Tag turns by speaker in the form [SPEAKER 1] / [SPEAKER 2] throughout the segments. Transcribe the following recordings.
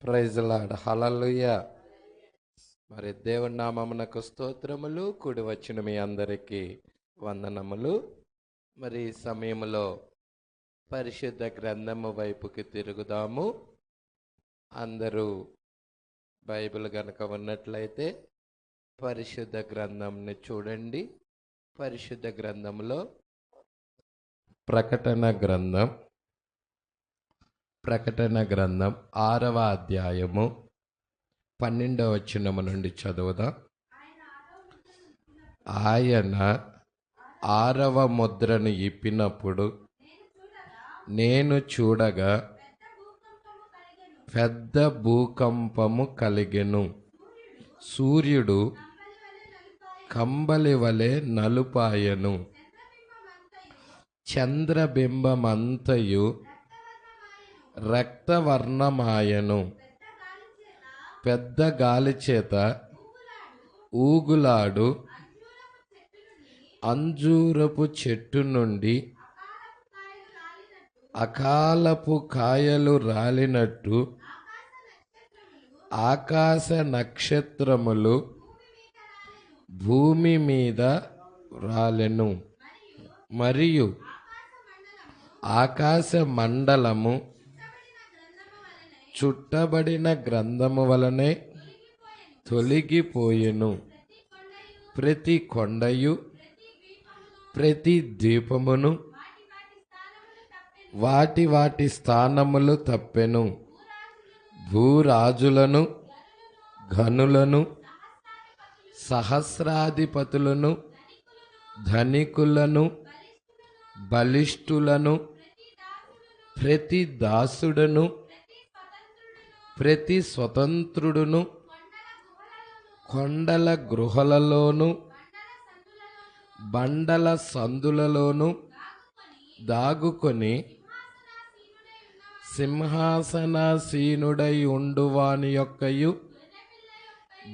[SPEAKER 1] Praise lord, హల్లెలూయా. మరి దేవుని నామమునకు స్తోత్రములు. కూడి వచ్చిన మీ అందరికీ వందనములు. మరి ఈ సమయంలో పరిశుద్ధ గ్రంథము వైపుకి తిరుగుదాము. అందరూ బైబిల్ గనక ఉన్నట్లయితే పరిశుద్ధ గ్రంథంని చూడండి. పరిశుద్ధ గ్రంథంలో ప్రకటన గ్రంథం 6వ అధ్యాయము 12వ వచనము నుండి చదువుదాం. ఆయన 6వ ముద్రను ఇప్పినప్పుడు నేను చూడగా పెద్ద భూకంపము కలిగెను. సూర్యుడు కంబలి వలె నలుపాయెను. చంద్రబింబమంతయు రక్తవర్ణమాయను. పెద్ద గాలి చేత ఊగులాడు అంజూరపు చెట్టు నుండి అకాలపు కాయలు రాలినట్టు ఆకాశ నక్షత్రములు భూమి మీద రాలెను. మరియు ఆకాశ మండలము చుట్టబడిన గ్రంథము వలనే తొలగిపోయెను. ప్రతి కొండయు ప్రతి ద్వీపమును వాటి స్థానములు తప్పెను. భూరాజులను, ఘనులను, సహస్రాధిపతులను, ధనికులను, బలిష్ఠులను, ప్రతి దాసుడును, ప్రతి స్వతంత్రుడును కొండల గృహలలోను బండల సందులలోను దాగుకొని సింహాసనాసీనుడై ఉండువాని యొక్కయు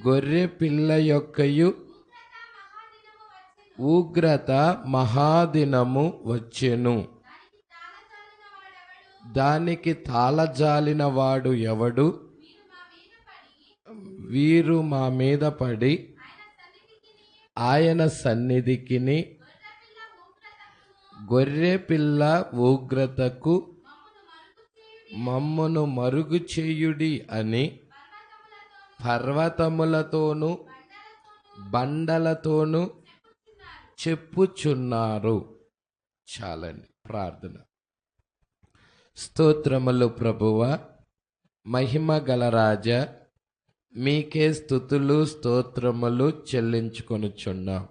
[SPEAKER 1] గొర్రె పిల్ల యొక్కయు ఉగ్రత మహాదినము వచ్చెను. దానికి తాళజాలిన వాడు ఎవడు? వీరు మా మీద పడి ఆయన సన్నిధికిని గొర్రె పిల్ల ఉగ్రతకు మమ్మును మరుగు చేయుడి అని పర్వతములతోనూ బండలతోనూ చెప్పుచున్నారు. చాలండి. ప్రార్థన. స్తోత్రములు ప్రభువా, మహిమ గల రాజా, మీకే స్తుతులు స్తోత్రములు చెల్లించుకొనుచున్నాం.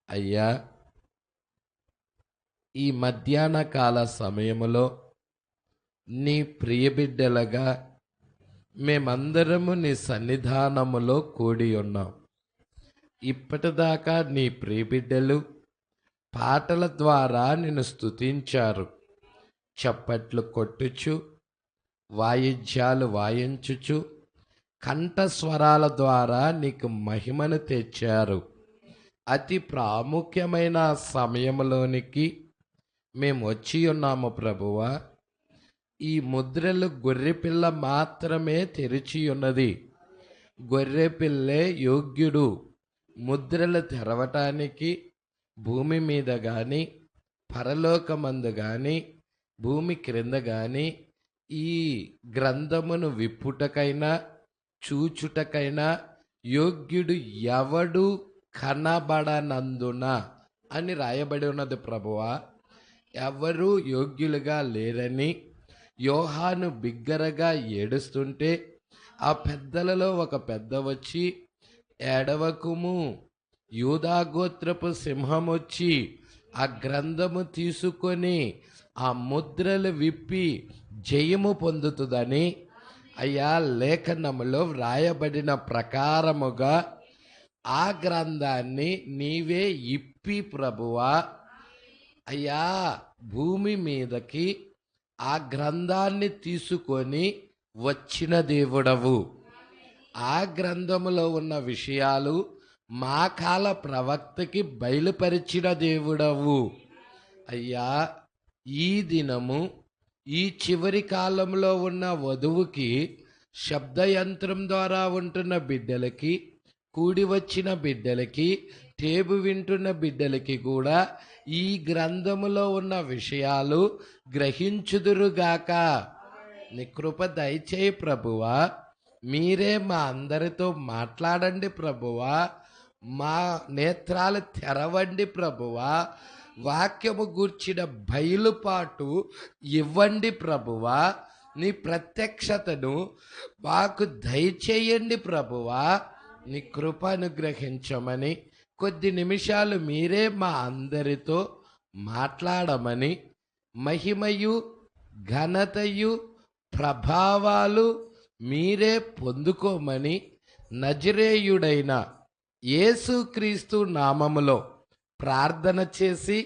[SPEAKER 1] అయ్యా, ఈ మధ్యాహ్న కాల సమయములో నీ ప్రియబిడ్డలుగా మేమందరము నీ సన్నిధానములో కూడి ఉన్నాం. ఇప్పటిదాకా నీ ప్రియబిడ్డలు పాటల ద్వారా నిన్ను స్తుతించారు. చప్పట్లు కొట్టుచు, వాయిద్యాలు వాయించుచు, కంఠస్వరాల ద్వారా నీకు మహిమను తెచ్చారు. అతి ప్రాముఖ్యమైన సమయంలోనికి మేము వచ్చి ఉన్నాము ప్రభువా. ఈ ముద్రలు గొర్రెపిల్ల మాత్రమే తెరిచి ఉన్నది. గొర్రెపిల్లే యోగ్యుడు ముద్రలు తెరవటానికి. భూమి మీద కానీ, పరలోకమందు కానీ, భూమి క్రింద కానీ ఈ గ్రంథమును విప్పుటకైనా చూచుటకైనా యోగ్యుడు ఎవడు కనబడనందున అని రాయబడి ఉన్నది ప్రభువా. ఎవరు యోగ్యులుగా లేరని యోహాను బిగ్గరగా ఏడుస్తుంటే ఆ పెద్దలలో ఒక పెద్ద వచ్చి, ఏడవకుము, యూదాగోత్రపు సింహం వచ్చి ఆ గ్రంథము తీసుకొని ఆ ముద్రలు విప్పి జయము పొందుతుందని అయ్యా లేఖనములో వ్రాయబడిన ప్రకారముగా ఆ గ్రంథాన్ని నీవే ఇప్పి ప్రభువా అయ్యా భూమి మీదకి ఆ గ్రంథాన్ని తీసుకొని వచ్చిన దేవుడవు. ఆ గ్రంథములో ఉన్న విషయాలు మా కాల ప్రవక్తకి బయలుపరిచిన దేవుడవు. అయ్యా, ఈ దినము ఈ చివరి కాలంలో ఉన్న వధువుకి శబ్దయంత్రం ద్వారా ఉంటున్న బిడ్డలకి, కూడి వచ్చిన బిడ్డలకి, టేబు వింటున్న బిడ్డలకి కూడా ఈ గ్రంథములో ఉన్న విషయాలు గ్రహించుదురుగాక. నీ కృప దయచేయి ప్రభువా. మీరే మా అందరితో మాట్లాడండి ప్రభువా. మా నేత్రాలు తెరవండి ప్రభువా. వాక్యము గూర్చిన బయలుపాటు ఇవ్వండి ప్రభువా. నీ ప్రత్యక్షతను మాకు దయచేయండి ప్రభువా. నీ కృప అనుగ్రహించమని, కొద్ది నిమిషాలు మీరే మా అందరితో మాట్లాడమని, మహిమయు ఘనతయు ప్రభావాలు మీరే పొందుకోమని నజరేయుడైన యేసుక్రీస్తు నామములో ప్రార్థన చేసి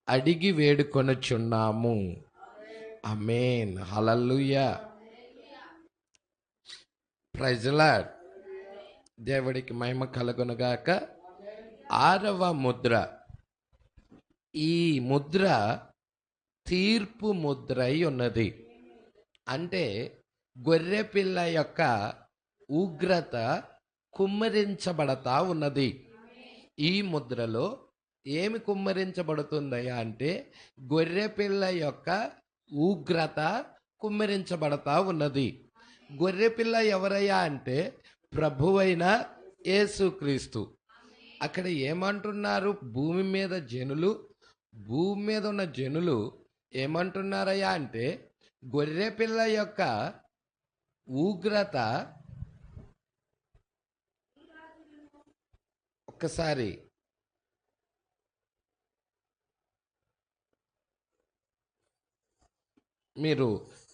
[SPEAKER 1] అడిగి వేడుకొనుచున్నాము. ఆమేన్. హల్లెలూయా. Praise the lord. దేవుడికి మహిమ కలుగునుగాక. 6వ ముద్ర. ఈ ముద్ర తీర్పు ముద్ర అయి ఉన్నది. అంటే గొర్రెపిల్ల యొక్క ఉగ్రత కుమ్మరించబడతా ఉన్నది. ఈ ముద్రలో ఏమి కుమ్మరించబడుతుందయ్యా అంటే గొర్రెపిల్ల యొక్క ఉగ్రత కుమ్మరించబడతా ఉన్నది. గొర్రెపిల్ల ఎవరయ్యా అంటే ప్రభువైన యేసుక్రీస్తు. అక్కడ ఏమంటున్నారు? భూమి మీద ఉన్న జనులు ఏమంటున్నారయ్యా అంటే గొర్రెపిల్ల యొక్క ఉగ్రత ఒక్కసారి మీరు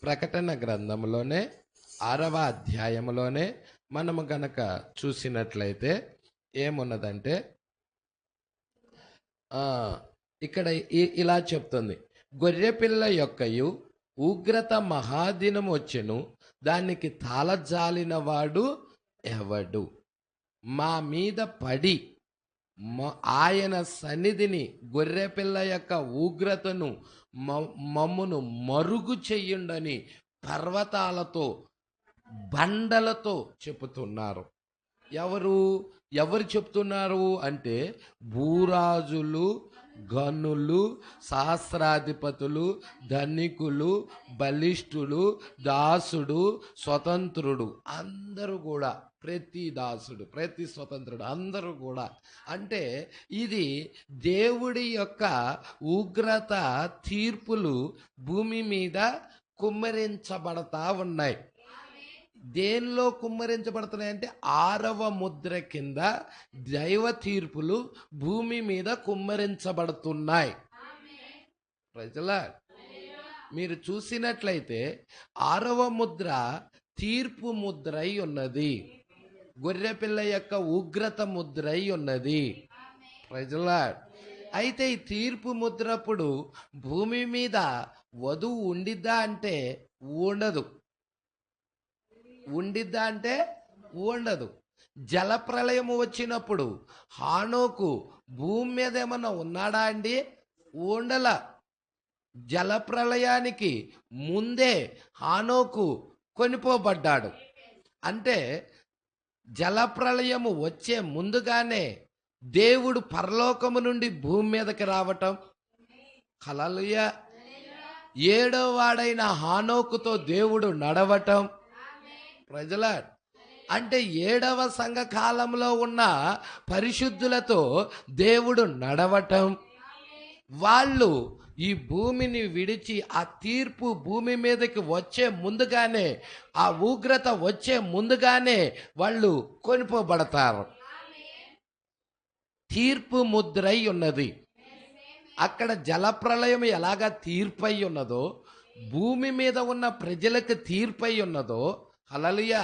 [SPEAKER 1] ప్రకటన గ్రంథంలోనే 6వ అధ్యాయంలోనే మనము గనక చూసినట్లయితే ఏమున్నదంటే ఇక్కడ ఇలా చెప్తుంది, గొర్రెపిల్ల యొక్కయు ఉగ్రత మహాదినం వచ్చెను, దానికి తాళజాలిన వాడు ఎవడు? మా మీద పడి ఆయన సన్నిధిని, గొర్రెపిల్ల యొక్క ఉగ్రతను మమ్మును మరుగు చెయ్యుండని పర్వతాలతో బండలతో చెబుతున్నారు. ఎవరు చెప్తున్నారు అంటే భూరాజులు, గనులు, సహస్రాధిపతులు, ధనికులు, బలిష్ఠులు, దాసుడు, స్వతంత్రుడు అందరూ కూడా, ప్రతి దాసుడు, ప్రతి స్వతంత్రుడు అందరూ కూడా. అంటే ఇది దేవుడి యొక్క ఉగ్రత తీర్పులు భూమి మీద కుమ్మరించబడతా ఉన్నాయి. దేనిలో కుమ్మరించబడుతున్నాయంటే 6వ ముద్ర కింద దైవ తీర్పులు భూమి మీద కుమ్మరించబడుతున్నాయి. ప్రజలా మీరు చూసినట్లయితే 6వ ముద్ర తీర్పు ముద్రై ఉన్నది, గొర్రెపిల్ల యొక్క ఉగ్రత ముద్రై ఉన్నది. ప్రజలా అయితే ఈ తీర్పు ముద్రప్పుడు భూమి మీద వధువు ఉండిద్దా అంటే ఉండదు. ఉండిద్దా అంటే ఉండదు. జలప్రళయం వచ్చినప్పుడు హానోకు భూమి మీద ఏమన్నా ఉన్నాడా అండి? ఉండల. జలప్రళయానికి ముందే హానోకు కొనిపోబడ్డాడు. అంటే జలప్రళయము వచ్చే ముందుగానే దేవుడు పరలోకము నుండి భూమి మీదకి రావటం. హల్లెలూయా. 7వ వాడైన హానోకుతో దేవుడు నడవటం. ప్రజల అంటే 7వ సంఘ కాలంలో ఉన్న పరిశుద్ధులతో దేవుడు నడవటం. వాళ్ళు ఈ భూమిని విడిచి ఆ తీర్పు భూమి మీదకి వచ్చే ముందుగానే, ఆ ఉగ్రత వచ్చే ముందుగానే వాళ్ళు కొనిపోబడతారు. తీర్పు ముద్రై ఉన్నది. అక్కడ జలప్రళయం ఎలాగా తీర్పై ఉన్నదో, భూమి మీద ఉన్న ప్రజలకు తీర్పై ఉన్నదో, హల్లెలూయా,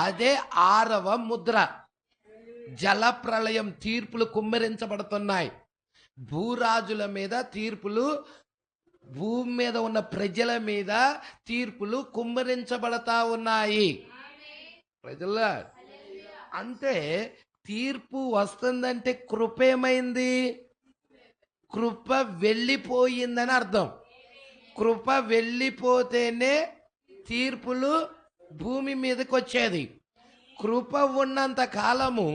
[SPEAKER 1] అదే 6వ ముద్ర. జలప్రళయం తీర్పులు కుమ్మరించబడుతున్నాయి. భూరాజుల మీద తీర్పులు, భూమి మీద ఉన్న ప్రజల మీద తీర్పులు కుమ్మరించబడతా ఉన్నాయి. ప్రజల అంటే తీర్పు వస్తుందంటే కృప ఏమైంది? కృప వెళ్ళిపోయిందని అర్థం. కృప వెళ్ళిపోతేనే తీర్పులు భూమి మీదకి వచ్చేది. కృప ఉన్నంత కాలము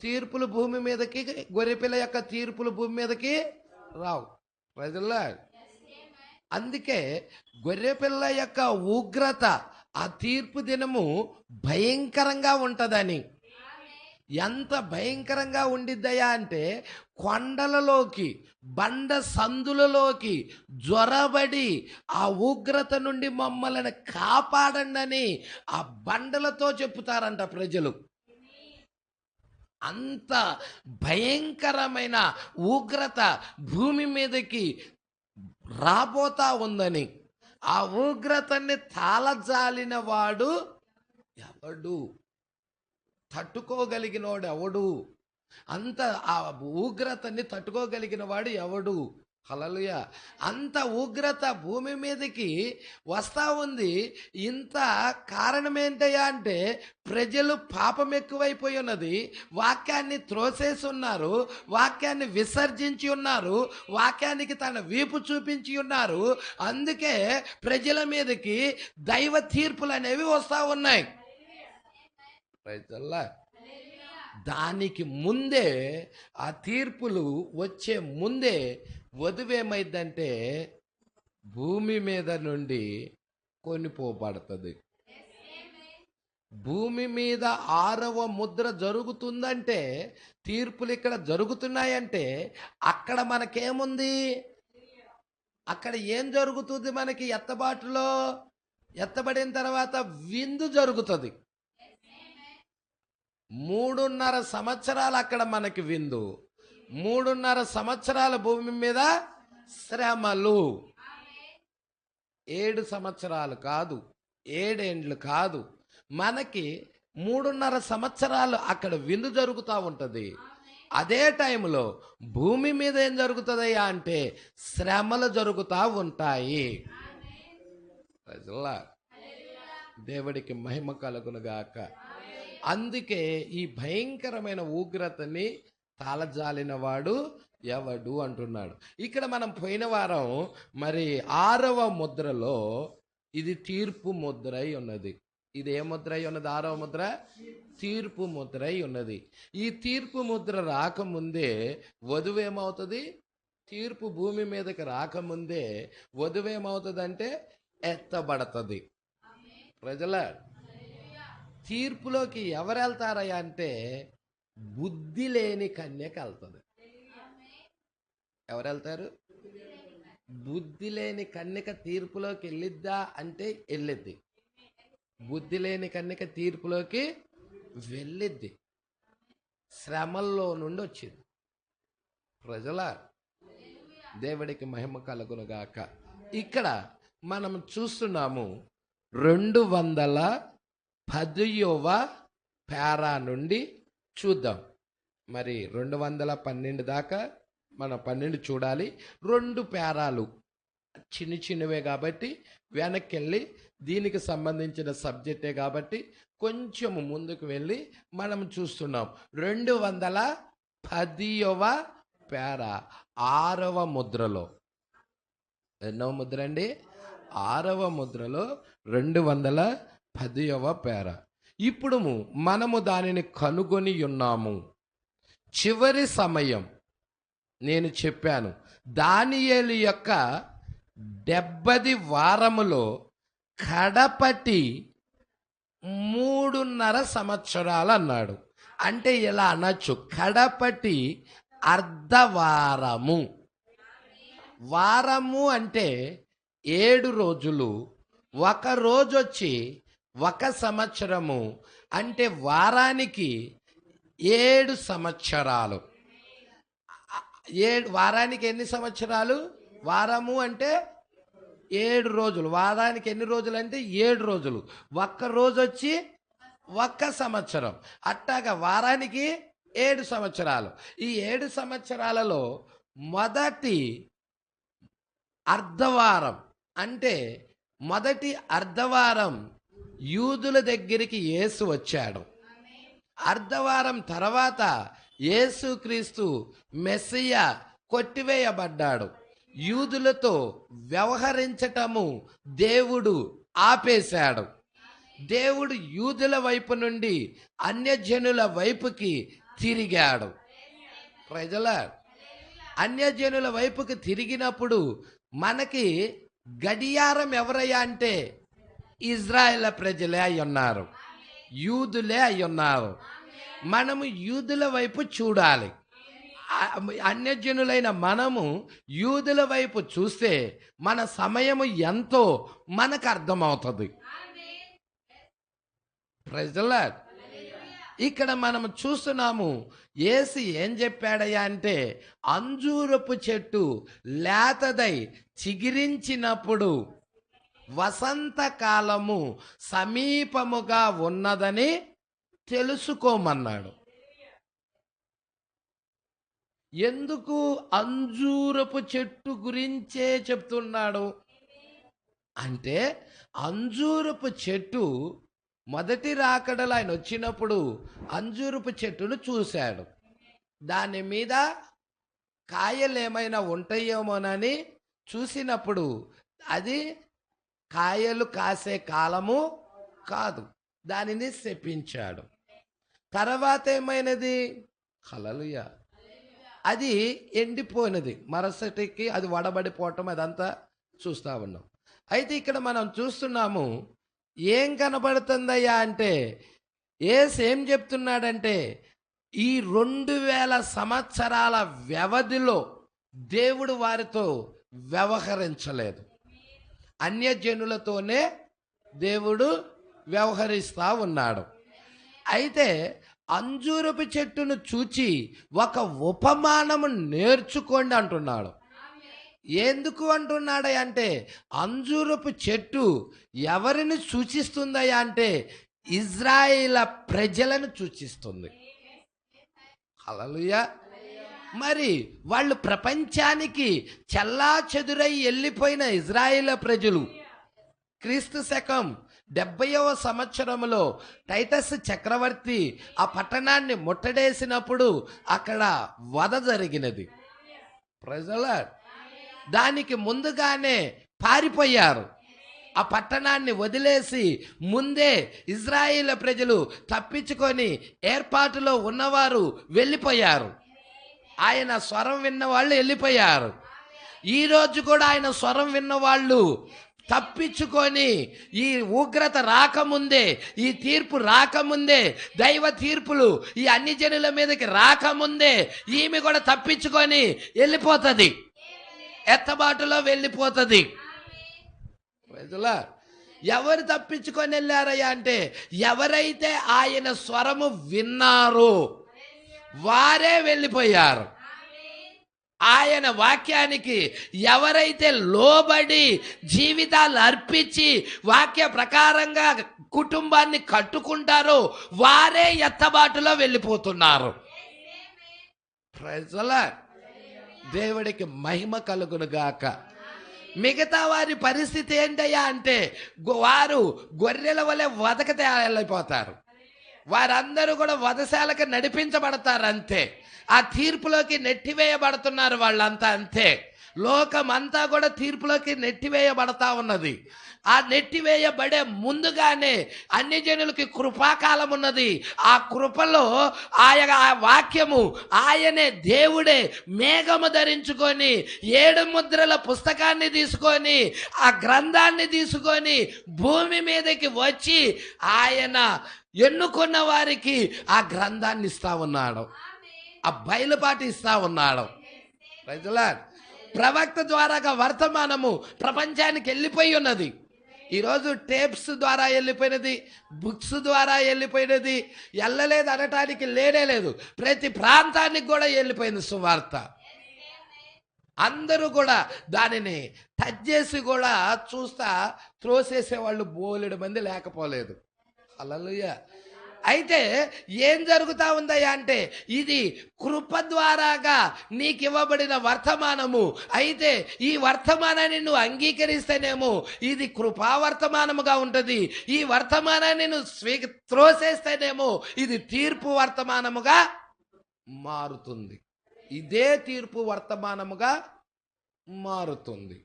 [SPEAKER 1] తీర్పులు భూమి మీదకి, గొర్రెపిల్ల యొక్క తీర్పులు భూమి మీదకి రావు. ప్రజల్లా అందుకే గొర్రెపిల్ల యొక్క ఉగ్రత, ఆ తీర్పు దినము భయంకరంగా ఉంటుందని. ఎంత భయంకరంగా ఉండిద్దయా అంటే, కొండలలోకి, బండ సందులలోకి జ్వరబడి ఆ ఉగ్రత నుండి మమ్మల్ని కాపాడండి అని ఆ బండలతో చెప్పుతారంట ప్రజలు. అంత భయంకరమైన ఉగ్రత భూమి మీదకి రాబోతా ఉందని. ఆ ఉగ్రతని తాళజాలిన వాడు ఎవడు? తట్టుకోగలిగినవాడు ఎవడు? అంత ఆ ఉగ్రతని తట్టుకోగలిగిన వాడు ఎవడు? హల్లెలూయా. అంత ఉగ్రత భూమి మీదకి వస్తూ ఉంది. ఇంత కారణం ఏంటయ్యా అంటే, ప్రజలు పాపం ఎక్కువైపోయి ఉన్నది, వాక్యాన్ని త్రోసేసి ఉన్నారు, వాక్యాన్ని విసర్జించి ఉన్నారు, వాక్యానికి తన వీపు చూపించి ఉన్నారు. అందుకే ప్రజల మీదకి దైవ తీర్పులు అనేవి వస్తూ ఉన్నాయి. రైతుల్లా దానికి ముందే, ఆ తీర్పులు వచ్చే ముందే వధువేమైందంటే భూమి మీద నుండి కొనిపోబడుతుంది. భూమి మీద 6వ ముద్ర జరుగుతుందంటే, తీర్పులు ఇక్కడ జరుగుతున్నాయంటే అక్కడ మనకేముంది? అక్కడ ఏం జరుగుతుంది? మనకి ఎత్తబాటులో ఎత్తబడిన తర్వాత విందు జరుగుతుంది. 3.5 సంవత్సరాలు అక్కడ మనకి విందు, 3.5 సంవత్సరాల భూమి మీద శ్రమలు. 7 సంవత్సరాలు కాదు, 7 ఏండ్లు కాదు, మనకి 3.5 సంవత్సరాలు అక్కడ విందు జరుగుతూ ఉంటుంది. అదే టైంలో భూమి మీద ఏం జరుగుతుందయ్యా అంటే శ్రమలు జరుగుతూ ఉంటాయి. దేవుడికి మహిమ కలుగునుగాక. అందుకే ఈ భయంకరమైన ఉగ్రతని తాళజాలిన వాడు ఎవడు అంటున్నాడు. ఇక్కడ మనం పోయిన వారం మరి 6వ ముద్రలో ఇది తీర్పు ముద్ర అయి ఉన్నది. ఇది ఏ ముద్ర అయి ఉన్నది? 6వ ముద్ర తీర్పు ముద్ర అయి ఉన్నది. ఈ తీర్పు ముద్ర రాకముందే వధువేమవుతుంది? తీర్పు భూమి మీదకి రాకముందే వధువేమవుతుంది అంటే ఎత్తబడుతుంది. ప్రజల తీర్పులోకి ఎవరు వెళ్తారయ్యా అంటే బుద్ధి లేని కన్యక వెళ్తుంది. ఎవరు వెళ్తారు? బుద్ధి లేని కన్యక తీర్పులోకి వెళ్ళిద్దా అంటే వెళ్ళిద్ది. బుద్ధి లేని కన్యక తీర్పులోకి వెళ్ళిద్ది. శ్రమల్లో నుండి వచ్చింది. ప్రజల దేవుడికి మహిమ కలుగునుగాక. ఇక్కడ మనం చూస్తున్నాము 210వ పేరా నుండి చూద్దాం. మరి 212 దాకా మనం 12 చూడాలి. 2 పేరాలు చిన్న చిన్నవే కాబట్టి వెనక్కి వెళ్ళి, దీనికి సంబంధించిన సబ్జెక్టే కాబట్టి కొంచెం ముందుకు వెళ్ళి మనం చూస్తున్నాం. 210వ పేరా 6వ ముద్రలో. ఎన్నో ముద్ర అండి? 6వ ముద్రలో 210వ పేరా. ఇప్పుడు మనము దానిని కనుగొని ఉన్నాము. చివరి సమయం నేను చెప్పాను, దానియేలు యొక్క 70 వారములో కడపటి 3.5 సంవత్సరాలు అన్నాడు. అంటే ఇలా అనొచ్చు, కడపటి అర్ధవారము. వారము అంటే 7 రోజులు, ఒక రోజు వచ్చి 1 సంవత్సరము. అంటే వారానికి 7 సంవత్సరాలు. వారానికి ఎన్ని సంవత్సరాలు? వారము అంటే 7 రోజులు. వారానికి ఎన్ని రోజులు అంటే 7 రోజులు. ఒక్క రోజు వచ్చి 1 సంవత్సరం. అట్టాగా వారానికి 7 సంవత్సరాలు. ఈ 7 సంవత్సరాలలో మొదటి అర్ధవారం అంటే మొదటి అర్ధవారం యూదుల దగ్గరికి యేసు వచ్చాడు. అర్ధవారం తర్వాత యేసుక్రీస్తు మెస్సియా కొట్టివేయబడ్డాడు. యూదులతో వ్యవహరించటము దేవుడు ఆపేశాడు. దేవుడు యూదుల వైపు నుండి అన్యజనుల వైపుకి తిరిగాడు. ప్రజల అన్యజనుల వైపుకి తిరిగినప్పుడు మనకి గడియారం ఎవరయ్యా అంటే ఇజ్రాయేల్ ప్రజలే అయి ఉన్నారు, యూదులే అయి ఉన్నారు. మనము యూదుల వైపు చూడాలి. అన్యజనులైన మనము యూదుల వైపు చూస్తే మన సమయము ఎంతో మనకు అర్థమవుతుంది. ప్రజల ఇక్కడ మనం చూస్తున్నాము, యేసు ఏం చెప్పాడయ్యా అంటే అంజూరపు చెట్టు లేతదై చిగిరించినప్పుడు వసంతకాలము సమీపముగా ఉన్నదని తెలుసుకోమన్నాడు. ఎందుకు అంజూరపు చెట్టు గురించే చెప్తున్నాడు అంటే, అంజూరపు చెట్టు మొదటి రాకడలో ఆయన వచ్చినప్పుడు అంజూరపు చెట్టును చూశాడు. దాని మీద కాయలు ఏమైనా ఉంటాయేమోనని చూసినప్పుడు అది కాయలు కాసే కాలము కాదు, దానిని శపించాడు. తర్వాత ఏమైనది? హల్లెలూయా, అది ఎండిపోయినది, మరుసటికి అది వడబడిపోవటం అదంతా చూస్తూ ఉన్నాం. అయితే ఇక్కడ మనం చూస్తున్నాము, ఏం కనబడుతుందయ్యా అంటే యేసు ఏం చెప్తున్నాడంటే ఈ 2000 సంవత్సరాల వ్యవధిలో దేవుడు వారితో వ్యవహరించలేదు, అన్యజనులతోనే దేవుడు వ్యవహరిస్తూ ఉన్నాడు. అయితే అంజూరపు చెట్టును చూచి ఒక ఉపమానము నేర్చుకోండి అంటున్నాడు. ఎందుకు అంటున్నాడయ్యా అంటే అంజూరపు చెట్టు ఎవరిని సూచిస్తుందయ్యా అంటే ఇజ్రాయేల్ ప్రజలను సూచిస్తుంది. హల్లెలూయా. మరి వాళ్ళు ప్రపంచానికి చెల్లాచెదురై వెళ్ళిపోయిన ఇజ్రాయేల్ ప్రజలు క్రీస్తు శకం 70వ సంవత్సరంలో టైటస్ చక్రవర్తి ఆ పట్టణాన్ని ముట్టడేసినప్పుడు అక్కడ వధ జరిగినది. ప్రజల దానికి ముందుగానే పారిపోయారు, ఆ పట్టణాన్ని వదిలేసి ముందే ఇజ్రాయేల్ ప్రజలు తప్పించుకొని ఏర్పాటులో ఉన్నవారు వెళ్ళిపోయారు. ఆయన స్వరం విన్న వాళ్ళు వెళ్ళిపోయారు. ఈరోజు కూడా ఆయన స్వరం విన్న వాళ్ళు తప్పించుకొని ఈ ఉగ్రత రాకముందే, ఈ తీర్పు రాకముందే, దైవ తీర్పులు ఈ అన్ని జనుల మీదకి రాకముందే ఈమె కూడా తప్పించుకొని వెళ్ళిపోతుంది, ఎత్తబాటులో వెళ్ళిపోతుంది. ఎవరు తప్పించుకొని వెళ్ళారయ్యా అంటే ఎవరైతే ఆయన స్వరము విన్నారో వారే వెళ్ళిపోయారు. ఆయన వాక్యానికి ఎవరైతే లోబడి జీవితాలు అర్పించి వాక్య ప్రకారంగా కుటుంబాన్ని కట్టుకుంటారో వారే ఎత్తబాటులో వెళ్ళిపోతున్నారు. ప్రజల దేవుడికి మహిమ కలుగును గాక. మిగతా వారి పరిస్థితి ఏంటయ్యా అంటే వారు గొర్రెల వలె వదకతే వెళ్ళిపోతారు. వారందరూ కూడా వధశాలకు నడిపించబడతారు అంతే. ఆ తీర్పులోకి నెట్టివేయబడుతున్నారు వాళ్ళంతా అంతే. లోకమంతా కూడా తీర్పులోకి నెట్టివేయబడతా ఉన్నది. ఆ నెట్టివేయబడే ముందుగానే అన్ని జనులకి కృపాకాలం ఉన్నది. ఆ కృపలో ఆయన వాక్యము ఆయనే దేవుడే మేఘము ధరించుకొని 7 ముద్రల పుస్తకాన్ని తీసుకొని ఆ గ్రంథాన్ని తీసుకొని భూమి మీదకి వచ్చి ఆయన ఎన్నుకున్న వారికి ఆ గ్రంథాన్ని ఇస్తా ఉన్నాడు, ఆ బయలుపాటి ఇస్తా ఉన్నాడు. ప్రవక్త ద్వారాగా వర్తమానము ప్రపంచానికి వెళ్ళిపోయి ఉన్నది. ఈరోజు టేప్స్ ద్వారా వెళ్ళిపోయినది, బుక్స్ ద్వారా వెళ్ళిపోయినది, వెళ్ళలేదు అనటానికి లేనే లేదు. ప్రతి ప్రాంతానికి కూడా వెళ్ళిపోయింది సువార్త. అందరూ కూడా దానిని టచ్ చేసి కూడా చూస్తా త్రోసేసేవాళ్ళు బోలెడు మంది లేకపోలేదు. హల్లెలూయా. అయితే ఏం జరుగుతా ఉందయ్యా అంటే ఇది కృప ద్వారాగా నీకు ఇవ్వబడిన వర్తమానము. అయితే ఈ వర్తమానాన్ని నువ్వు అంగీకరిస్తేనేమో ఇది కృపావర్తమానముగా ఉంటుంది. ఈ వర్తమానాన్ని నువ్వు త్రోసేస్తేనేమో ఇది తీర్పు వర్తమానముగా మారుతుంది. ఇదే తీర్పు వర్తమానముగా మారుతుంది.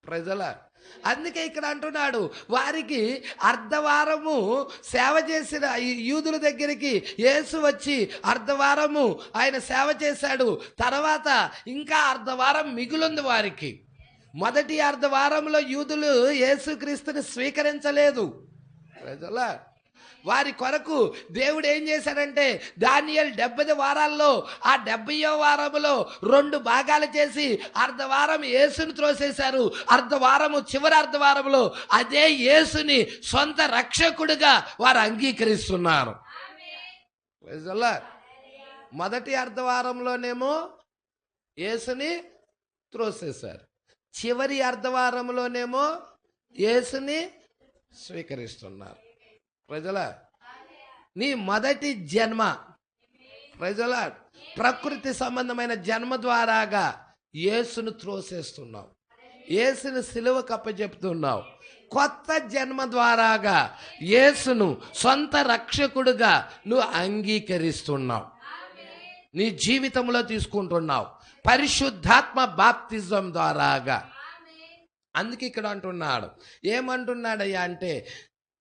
[SPEAKER 1] ప్రజల అందుకే ఇక్కడ అంటున్నాడు, వారికి అర్ధవారము సేవ చేసిన ఈ యూదుల దగ్గరికి యేసు వచ్చి అర్ధవారము ఆయన సేవ చేశాడు. తర్వాత ఇంకా అర్ధవారం మిగులుంది వారికి. మొదటి అర్ధవారంలో యూదులు యేసుక్రీస్తుని స్వీకరించలేదు. ప్రజల వారి కొరకు దేవుడు ఏం చేశాడంటే, దానియేలు 70 వారాల్లో ఆ 70వ వారములో 2 భాగాలు చేసి అర్ధవారం యేసుని త్రోసేశారు. అర్ధవారము చివరి అర్ధవారంలో అదే యేసుని సొంత రక్షకుడిగా వారు అంగీకరిస్తున్నారు. మొదటి అర్ధవారంలోనేమో యేసుని త్రోసేశారు, చివరి అర్ధవారంలోనేమో యేసుని స్వీకరిస్తున్నారు. ప్రజల నీ మొదటి జన్మ ప్రజల ప్రకృతి సంబంధమైన జన్మ ద్వారాగా యేసును త్రోసేస్తున్నావు, యేసును సిలువకు అప్పచెప్తున్నావు. కొత్త జన్మ ద్వారాగా యేసును సొంత రక్షకుడుగా నువ్వు అంగీకరిస్తున్నావు, నీ జీవితంలో తీసుకుంటున్నావు పరిశుద్ధాత్మ బాప్తిజం ద్వారాగా. అందుకే ఇక్కడ అంటున్నాడు, ఏమంటున్నాడయ్యా అంటే,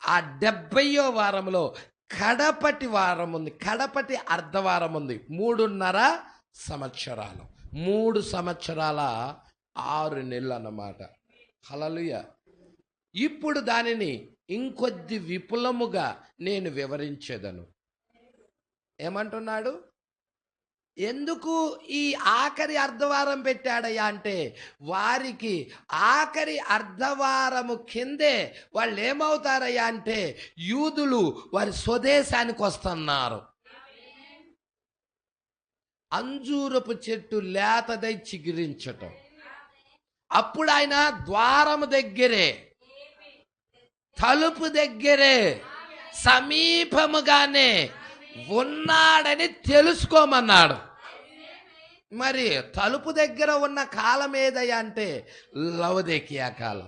[SPEAKER 1] ఆ 70వ వారంలో కడపటి వారం ఉంది, కడపటి అర్ధవారం ఉంది. 3.5 సంవత్సరాలు, 3 సంవత్సరాల 6 నెలలు అన్నమాట. హల్లెలూయా. ఇప్పుడు దానిని ఇంకొద్ది విపులముగా నేను వివరించేదను. ఏమంటున్నాడు? ఎందుకు ఈ ఆఖరి అర్ధవారం పెట్టాడయ్యా అంటే, వారికి ఆఖరి అర్ధవారము కిందే వాళ్ళు ఏమవుతారయ్యా అంటే, యూదులు వారి స్వదేశానికి వస్తున్నారు. అంజూరపు చెట్టు లేతదై చిగురించటం. అప్పుడు ఆయన ద్వారము దగ్గరే, తలుపు దగ్గరే, సమీపముగానే ఉన్నాడని తెలుసుకోమన్నాడు. మరి తలుపు దగ్గర ఉన్న కాలం ఏదయ్యా అంటే లవోదికీయ కాలం.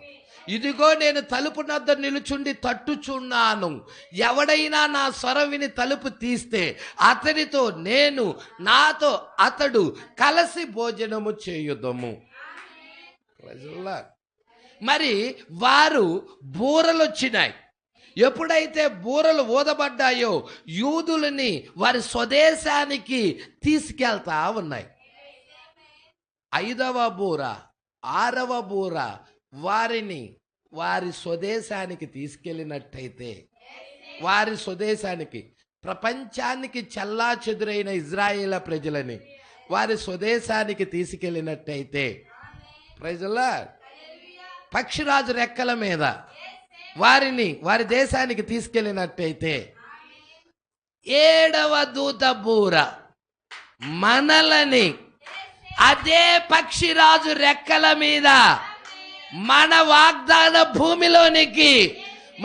[SPEAKER 1] ఇదిగో నేను తలుపు నద్ద నిలుచుండి తట్టుచున్నాను, ఎవడైనా నా స్వరం విని తలుపు తీస్తే అతనితో నేను, నాతో అతడు కలిసి భోజనము చేయుదము. మరి వారు బూరలు వచ్చినాయి. ఎప్పుడైతే బూరలు ఊదబడ్డాయో యూదులని వారి స్వదేశానికి తీసుకెళ్తా ఉన్నాయి. 5వ బూర, 6వ బూర వారిని వారి స్వదేశానికి తీసుకెళ్ళినట్టయితే, వారి స్వదేశానికి, ప్రపంచానికి చల్లా చెదురైన ఇజ్రాయేల్ ప్రజలని వారి స్వదేశానికి తీసుకెళ్ళినట్టయితే, ప్రజల పక్షిరాజు రెక్కల మీద వారిని వారి దేశానికి తీసుకెళ్ళినట్టయితే, 7వ దూత బూర మనలని అదే పక్షిరాజు రెక్కల మీద మన వాగ్దాన భూమిలోనికి,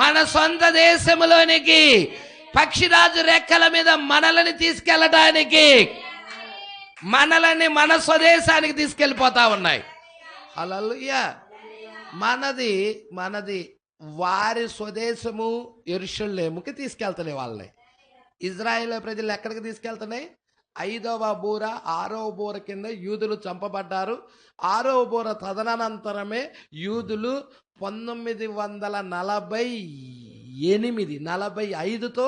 [SPEAKER 1] మన సొంత దేశంలోనికి పక్షిరాజు రెక్కల మీద మనల్ని తీసుకెళ్ళడానికి, మనల్ని మన స్వదేశానికి తీసుకెళ్ళిపోతా ఉన్నాయి. హల్లెలూయా. మనది వారి స్వదేశము యెరూషలేముకి తీసుకెళ్తున్నాయి వాళ్ళని. ఇజ్రాయేల్ ప్రజలు ఎక్కడికి తీసుకెళ్తున్నాయి? 5వ బూర, 6వ బూర కింద యూదులు చంపబడ్డారు. 6వ బూర తదనంతరమే యూదులు 948, 45తో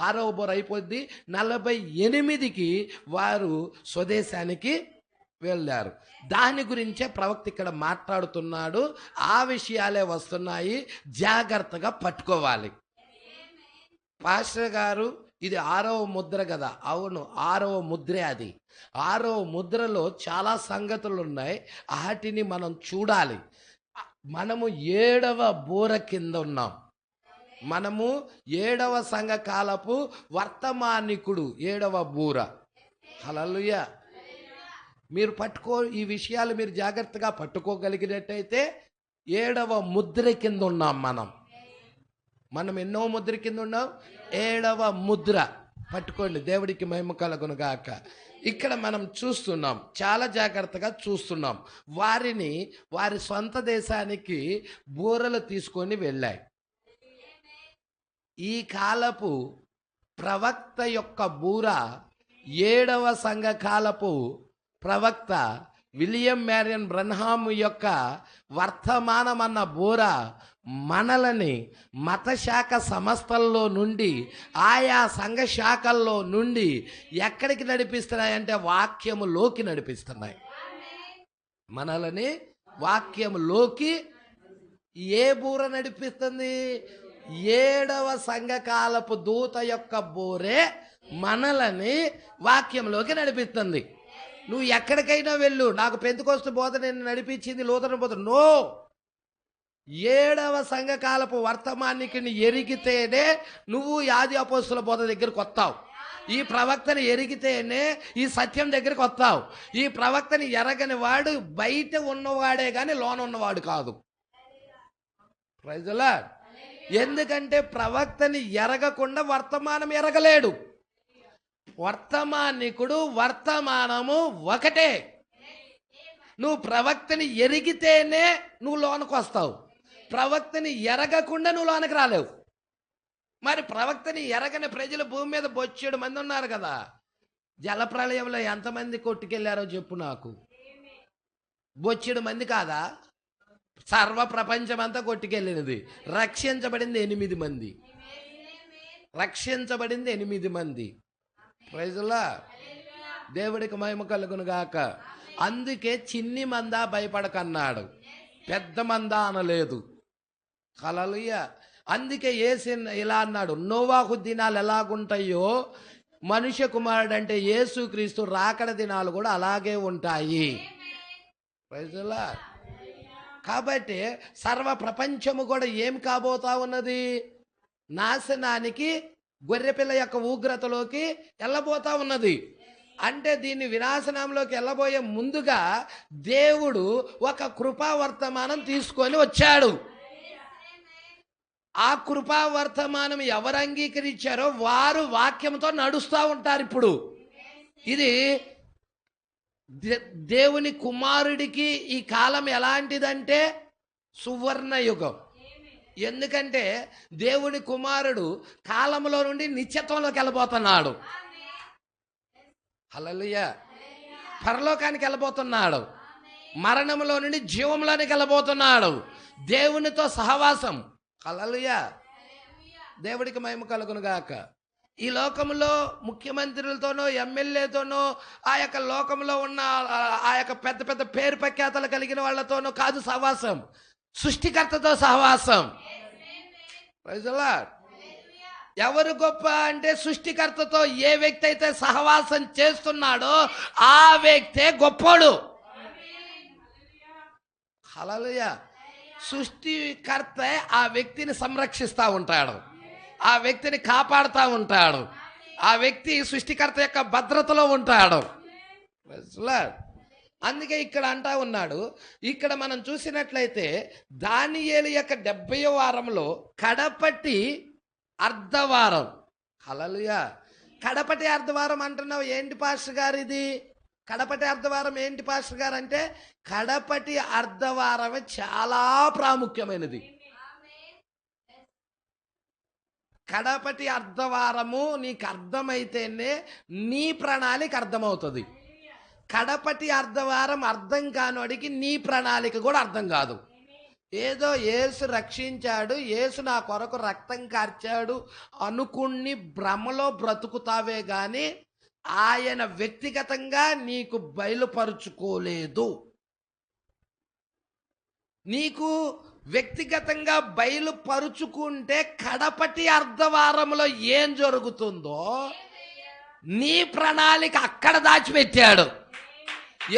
[SPEAKER 1] 6వ బూర అయిపోద్ది. 48కి వారు స్వదేశానికి వెళ్ళారు. దాని గురించే ప్రవక్త ఇక్కడ మాట్లాడుతున్నాడు. ఆ విషయాలే వస్తున్నాయి, జాగ్రత్తగా పట్టుకోవాలి. పాస్టర్ గారు, ఇది 6వ ముద్ర కదా? అవును, 6వ ముద్రే అది. 6వ ముద్రలో చాలా సంగతులు ఉన్నాయి, వాటిని మనం చూడాలి. మనము 7వ బూర కింద ఉన్నాం. మనము 7వ సంఘకాలపు వర్తమానికుడు, 7వ బూర. హల్లెలూయా. మీరు ఈ విషయాలు మీరు జాగ్రత్తగా పట్టుకోగలిగినట్టయితే 7వ ముద్ర కింద ఉన్నాం మనం ఎన్నో ముద్ర కింద ఉన్నాం? 7వ ముద్ర. పట్టుకోండి, దేవుడికి మహిమ కలుగును గాక. ఇక్కడ మనం చూస్తున్నాం, చాలా జాగ్రత్తగా చూస్తున్నాం. వారిని వారి సొంత దేశానికి బూరలు తీసుకొని వెళ్ళాయి. ఈ కాలపు ప్రవక్త యొక్క బూర, 7వ సంఘకాలపు ప్రవక్త విలియం మ్యారియన్ బ్రన్హామ్ యొక్క వర్తమానం అన్న బోర మనలని మత శాఖ సంస్థల్లో నుండి, ఆయా సంఘ శాఖల్లో నుండి ఎక్కడికి నడిపిస్తున్నాయంటే వాక్యములోకి నడిపిస్తున్నాయి. మనలని వాక్యములోకి ఏ బూర నడిపిస్తుంది? 7వ సంఘకాలపు దూత యొక్క బోరే మనలని వాక్యంలోకి నడిపిస్తుంది. నువ్వు ఎక్కడికైనా వెళ్ళు, నాకు పెంతెకొస్తు బోధ నేను నడిపించింది లూథరన్ బోధ, నో. 7వ సంఘకాలపు వర్తమానికి ఎరిగితేనే నువ్వు ఆది అపోస్తుల బోధ దగ్గరికి వస్తావు. ఈ ప్రవక్తని ఎరిగితేనే ఈ సత్యం దగ్గరికి వస్తావు. ఈ ప్రవక్తని ఎరగని వాడు బయట ఉన్నవాడే కానీ లోన ఉన్నవాడు కాదు. Praise the lord. ఎందుకంటే ప్రవక్తని ఎరగకుండా వర్తమానం ఎరగలేడు. వర్తమానికుడు వర్తమానము ఒకటే. నువ్వు ప్రవక్తని ఎరిగితేనే నువ్వు లోనకు వస్తావు. ప్రవక్తని ఎరగకుండా నువ్వు లోనకి రాలేవు. మరి ప్రవక్తని ఎరగని ప్రజలు భూమి మీద బొచ్చేడు మంది ఉన్నారు కదా. జలప్రళయంలో ఎంతమంది కొట్టుకెళ్ళారో చెప్పు నాకు. బొచ్చేడు మంది కాదా? సర్వ ప్రపంచమంతా కొట్టుకెళ్ళినది. రక్షించబడింది 8 మంది. రక్షించబడింది 8 మంది. Praise the lord. దేవుడికి మహిమ కలుగును గాక. అందుకే చిన్ని మందా భయపడకన్నాడు, పెద్ద మందా అనలేదు. హల్లెలూయా. అందుకే యేసు ఇలా అన్నాడు, నోవాహు దినాలు ఎలాగుంటాయో మనుష్య కుమారుడు అంటే యేసుక్రీస్తు రాకడ దినాలు కూడా అలాగే ఉంటాయి. Praise the lord. కాబట్టి సర్వ ప్రపంచము కూడా ఏం కాబోతా ఉన్నది? నాశనానికి, గొర్రెపిల్ల యొక్క ఉగ్రతలోకి వెళ్ళబోతా ఉన్నది. అంటే దీన్ని వినాశనంలోకి వెళ్ళబోయే ముందుగా దేవుడు ఒక కృపావర్తమానం తీసుకొని వచ్చాడు. ఆ కృపావర్తమానం ఎవరు అంగీకరించారో వారు వాక్యంతో నడుస్తూ ఉంటారు. ఇప్పుడు ఇది దేవుని కుమారుడికి ఈ కాలం ఎలాంటిదంటే సువర్ణ యుగం. ఎందుకంటే దేవుని కుమారుడు కాలంలో నుండి నిత్యత్వంలోకి వెళ్ళబోతున్నాడు. హల్లెలూయా. పరలోకానికి వెళ్ళబోతున్నాడు. మరణంలో నుండి జీవంలోనికి వెళ్ళబోతున్నాడు. దేవునితో సహవాసం. హల్లెలూయా. దేవుడికి మహిమ కలుగును గాక. ఈ లోకంలో ముఖ్యమంత్రులతోనో ఎమ్మెల్యేతోనో ఆ యొక్క లోకంలో ఉన్న ఆ యొక్క పెద్ద పెద్ద పేరు ప్రఖ్యాతలు కలిగిన వాళ్ళతోనో కాదు సహవాసం, సృష్టికర్తతో సహవాసం. Praise the lord. ఎవరు గొప్ప అంటే సృష్టికర్తతో ఏ వ్యక్తి అయితే సహవాసం చేస్తున్నాడో ఆ వ్యక్తే గొప్పోడు. హల్లెలూయా. సృష్టికర్త ఆ వ్యక్తిని సంరక్షిస్తూ ఉంటాడు, ఆ వ్యక్తిని కాపాడుతూ ఉంటాడు, ఆ వ్యక్తి సృష్టికర్త యొక్క భద్రతలో ఉంటాడు. అందుకే ఇక్కడ అంటా ఉన్నాడు. ఇక్కడ మనం చూసినట్లయితే దానియేలు యొక్క 70వ వారంలో కడపటి అర్ధవారం. హల్లెలూయా. కడపటి అర్ధవారం అంటున్నావు ఏంటి పాస్టర్ గారు? ఇది కడపటి అర్ధవారం ఏంటి పాస్టర్ గారు అంటే, కడపటి అర్ధవారమే చాలా ప్రాముఖ్యమైనది. కడపటి అర్ధవారము నీకు అర్థమైతేనే నీ ప్రణాళిక అర్థమవుతుంది. కడపటి అర్ధవారం అర్థం కానోడికి నీ ప్రణాళిక కూడా అర్థం కాదు. ఏదో యేసు రక్షించాడు, యేసు నా కొరకు రక్తం కార్చాడు అనుకుని భ్రమలో బ్రతుకుతావే కానీ ఆయన వ్యక్తిగతంగా నీకు బయలుపరుచుకోలేదు. నీకు వ్యక్తిగతంగా బయలుపరుచుకుంటే కడపటి అర్ధవారంలో ఏం జరుగుతుందో నీ ప్రణాళిక అక్కడ దాచిపెట్టాడు.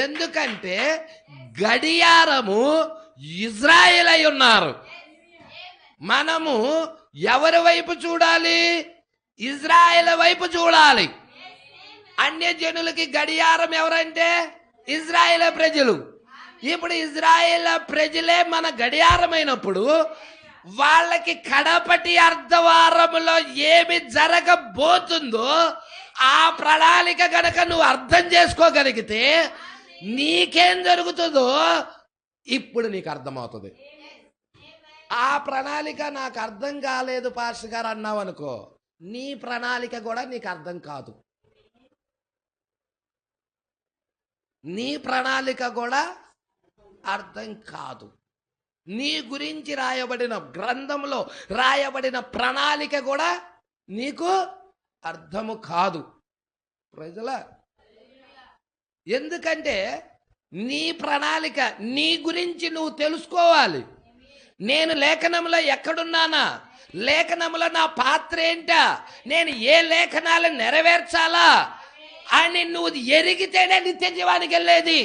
[SPEAKER 1] ఎందుకంటే గడియారము ఇజ్రాయేల్ అయి ఉన్నారు. మనము ఎవరి వైపు చూడాలి? ఇజ్రాయేల్ వైపు చూడాలి. అన్యజనులకి గడియారం ఎవరంటే ఇజ్రాయేల్ ప్రజలు. ఇప్పుడు ఇజ్రాయేల్ ప్రజలే మన గడియారమైనప్పుడు వాళ్ళకి కడపటి అర్ధవారంలో ఏమి జరగబోతుందో ఆ ప్రణాళిక గనక నువ్వు అర్థం చేసుకోగలిగితే నీకేం జరుగుతుందో ఇప్పుడు నీకు అర్థమవుతుంది. ఆ ప్రణాళిక నాకు అర్థం కాలేదు పాస్టర్ గారు అన్నావు అనుకో, నీ ప్రణాళిక కూడా నీకు అర్థం కాదు. నీ ప్రణాళిక కూడా అర్థం కాదు. నీ గురించి రాయబడిన గ్రంథంలో రాయబడిన ప్రణాళిక కూడా నీకు అర్థము కాదు. ప్రజల ఎందుకంటే నీ ప్రణాళిక నీ గురించి నువ్వు తెలుసుకోవాలి. నేను లేఖనంలో ఎక్కడున్నానా, లేఖనంలో నా పాత్ర ఏంటా, నేను ఏ లేఖనాలు నెరవేర్చాలా అని నువ్వు ఎరిగితేనే నిత్య జీవానికి వెళ్ళేది.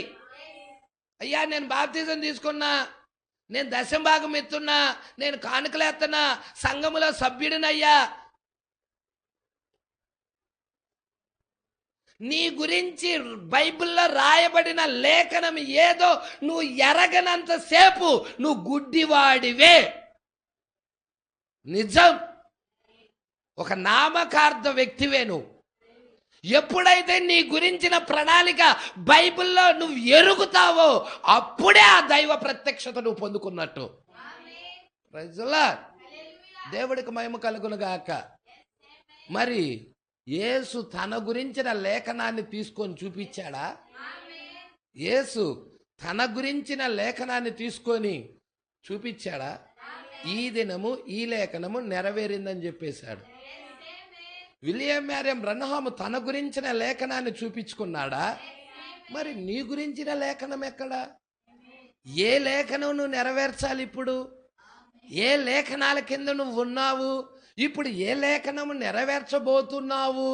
[SPEAKER 1] అయ్యా నేను బాప్తిజం తీసుకున్నా, నేను దశంభాగం ఎత్తున్నా, నేను కానుకలేస్తున్నా, సంఘములో సభ్యుడినయ్యా, నీ గురించి బైబిల్లో రాయబడిన లేఖనం ఏదో నువ్వు ఎరగనంతసేపు నువ్వు గుడ్డివాడివే. నిజం, ఒక నామకార్థ వ్యక్తివే నువ్వు. ఎప్పుడైతే నీ గురించిన ప్రణాళిక బైబిల్లో నువ్వు ఎరుగుతావో అప్పుడే ఆ దైవ ప్రత్యక్షత నువ్వు పొందుకున్నట్టు. ప్రజలా దేవుడికి మహిమ కలుగునుగాక. మరి యేసు తన గురించిన లేఖనాన్ని తీసుకొని చూపించాడా? యేసు తన గురించిన లేఖనాన్ని తీసుకొని చూపించాడా? ఈ దినము ఈ లేఖనము నెరవేరిందని చెప్పేశాడు. విలియం మ్యారియం బ్రన్హాము తన గురించిన లేఖనాన్ని చూపించుకున్నాడా? మరి నీ గురించిన లేఖనం ఎక్కడా? ఏ లేఖనం నువ్వు నెరవేర్చాలి? ఇప్పుడు ఏ లేఖనాల కింద నువ్వు ఉన్నావు? ఇప్పుడు ఏ లేఖనము నెరవేర్చబోతున్నావు?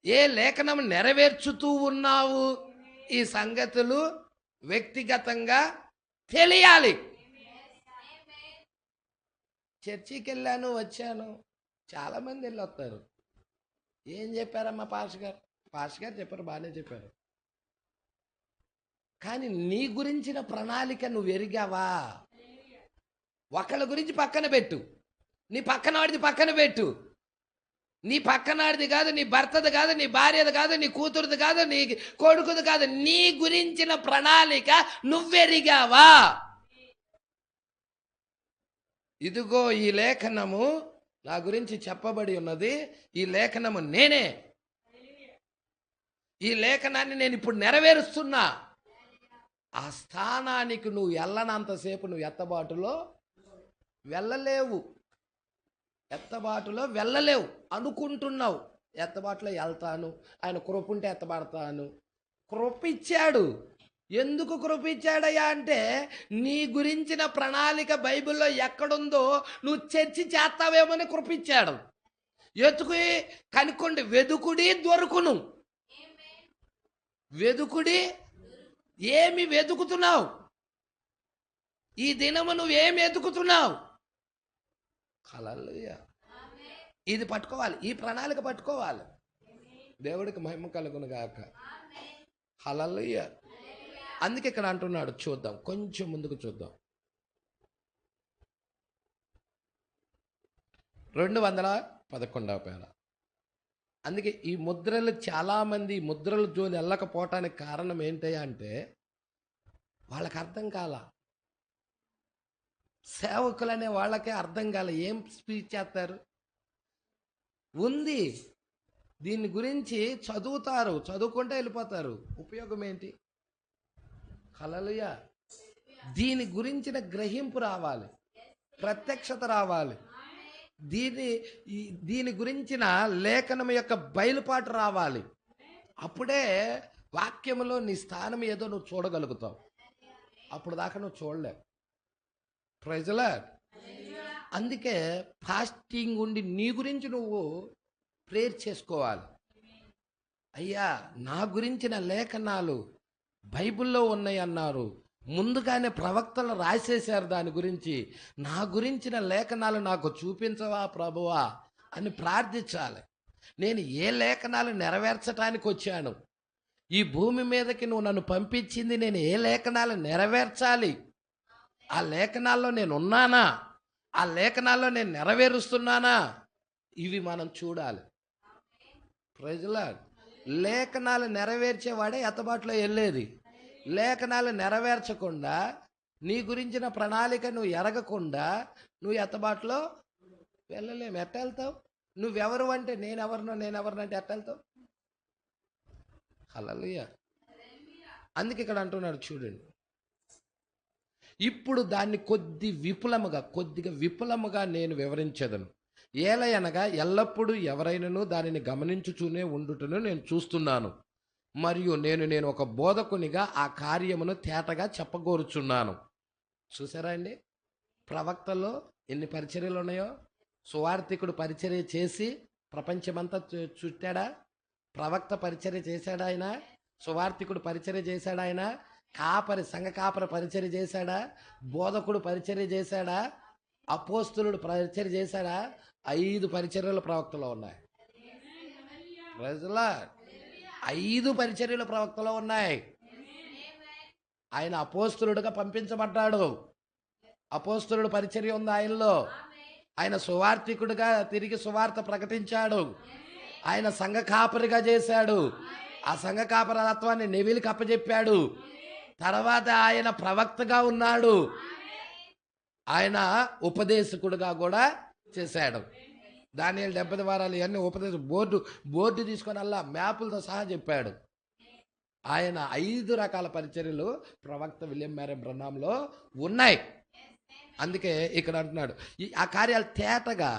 [SPEAKER 1] ఏ లేఖనము నెరవేర్చుతూ ఉన్నావు? ఈ సంగతులు వ్యక్తిగతంగా తెలియాలి. చర్చికి వెళ్ళాను, వచ్చాను, చాలామంది వెళ్ళొస్తారు. ఏం చెప్పారమ్మా పాస్టర్ గారు? పాస్టర్ గారు చెప్పారు, బాగానే చెప్పారు. కానీ నీ గురించిన ప్రణాళిక నువ్వు ఎరిగావా? ఒకళ్ళ గురించి పక్కన పెట్టు, నీ పక్కనాడిది పక్కన పెట్టు. నీ పక్కనాడిది కాదు, నీ భర్తది కాదు, నీ భార్యది కాదు, నీ కూతురుది కాదు, నీ కొడుకుది కాదు. నీ గురించిన ప్రణాళిక నువ్వెరిగావా? ఇదిగో ఈ లేఖనము నా గురించి చెప్పబడి ఉన్నది, ఈ లేఖనము నేనే. ఈ లేఖనాన్ని నేను ఇప్పుడు నెరవేరుస్తున్నా. ఆ స్థానానికి నువ్వు వెళ్ళనంతసేపు నువ్వు ఎత్తబాటులో వెళ్ళలేవు. ఎత్తబాటులో వెళ్ళలేవు అనుకుంటున్నావు. ఎత్తబాటులో వెళ్తాను, ఆయన కృప ఉంటే ఎత్తబడతాను. కృప ఇచ్చాడు. ఎందుకు కృప ఇచ్చాడయ్యా అంటే నీ గురించిన ప్రణాళిక బైబిల్లో ఎక్కడుందో నువ్వు చర్చి చేస్తావేమని కృప ఇచ్చాడు. ఎతుకు కనుక్కోండి, వెదుకుడి దొరుకును. వెదుకుడి. ఏమి వెతుకుతున్నావు? ఈ దినము నువ్వేమి వెతుకుతున్నావు? హల్లెలూయా. ఇది పట్టుకోవాలి, ఈ ప్రణాళిక పట్టుకోవాలి. దేవుడికి మహిమ కలుగును గాక. హల్లెలూయా. అందుకే ఇక్కడ అంటున్నాడు, చూద్దాం, కొంచెం ముందుకు చూద్దాం. 211వ పేర. అందుకే ఈ ముద్రలు, చాలామంది ముద్రల జోలి వెళ్ళకపోవటానికి కారణం ఏంటయ్యా అంటే వాళ్ళకి అర్థం కాల. సేవకులనే వాళ్ళకే అర్థం కాల. ఏం స్పీచ్ చేస్తారు? ఉంది, దీని గురించి చదువుతారు, చదువుకుంటే వెళ్ళిపోతారు. ఉపయోగం ఏంటి? హల్లెలూయా. దీని గురించిన గ్రహింపు రావాలి, ప్రత్యక్షత రావాలి. దీని గురించిన లేఖనం యొక్క బయలుపాటు రావాలి. అప్పుడే వాక్యంలో నీ స్థానం ఏదో నువ్వు చూడగలుగుతావు. అప్పుడు దాకా నువ్వు చూడలేవు. Praise the lord. అందుకే ఫాస్టింగ్ ఉండి నీ గురించి నువ్వు ప్రేయర్ చేసుకోవాలి. అయ్యా నా గురించిన లేఖనాలు బైబిల్లో ఉన్నాయి అన్నారు, ముందుగానే ప్రవక్తలు రాసేశారు దాని గురించి. నా గురించిన లేఖనాలు నాకు చూపించవా ప్రభువా అని ప్రార్థించాలి. నేను ఏ లేఖనాలు నెరవేర్చడానికి వచ్చాను? ఈ భూమి మీదకి నువ్వు నన్ను పంపించింది నేను ఏ లేఖనాలు నెరవేర్చాలి? ఆ లేఖనాల్లో నేను ఉన్నానా? ఆ లేఖనాల్లో నేను నెరవేరుస్తున్నానా? ఇవి మనం చూడాలి. Praise the lord. లేఖనాలు నెరవేర్చేవాడే ఎత్తబాటులో వెళ్ళేది. లేఖనాలు నెరవేర్చకుండా నీ గురించిన ప్రణాళిక నువ్వు ఎరగకుండా నువ్వు ఎత్తబాటులో వెళ్ళలేము. ఎట్ట వెళ్తావు? నువ్వెవరు అంటే నేనెవరినంటే ఎట్ట వెళ్తావు? హల్లెలూయా. అందుకే ఇక్కడ అంటున్నాడు చూడండి, ఇప్పుడు దాన్ని కొద్దిగా విపులముగా నేను వివరించదను. ఏలయనగా ఎల్లప్పుడూ ఎవరైనాను దానిని గమనించుచూనే ఉండుటను నేను చూస్తున్నాను. మరియు నేను ఒక బోధకునిగా ఆ కార్యమును తేటగా చెప్పగోరుచున్నాను. చూసారా అండి, ప్రవక్తలో ఎన్ని పరిచర్యలు ఉన్నాయో. సువార్థికుడు పరిచర్య చేసి ప్రపంచమంతా చుట్టాడా? ప్రవక్త పరిచర్య చేశాడా ఆయన? సువార్థికుడు పరిచర్య చేశాడా ఆయన? సంఘ కాపరి పరిచర్య చేశాడా? బోధకుడు పరిచర్య చేశాడా? అపోస్తులుడు పరిచర్య చేశాడా? 5 పరిచర్యలు ప్రవక్తలో ఉన్నాయి. ప్రజలా 5 పరిచర్యలు ప్రవక్తలో ఉన్నాయి. ఆయన అపోస్తులుడుగా పంపించబడ్డాడు. అపోస్తులుడు పరిచర్య ఉంది ఆయనలో. ఆయన సువార్థికుడిగా తిరిగి సువార్త ప్రకటించాడు. ఆయన సంఘ కాపరిగా చేశాడు. ఆ సంఘ కాపరత్వాన్ని నెవిలికి అప్పచెప్పాడు. తర్వాత ఆయన ప్రవక్తగా ఉన్నాడు. ఆయన ఉపదేశకుడుగా కూడా చేశాడు. దానియేలు 70 వారాలు ఇవన్నీ ఉపదేశం బోర్డు తీసుకొని అలా మ్యాపులతో సహా చెప్పాడు. ఆయన 5 రకాల పరిచర్యలు ప్రవక్త విలియం మ్యారీ బ్రహ్నాంలో ఉన్నాయి. అందుకే ఇక్కడ అంటున్నాడు, ఆ కార్యాలు తేటగా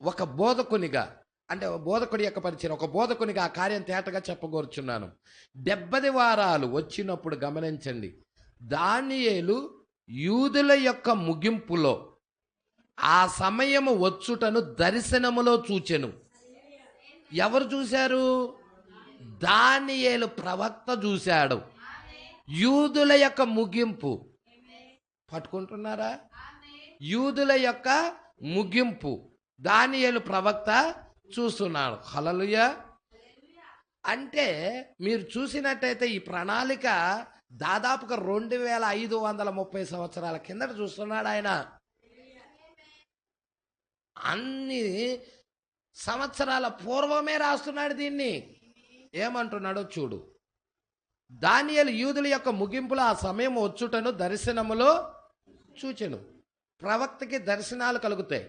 [SPEAKER 1] ఒక బోధకునిగా, అంటే బోధకుడి యొక్క పరిచయం, ఒక బోధకునిగా ఆ కార్యం తేటగా చెప్పగోరుచున్నాను. 70 వారాలు వచ్చినప్పుడు గమనించండి, దానియేలు యూదుల యొక్క ముగింపులో ఆ సమయము వచ్చుటను దర్శనములో చూచెను. ఎవరు చూశారు? దానియేలు ప్రవక్త చూశాడు. యూదుల యొక్క ముగింపు పట్టుకుంటున్నారా? యూదుల యొక్క ముగింపు దానియేలు ప్రవక్త చూస్తున్నాడు. హల్లెలూయా. అంటే మీరు చూసినట్టయితే ఈ ప్రణాళిక దాదాపుగా 2530 సంవత్సరాల కిందట చూస్తున్నాడు ఆయన. అన్ని సంవత్సరాల పూర్వమే రాస్తున్నాడు దీన్ని. ఏమంటున్నాడో చూడు. దానియేలు యూదుల యొక్క ముగింపులో ఆ సమయం వచ్చుటను దర్శనములో చూచెను. ప్రవక్తకి దర్శనాలు కలుగుతాయి.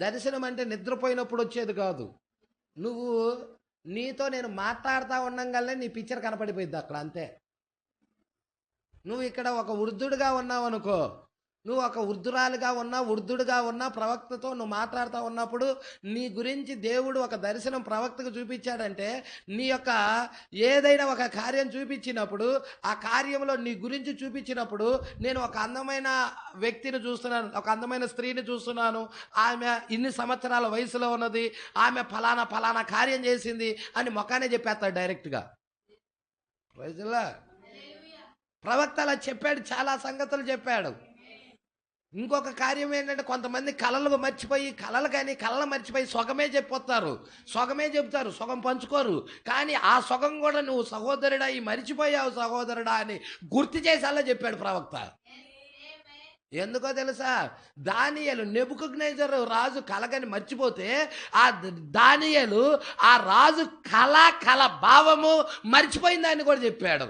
[SPEAKER 1] దర్శనం అంటే నిద్రపోయినప్పుడు వచ్చేది కాదు. నీతో నేను మాట్లాడుతూ ఉండంగానే నీ పిక్చర్ కనపడిపోయింది అక్కడ, అంతే. నువ్వు ఇక్కడ ఒక వృద్ధుడిగా ఉన్నావు అనుకో, నువ్వు ఒక వృద్ధుడుగా ఉన్నా ప్రవక్తతో నువ్వు మాట్లాడుతూ ఉన్నప్పుడు నీ గురించి దేవుడు ఒక దర్శనం ప్రవక్తకు చూపించాడంటే, నీ యొక్క ఏదైనా ఒక కార్యం చూపించినప్పుడు, ఆ కార్యంలో నీ గురించి చూపించినప్పుడు, నేను ఒక అందమైన వ్యక్తిని చూస్తున్నాను, ఒక అందమైన స్త్రీని చూస్తున్నాను, ఆమె ఇన్ని సంవత్సరాల వయసులో ఉన్నది, ఆమె ఫలానా కార్యం చేసింది అని మొఖానే చెప్పేస్తాడు డైరెక్ట్గా. ప్రజలా ప్రవక్త అలా చెప్పాడు, చాలా సంగతులు చెప్పాడు. ఇంకొక కార్యం ఏంటంటే, కొంతమంది కళలు మర్చిపోయి సొగమే చెప్పొస్తారు, సొగమే చెప్తారు, సొగం పంచుకోరు. కానీ ఆ సొగం కూడా నువ్వు సహోదరుడా ఈ మర్చిపోయావు సహోదరుడా అని గుర్తు చేసేలా చెప్పాడు ప్రవక్త. ఎందుకో తెలుసా? దానియేలు నెబుకద్నెజరు రాజు కలగని మర్చిపోతే, ఆ దానియేలు ఆ రాజు కళ భావము మర్చిపోయిందని కూడా చెప్పాడు.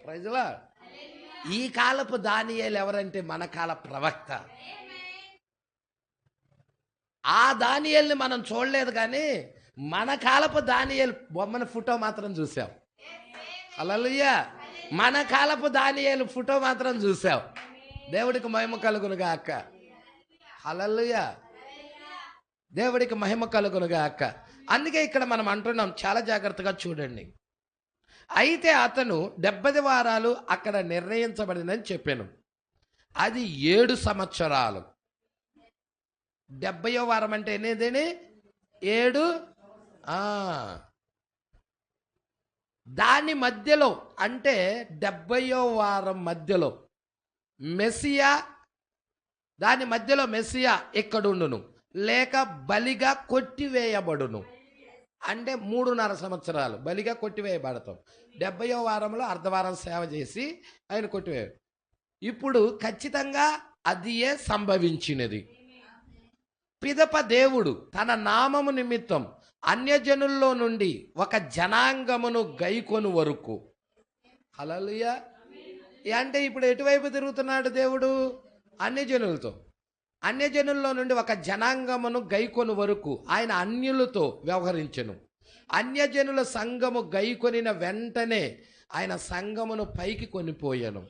[SPEAKER 1] ప్రజలా ఈ కాలపు దానియేలు ఎవరంటే మన కాల ప్రవక్త. ఆ దానియేలుని మనం చూడలేదు, కానీ మన కాలపు దానియేలు బొమ్మన ఫోటో మాత్రం చూసాం. హల్లెలూయా. మన కాలపు దానియేలు ఫోటో మాత్రం చూసాం. దేవుడికి మహిమ కలుగునుగా అక్క. హల్లెలూయా. దేవుడికి మహిమ కలుగునుగా అక్క. అందుకే ఇక్కడ మనం అంటున్నాం, చాలా జాగ్రత్తగా చూడండి. అయితే అతను 70 వారాలు అక్కడ నిర్ణయించబడిందని చెప్పాను. అది 7 సంవత్సరాలు. 70వ వారం అంటే ఎన్నిదేని? 7. దాని మధ్యలో అంటే 70వ వారం మధ్యలో మెస్సియా, దాని మధ్యలో మెస్సియా ఎక్కడుండును లేక బలిగా కొట్టివేయబడును. అంటే 3.5 సంవత్సరాలు బలిగా కొట్టివేయబడతాం. 70వ వారంలో అర్ధవారం సేవ చేసి ఆయన కొట్టివేయ. ఇప్పుడు ఖచ్చితంగా అదియే సంభవించినది. పిదప దేవుడు తన నామము నిమిత్తం అన్యజనుల్లో నుండి ఒక జనాంగమును గైకొను వరకు. హల్లెలూయా. అంటే ఇప్పుడు ఎటువైపు తిరుగుతున్నాడు దేవుడు? అన్యజనులతో. అన్యజనుల్లో నుండి ఒక జనాంగమును గైకొను వరకు ఆయన అన్యులతో వ్యవహరించెను. అన్యజనుల సంఘము గైకొనిన వెంటనే ఆయన సంఘమును పైకి కొనిపోయాను.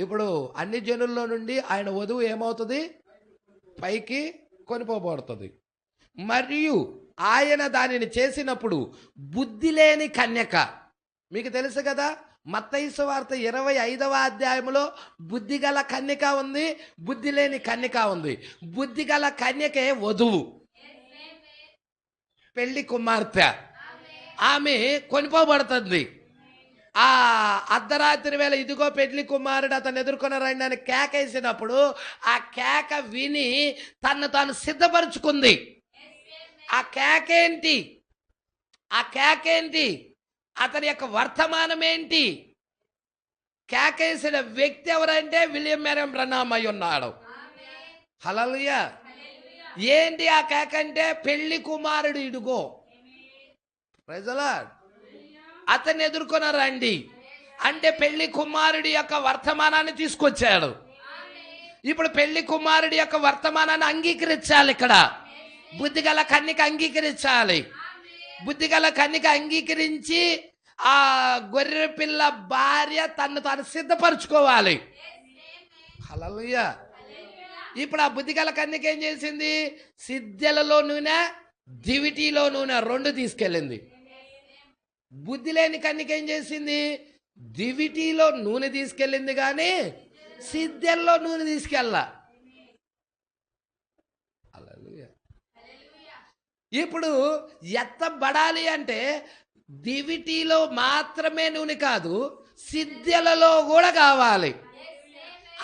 [SPEAKER 1] ఇప్పుడు అన్ని జనుల్లో నుండి ఆయన వధువు ఏమవుతుంది? పైకి కొనిపోబడుతుంది. మరియు ఆయన దానిని చేసినప్పుడు బుద్ధి లేని కన్యక, మీకు తెలుసు కదా, మత్తయి సువార్త 25వ అధ్యాయంలో బుద్ధిగల కన్యక ఉంది, బుద్ధి లేని కన్యక ఉంది. బుద్ధిగల కన్యకే వధువు, పెళ్లి కుమార్తె. ఆమె కొనిపోబడుతుంది. ఆ అర్ధరాత్రి వేళ ఇదిగో పెళ్లి కుమారుడు అతను ఎదుర్కొని రండి అని కేకేసినప్పుడు ఆ కేక విని తను తాను సిద్ధపరుచుకుంది. ఆ కేకేంటి? ఆ కేకేంటి? అతని యొక్క వర్తమానం ఏంటి? కేకేసిన వ్యక్తి ఎవరంటే విలియం మెరన్ బ్రహ్నాం అయి ఉన్నాడు. హల్లెలూయా. ఏంటి ఆ కేక అంటే? పెళ్లి కుమారుడు ఇడుగో, ప్రైజ్ ది లార్డ్, అతన్ని ఎదుర్కొని రండి అంటే పెళ్లి కుమారుడి యొక్క వర్తమానాన్ని తీసుకొచ్చాడు. ఇప్పుడు పెళ్లి కుమారుడి యొక్క వర్తమానాన్ని అంగీకరించాలి. ఇక్కడ బుద్ధిగల కన్యక అంగీకరించాలి. బుద్ధిగల కన్యక అంగీకరించి ఆ గొర్రె పిల్ల భార్య తను తాను సిద్ధపరచుకోవాలి. హల్లెలూయా. ఇప్పుడు ఆ బుద్ధిగల కన్యక ఏం చేసింది? సిద్ధెలలో నూనె, దివిటీలో నూనె 2 తీసుకెళ్ళింది. బుద్ధి లేని కన్యక ఏం చేసింది? దివిటీలో నూనె తీసుకెళ్ళింది కానీ సిద్ధెల్లో నూనె తీసుకెళ్ళా. హల్లెలూయా. ఇప్పుడు ఎత్తబడాలి అంటే దివిటీలో మాత్రమే నూనె కాదు, సిద్ధెలలో కూడా కావాలి.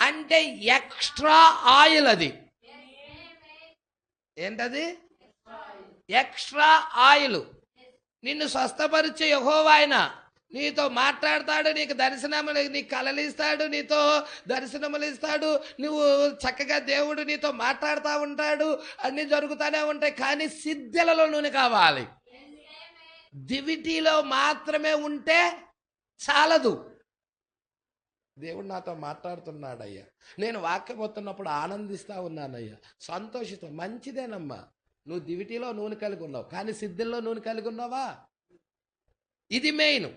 [SPEAKER 1] అంటే ఎక్స్ట్రా ఆయిల్. అది ఏంటది? Extra oil. నిన్ను స్వస్థపరిచే యెహోవా ఆయన నీతో మాట్లాడతాడు, నీకు దర్శనములు, నీకు కలలిస్తాడు, నీతో దర్శనములు ఇస్తాడు, నువ్వు చక్కగా దేవుడు నీతో మాట్లాడుతూ ఉంటాడు, అన్నీ జరుగుతూనే ఉంటాయి. కానీ సిద్ధెలలో నూనె కావాలి. దివిటీలో మాత్రమే ఉంటే చాలదు. దేవుడు నాతో మాట్లాడుతున్నాడయ్యా, నేను వాక్యం వస్తున్నప్పుడు ఆనందిస్తూ ఉన్నానయ్యా, సంతోషిస్తా. మంచిదేనమ్మా, నువ్వు దివిటీలో నూనె కలిగి ఉన్నావు, కానీ సిద్ధంలో నూనె కలిగి ఉన్నావా? ఇది మెయిన్.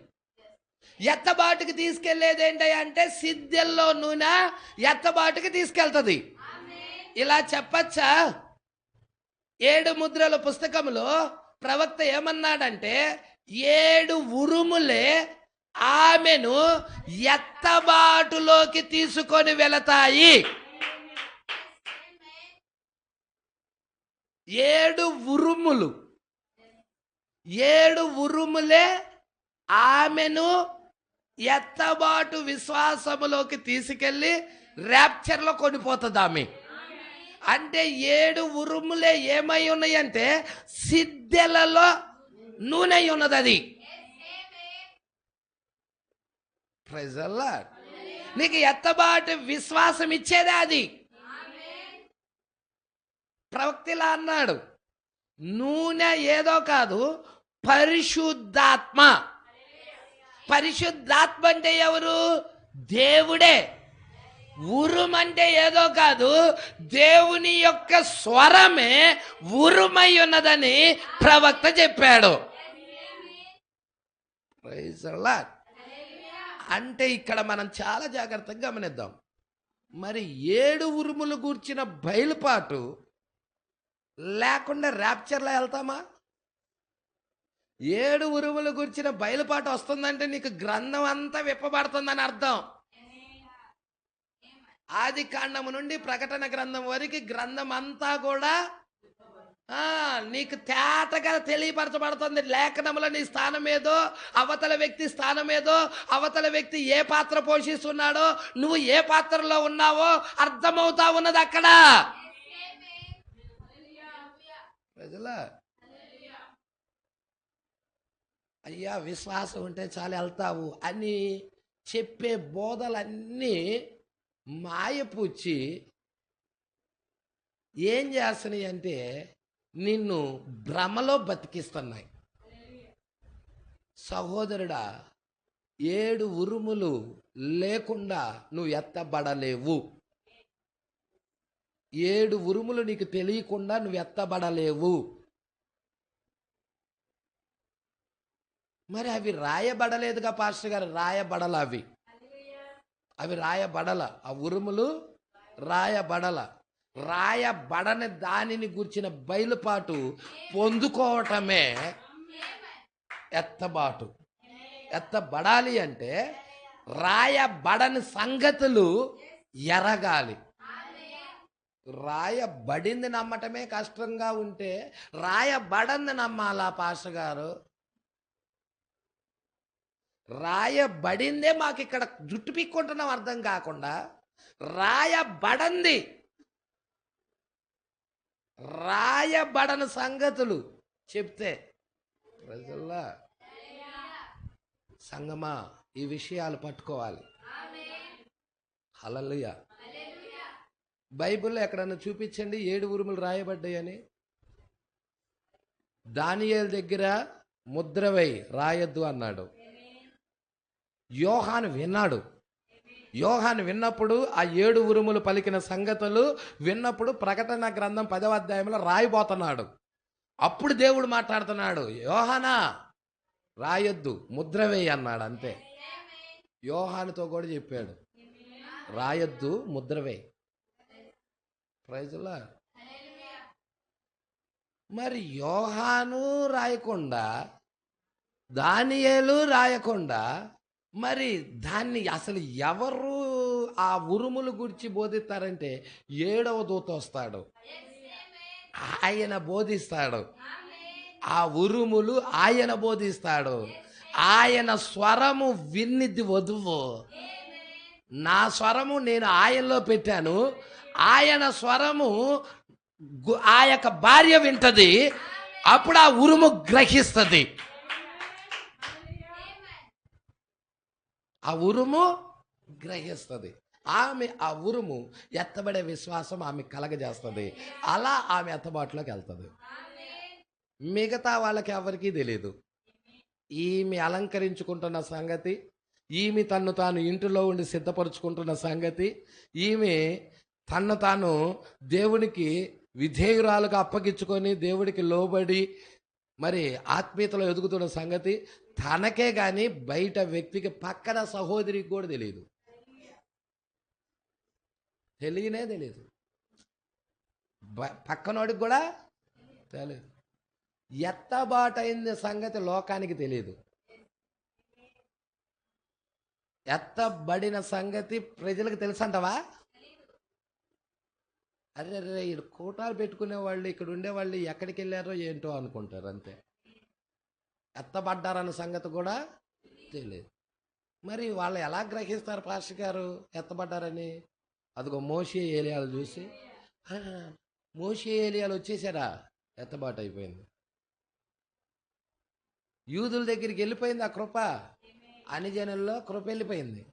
[SPEAKER 1] ఎత్తబాటుకి తీసుకెళ్లేది ఏంటయ్యా అంటే సిద్ధంలో నూనె ఎత్తబాటుకి తీసుకెళ్తుంది. ఇలా చెప్పచ్చా? 7 ముద్రల పుస్తకంలో ప్రవక్త ఏమన్నాడంటే 7 ఉరుములే ఆమెను ఎత్తబాటులోకి తీసుకొని వెళతాయి. 7 ఉరుములు, 7 ఉరుములే ఆమెను ఎత్తబాటు విశ్వాసములోకి తీసుకెళ్ళి ర్యాప్చర్లో కొనిపోతుంది ఆమె. అంటే 7 ఉరుములే ఏమై ఉన్నాయంటే సిద్ధెలలో నూనె ఉన్నది. అది ప్రైజ్ ది లార్డ్. నీకు ఎత్తబాటు విశ్వాసం ఇచ్చేదే అది. ప్రవక్తిలా అన్నాడు, నూనె ఏదో కాదు, పరిశుద్ధాత్మ. పరిశుద్ధాత్మ అంటే ఎవరు? దేవుడే. ఉరుమంటే ఏదో కాదు, దేవుని యొక్క స్వరమే ఉరుమై ఉన్నదని ప్రవక్త చెప్పాడు. Praise the lord. అంటే ఇక్కడ మనం చాలా జాగ్రత్తగా గమనిద్దాం. మరి 7 ఉరుములు గూర్చిన బయలుపాటు లేకుండా ర్యాప్చర్లో వెళ్తామా? 7 ఉరుములు గూర్చిన బయలుపాటు వస్తుందంటే నీకు గ్రంథం అంతా విప్పబడుతుందని అర్థం. ఆది కాండము నుండి ప్రకటన గ్రంథం వరకు గ్రంథం అంతా కూడా నీకు తేటగా తెలియపరచబడుతుంది. లేఖనంలో నీ స్థానం ఏదో, అవతల వ్యక్తి స్థానం ఏదో, అవతల వ్యక్తి ఏ పాత్ర పోషిస్తున్నాడో, నువ్వు ఏ పాత్రలో ఉన్నావో అర్థమవుతా ఉన్నది అక్కడ. అయ్యా విశ్వాసం ఉంటే చాలా వెళ్తావు అని చెప్పే బోధలన్నీ మాయపూచి ఏం చేస్తున్నాయి అంటే నిన్ను భ్రమలో బతికిస్తున్నాయి. సహోదరుడా, 7 ఉరుములు లేకుండా నువ్వు ఎత్తబడలేవు. 7 ఉరుములు నీకు తెలియకుండా నువ్వు ఎత్తబడలేవు. మరి అవి రాయబడలేదుగా పాస్టర్ గారు. రాయబడల అవి అవి రాయబడల. ఆ ఉరుములు రాయబడల. రాయబడని దానిని గుర్చిన బయలుపాటు పొందుకోవటమే ఎత్తబాటు. ఎత్తబడాలి అంటే రాయబడని సంగతులు ఎరగాలి. రాయబడింది నమ్మటమే కష్టంగా ఉంటే రాయబడంది నమ్మాలా పాస్టర్ గారు? రాయబడిందే మాకు ఇక్కడ జుట్టు పీక్కుంటున్నాం అర్థం కాకుండా, రాయబడంది, రాయబడని సంగతులు చెప్తే ప్రజల్లా సంగమా ఈ విషయాలు పట్టుకోవాలి. హల్లెలూయా. బైబిల్లో ఎక్కడన్నా చూపించండి 7 ఉరుములు రాయబడ్డాయని. దానియేలు దగ్గర ముద్రవై రాయొద్దు అన్నాడు. యోహాను విన్నాడు. యోహాను విన్నప్పుడు ఆ 7 ఉరుములు పలికిన సంగతులు విన్నప్పుడు ప్రకటన గ్రంథం 10వ అధ్యాయంలో రాయబోతున్నాడు. అప్పుడు దేవుడు మాట్లాడుతున్నాడు, యోహానా రాయొద్దు, ముద్రవేయి అన్నాడు. అంతే. యోహానుతో కూడా చెప్పాడు, రాయొద్దు, ముద్రవేయి. ప్రైజులా. మరి యోహాను రాయకుండా, దానియేలు రాయకుండా, మరి దాన్ని అసలు ఎవరు ఆ ఉరుములు గురించి బోధిస్తారంటే 7వ దూత వస్తాడు, ఆయన బోధిస్తాడు. ఆ ఉరుములు ఆయన బోధిస్తాడు. ఆయన స్వరము విన్నిది వధువు. నా స్వరము నేను ఆయనలో పెట్టాను, ఆయన స్వరము ఆ యొక్క భార్య వింటది. అప్పుడు ఆ ఉరుము గ్రహిస్తుంది. ఆ ఉరుము గ్రహిస్తుంది. ఆమె ఆ ఉరుము ఎత్తబడే విశ్వాసం ఆమె కలగజేస్తుంది. అలా ఆమె ఎత్తబాటులోకి వెళ్తుంది. మిగతా వాళ్ళకి ఎవరికీ తెలియదు. ఈమె అలంకరించుకుంటున్న సంగతి, ఈమె తన్ను తాను ఇంటిలో ఉండి సిద్ధపరుచుకుంటున్న సంగతి, ఈమె తన్ను తాను దేవునికి విధేయురాలుగా అప్పగించుకొని దేవుడికి లోబడి మరి ఆత్మీయతలో ఎదుగుతున్న సంగతి తనకే కానీ బయట వ్యక్తికి, పక్కన సహోదరికి కూడా తెలియదు. తెలియనే తెలియదు. పక్కనోడికి కూడా తెలియదు. ఎత్తబాటైంది సంగతి లోకానికి తెలియదు. ఎత్తబడిన సంగతి ప్రజలకు తెలుసంటవా? అరే రే, ఇక్కడ కూటాలు పెట్టుకునే వాళ్ళు, ఇక్కడ ఉండేవాళ్ళు ఎక్కడికి వెళ్ళారో ఏంటో అనుకుంటారు. అంతే. ఎత్తబడ్డారన్న సంగతి కూడా తెలియదు. మరి వాళ్ళు ఎలా గ్రహిస్తారు పాస్టర్ గారు ఎత్తబడ్డారని? అదిగో మోషే ఏలియాలు చూసి, మోషే ఏలియాలు వచ్చేసారా, ఎత్తబాటు అయిపోయింది. యూదుల దగ్గరికి వెళ్ళిపోయింది ఆ కృప, అన్ని జనుల్లో కృప వెళ్ళిపోయింది.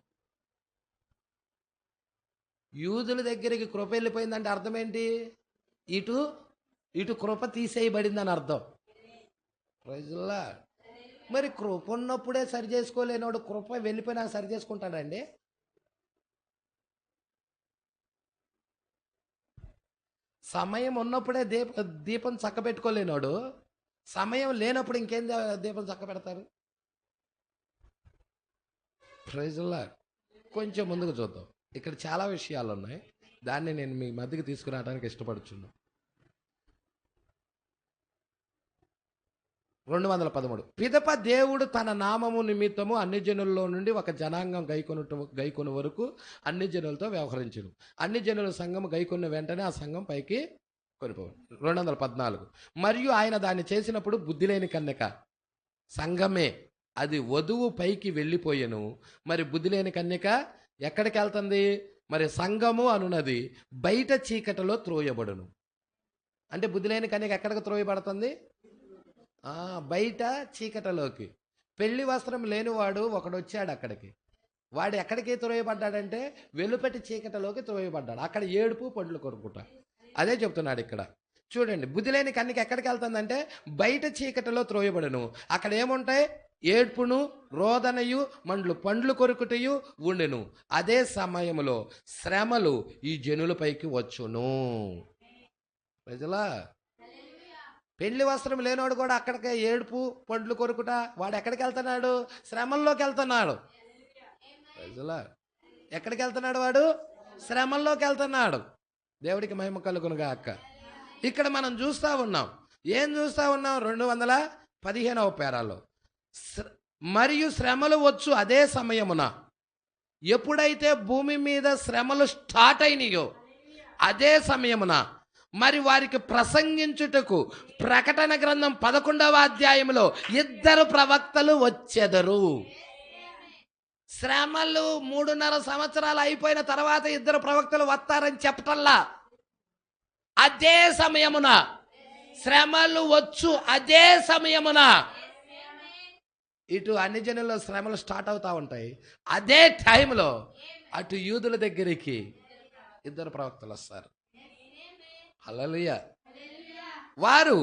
[SPEAKER 1] యూదుల దగ్గరికి కృప వెళ్ళిపోయిందంటే అర్థం ఏంటి? ఇటు ఇటు కృప తీసేయబడిందని అర్థం. ప్రజల్లా. మరి కృప ఉన్నప్పుడే సరి చేసుకోలేనోడు కృప వెళ్ళిపోయినా సరి చేసుకుంటాడండి? సమయం ఉన్నప్పుడే దీపం చక్కబెట్టుకోలేనోడు సమయం లేనప్పుడు ఇంకేం దీపం చక్కబెడతారు? ప్రైజ్లా. కొంచెం ముందుకు చూద్దాం. ఇక్కడ చాలా విషయాలు ఉన్నాయి, దాన్ని నేను మీ మధ్యకి తీసుకురావడానికి ఇష్టపడుచున్నాను. 213. పిదప దేవుడు తన నామము నిమిత్తము అన్ని జనుల్లో నుండి ఒక జనాంగం గైకొను వరకు అన్ని జనులతో వ్యవహరించును. అన్ని జనుల సంఘం గైకొన్న వెంటనే ఆ సంఘం పైకి కొనిపోవడం. 214. మరియు ఆయన దాన్ని చేసినప్పుడు బుద్ధి లేని కన్యక సంఘమే, అది వధువు పైకి వెళ్ళిపోయెను. మరి బుద్ధి లేని కన్యక ఎక్కడికి వెళ్తుంది? మరి సంఘము అనున్నది బయట చీకటిలో త్రోయబడును. అంటే బుద్ధి లేని కన్యక ఎక్కడికి త్రోయబడుతుంది? బయట చీకటిలోకి. పెళ్లి వస్త్రం లేనివాడు ఒకడు వచ్చాడు అక్కడికి. వాడు ఎక్కడికి త్రోయబడ్డాడంటే వెలుపటి చీకటిలోకి త్రోయబడ్డాడు. అక్కడ ఏడుపు పండ్లు కొరుకుట. అదే చెప్తున్నాడు ఇక్కడ. చూడండి, బుద్ధి లేని కన్యక ఎక్కడికి వెళ్తుందంటే బయట చీకటిలో త్రోయబడును. అక్కడ ఏముంటాయి? ఏడ్పును, రోదనయు, పండ్లు కొరుకుటయు ఉండెను. అదే సమయంలో శ్రమలు ఈ జనులపైకి వచ్చును. ప్రజలా, పెళ్లి వస్త్రం లేనివాడు కూడా అక్కడికే ఏడుపు పండ్లు కొరుకుట, వాడు ఎక్కడికి వెళ్తున్నాడు? శ్రమల్లోకి వెళ్తున్నాడు. ప్రజలా, ఎక్కడికి వెళ్తున్నాడు వాడు? శ్రమల్లోకి వెళ్తున్నాడు. దేవుడికి మహిమ కలుగునుగా అక్క. ఇక్కడ మనం చూస్తూ ఉన్నాం, ఏం చూస్తూ ఉన్నాం? 215వ పేరాలో, మరియు శ్రమలు వచ్చు అదే సమయమున. ఎప్పుడైతే భూమి మీద శ్రమలు స్టార్ట్ అయినాయో అదే సమయమున మరి వారికి ప్రసంగించుటకు ప్రకటన గ్రంథం 11వ అధ్యాయంలో 2 ప్రవక్తలు వచ్చెదరు. శ్రమలు 3.5 సంవత్సరాలు అయిపోయిన తర్వాత 2 ప్రవక్తలు వస్తారని చెప్పటల్లా, అదే సమయమున శ్రమలు వచ్చు అదే సమయమున ఇటు అన్ని జనుల్లో శ్రమలు స్టార్ట్ అవుతూ ఉంటాయి. అదే టైంలో అటు యూదుల దగ్గరికి 2 ప్రవక్తలు వస్తారు. హల్లెలూయా. వారు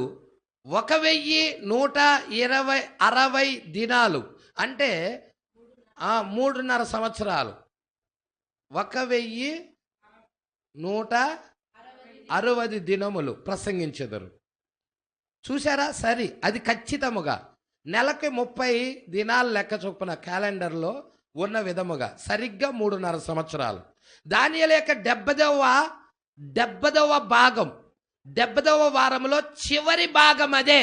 [SPEAKER 1] 1160 దినాలు అంటే 3.5 సంవత్సరాలు, 1160 దినములు ప్రసంగించెదరు. చూసారా? సరి, అది ఖచ్చితముగా నెలకి 30 దినాలు లెక్క చొప్పున క్యాలెండర్లో ఉన్న విధముగా సరిగ్గా 3.5 సంవత్సరాలు. దానియేలు యొక్క 70వ భాగం, 70వ వారంలో చివరి భాగం అదే,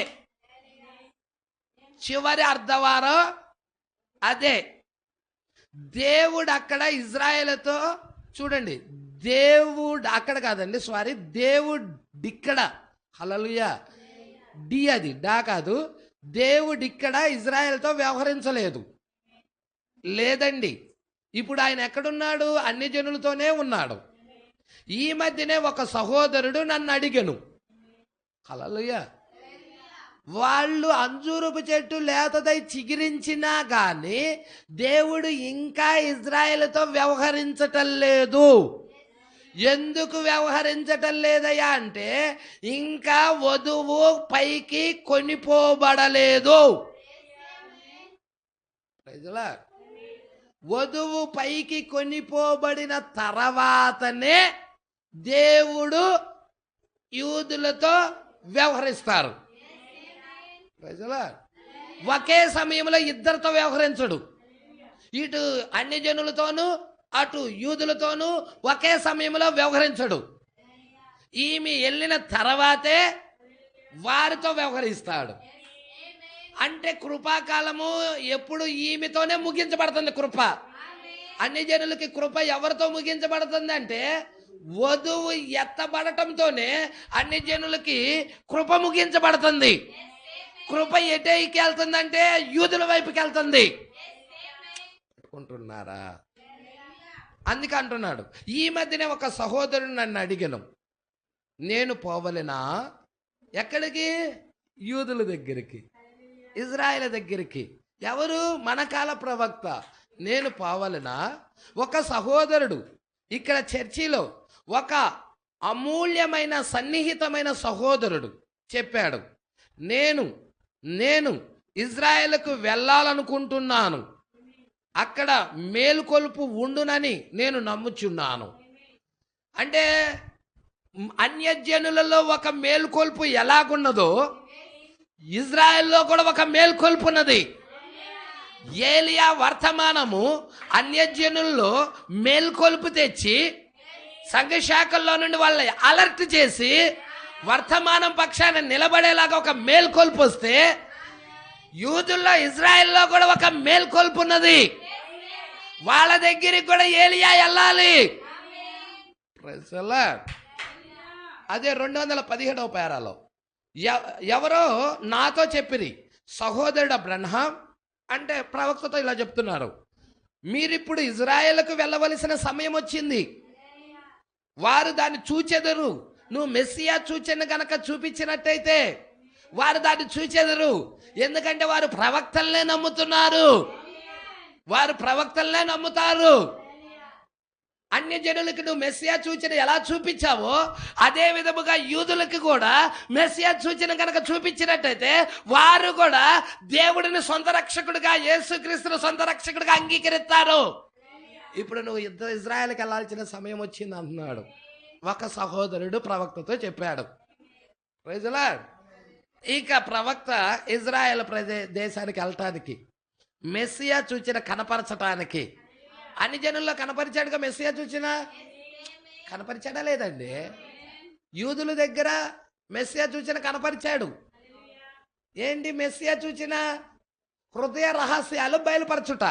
[SPEAKER 1] చివరి అర్ధవారం అదే. దేవుడు అక్కడ ఇజ్రాయేలుతో, చూడండి, దేవుడు అక్కడ కాదండి, సారీ, దేవుడు ఇక్కడ, హల్లెలూయా, డి అది డా కాదు, దేవుడు ఇక్కడ ఇజ్రాయెల్తో వ్యవహరించలేదు. లేదండి, ఇప్పుడు ఆయన ఎక్కడున్నాడు? అన్ని జనులతోనే ఉన్నాడు. ఈ మధ్యనే ఒక సహోదరుడు నన్ను అడిగను, హల్లెలూయా, వాళ్ళు అంజూరపు చెట్టు లేతదై చిగిరించినా కానీ దేవుడు ఇంకా ఇజ్రాయెల్తో వ్యవహరించటం లేదు. ఎందుకు వ్యవహరించటం లేదయ్యా అంటే ఇంకా వధువు పైకి కొనిపోబడలేదు. వధువు పైకి కొనిపోబడిన తర్వాతనే దేవుడు యూదులతో వ్యవహరిస్తారు. ఒకే సమయంలో 2తో వ్యవహరించడు. ఇటు అన్ని జనులతోనూ అటు యూదులతోనూ ఒకే సమయంలో వ్యవహరించడు. ఈమె వెళ్ళిన తర్వాతే వారితో వ్యవహరిస్తాడు. అంటే కృపాకాలము ఎప్పుడు ఈమెతోనే ముగించబడుతుంది. కృప, అన్ని జనులకి కృప ఎవరితో ముగించబడుతుంది అంటే వధువు ఎత్తబడటంతోనే అన్ని జనులకి కృప ముగించబడుతుంది. కృప ఎటైకి వెళ్తుందంటే యూదుల వైపుకి వెళ్తుంది. అనుకుంటున్నారా? అందుకే అంటున్నాడు. ఈ మధ్యనే ఒక సహోదరుడు నన్ను అడిగాను, నేను పోవలెనా? ఎక్కడికి? యూదుల దగ్గరికి, ఇజ్రాయేల్ దగ్గరికి. ఎవరు? మన కాల ప్రవక్త. నేను పోవలెనా? ఒక సహోదరుడు ఇక్కడ చర్చిలో, ఒక అమూల్యమైన సన్నిహితమైన సహోదరుడు చెప్పాడు, నేను ఇజ్రాయేల్కు వెళ్ళాలనుకుంటున్నాను, అక్కడ మేలుకొలుపు ఉండునని నేను నమ్ముచున్నాను. అంటే అన్యజనులలో ఒక మేలుకొల్పు ఎలాగున్నదో ఇజ్రాయెల్లో కూడా ఒక మేలుకొల్పు ఉన్నది. ఏలియా వర్తమానము అన్యజనుల్లో మేల్కొల్పు తెచ్చి సంఘ శాఖల్లో నుండి వాళ్ళని అలర్ట్ చేసి వర్తమానం పక్షాన నిలబడేలాగా ఒక మేల్కొల్పు వస్తే యూదుల్లో ఇజ్రాయెల్లో కూడా ఒక మేల్కొల్పు ఉన్నది. వాళ్ళ దగ్గరికి కూడా ఏలియా వెళ్ళాలి. అదే 217వ పేరాలో ఎవరో నాతో చెప్పిరి, సహోదరుడు బ్రన్హాం అంటే ప్రవక్తతో ఇలా చెప్తున్నారు, మీరిప్పుడు ఇజ్రాయేల్కు వెళ్ళవలసిన సమయం వచ్చింది. వారు దాన్ని చూచెదరు. నువ్వు మెస్సియా సూచన గనక చూపించినట్టయితే వారు దాన్ని చూచెదరు. ఎందుకంటే వారు ప్రవక్తలనే నమ్ముతున్నారు. వారు ప్రవక్తలనే నమ్ముతారు. అన్య జనులకి నువ్వు మెస్సియా సూచన ఎలా చూపించావో అదే విధముగా యూదులకు కూడా మెస్సియా సూచన కనుక చూపించినట్టయితే వారు కూడా దేవుడిని సొంత రక్షకుడిగా, యేసుక్రీస్తును సొంత రక్షకుడిగా అంగీకరిస్తారు. ఇప్పుడు నువ్వు ఇజ్రాయెల్కి వెళ్ళాల్సిన సమయం వచ్చింది అంటున్నాడు ఒక సహోదరుడు ప్రవక్తతో చెప్పాడు. Praise the lord. ఇక ప్రవక్త ఇజ్రాయెల్ దేశానికి వెళ్ళటానికి, మెస్సియా సూచన కనపరచటానికి, అన్ని జనుల్లో కనపరిచాడుగా. మెస్సియా సూచన కనపరిచాడా లేదండి? యూదుల దగ్గర మెస్సియా సూచన కనపరిచాడు. ఏంటి మెస్సియా సూచన? హృదయ రహస్యాలు బయలుపరచుట.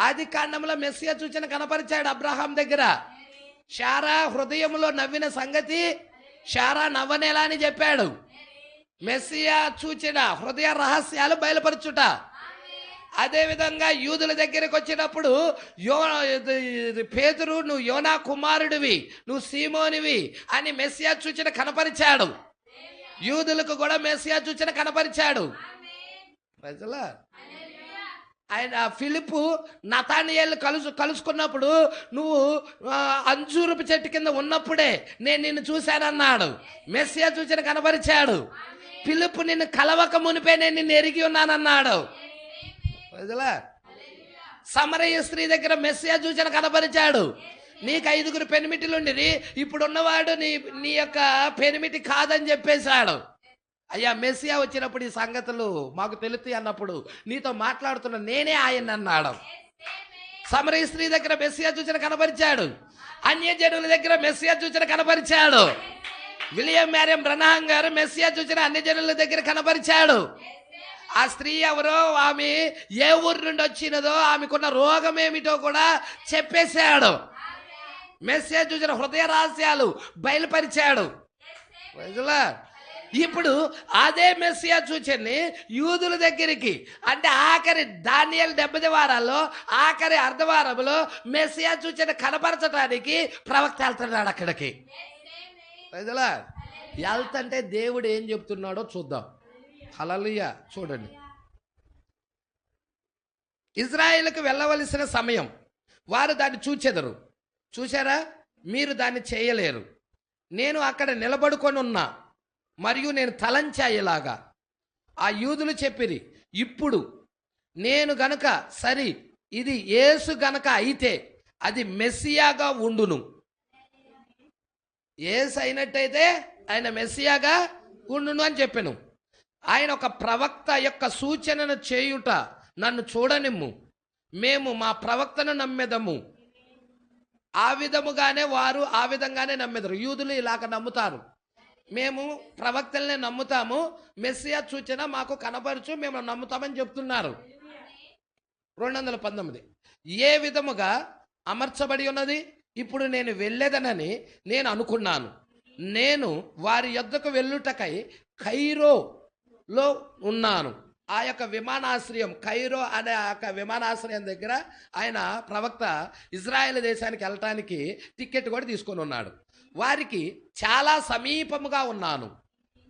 [SPEAKER 1] ఆది కాండంలో మెస్సియా సూచన కనపరిచాడు అబ్రహాం దగ్గర. శారా హృదయంలో నవ్విన సంగతి శారా నవ్వనేలా అని చెప్పాడు. మెస్సియా సూచన హృదయ రహస్యాలు బయలుపరచుట. అదేవిధంగా యూదుల దగ్గరికి వచ్చినప్పుడు పేతురు, నువ్వు యోనా కుమారుడివి, నువ్వు సీమోనివి అని మెస్సియా సూచన కనపరిచాడు. యూదులకు కూడా మెస్సియా సూచన కనపరిచాడు. ప్రజలా ఆయన ఫిలిప్పు నతానియేలు కలుసుకున్నప్పుడు, నువ్వు అంజూరపు చెట్టు కింద ఉన్నప్పుడే నేను నిన్ను చూశానన్నాడు. మెస్సియా సూచన కనపరిచాడు. ఫిలిప్పు నిన్ను కలవక మునిపే నేను నిన్ను ఎరిగి ఉన్నానన్నాడు. ప్రజలా సమరయ స్త్రీ దగ్గర మెస్సియా సూచన కనపరిచాడు. నీకు 5 పెనిమిటిలుండి, ఇప్పుడున్నవాడు నీ యొక్క పెనిమిటి కాదని చెప్పేశాడు. అయ్యా మెస్సియా వచ్చినప్పుడు ఈ సంగతులు మాకు తెలుస్తాయి అన్నప్పుడు నీతో మాట్లాడుతున్న నేనే ఆయన అన్నాడు. సమరయ స్త్రీ దగ్గర మెస్సియా సూచన కనపరిచాడు. అన్యజనుల దగ్గర మెస్సియా సూచన కనపరిచాడు. విలియం మ్యారియం బ్రనహాం గారు మెస్సియా సూచన అన్యజనుల దగ్గర కనపరిచాడు. ఆ స్త్రీ ఎవరో, ఆమె ఏ ఊరు నుండి వచ్చినదో, ఆమెకున్న రోగం ఏమిటో కూడా చెప్పేశాడు. మెస్సియా సూచన హృదయ రహస్యాలు బయలుపరిచాడు. ఇప్పుడు అదే మెస్సియా సూచనని యూదుల దగ్గరికి, అంటే ఆఖరి దానియేలు 70 వారాల్లో ఆఖరి అర్ధవారంలో మెస్సియా సూచన కనపరచడానికి ప్రవక్త వెళ్తున్నాడు అక్కడికి. వెళ్తంటే దేవుడు ఏం చెప్తున్నాడో చూద్దాం. హల్లెలూయా. చూడండి, ఇజ్రాయేలుకు వెళ్ళవలసిన సమయం, వారు దాన్ని చూచెదరు. చూశారా? మీరు దాన్ని చేయలేరు. నేను అక్కడ నిలబడుకొని ఉన్నా మరియు నేను తలంచాయేలాగా. ఆ యూదులు చెప్పిరి, ఇప్పుడు నేను గనక సరి ఇది యేసు గనక అయితే అది మెస్సియాగా ఉండును. యేసు అయినట్టయితే ఆయన మెస్సియాగా ఉండును అని చెప్పాను. ఆయన ఒక ప్రవక్త యొక్క సూచనను చేయుట నన్ను చూడనిమ్ము, మేము మా ప్రవక్తను నమ్మెదము. ఆ విధముగానే వారు ఆ విధంగానే నమ్మెదరు. యూదులు ఇలాగ నమ్ముతారు, మేము ప్రవక్తల్ని నమ్ముతాము, మెస్సియా సూచన మాకు కనపరచు, మేము నమ్ముతామని చెప్తున్నారు. 219 ఏ విధముగా అమర్చబడి ఉన్నది, ఇప్పుడు నేను వెళ్ళేదనని నేను అనుకున్నాను. నేను వారి యొద్దకు వెళ్ళుటకై కైరోలో ఉన్నాను. ఆ యొక్క విమానాశ్రయం, కైరో అనే ఆ యొక్క విమానాశ్రయం దగ్గర ఆయన ప్రవక్త ఇజ్రాయెల్ దేశానికి వెళ్ళటానికి టికెట్ కూడా తీసుకొని ఉన్నాడు. వారికి చాలా సమీపముగా ఉన్నాను.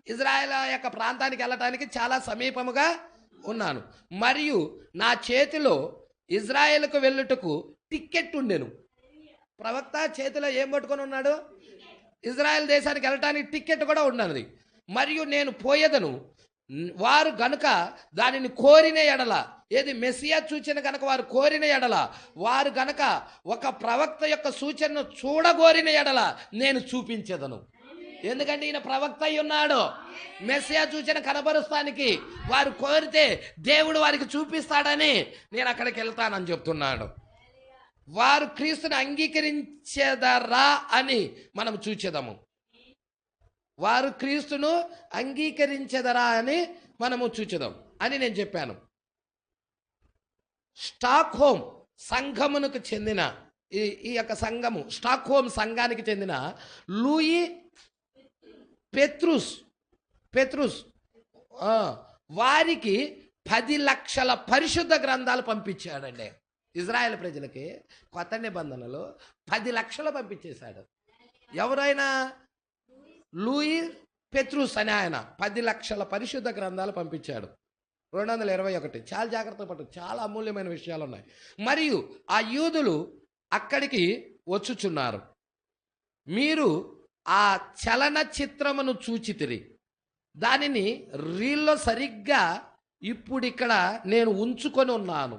[SPEAKER 1] ఇజ్రాయెల్ యొక్క ప్రాంతానికి వెళ్ళటానికి చాలా సమీపముగా ఉన్నాను. మరియు నా చేతిలో ఇజ్రాయెల్కు వెళ్ళుటకు టికెట్ ఉండెను. ప్రవక్త చేతిలో ఏం పట్టుకొని ఉన్నాడు? ఇజ్రాయెల్ దేశానికి వెళ్ళటానికి టికెట్ కూడా ఉన్నది. మరియు నేను పోయేదను, వారు గనుక దానిని కోరిన ఎడల, ఏది మెస్సియా సూచన కనుక వారు కోరిన ఎడల, వారు గనక ఒక ప్రవక్త యొక్క సూచనను చూడగోరిన ఎడల నేను చూపించేదను. ఎందుకంటే ఈయన ప్రవక్త అయి ఉన్నాడు. మెస్సియా సూచన కనబరుస్తానికి వారు కోరితే దేవుడు వారికి చూపిస్తాడని నేను అక్కడికి వెళ్తానని చెప్తున్నాడు. వారు క్రీస్తుని అంగీకరించేదరా అని మనం చూచేదాము. వారు క్రీస్తును అంగీకరించెదరా అని మనము చూచుదాం అని నేను చెప్పాను. స్టాక్ హోమ్ సంఘమునకు చెందిన ఈ యొక్క సంఘము, స్టాక్ హోమ్ సంఘానికి చెందిన లూయి పెత్రుస్ వారికి 10 లక్షల పరిశుద్ధ గ్రంథాలు పంపించాడండి. ఇజ్రాయెల్ ప్రజలకి కొత్త నిబంధనలు 10 లక్షలు పంపించేశాడు. ఎవరైనా లూయి పెత్రుస్ అని ఆయన 10 లక్షల పరిశుద్ధ గ్రంథాలు పంపించాడు. 221. చాలా జాగ్రత్త పట్టు, చాలా అమూల్యమైన విషయాలు ఉన్నాయి. మరియు ఆ యూదులు అక్కడికి వచ్చుచున్నారు. మీరు ఆ చలనచిత్రమును చూచితిరి, దానిని రీల్లో సరిగ్గా ఇప్పుడు ఇక్కడ నేను ఉంచుకొని ఉన్నాను.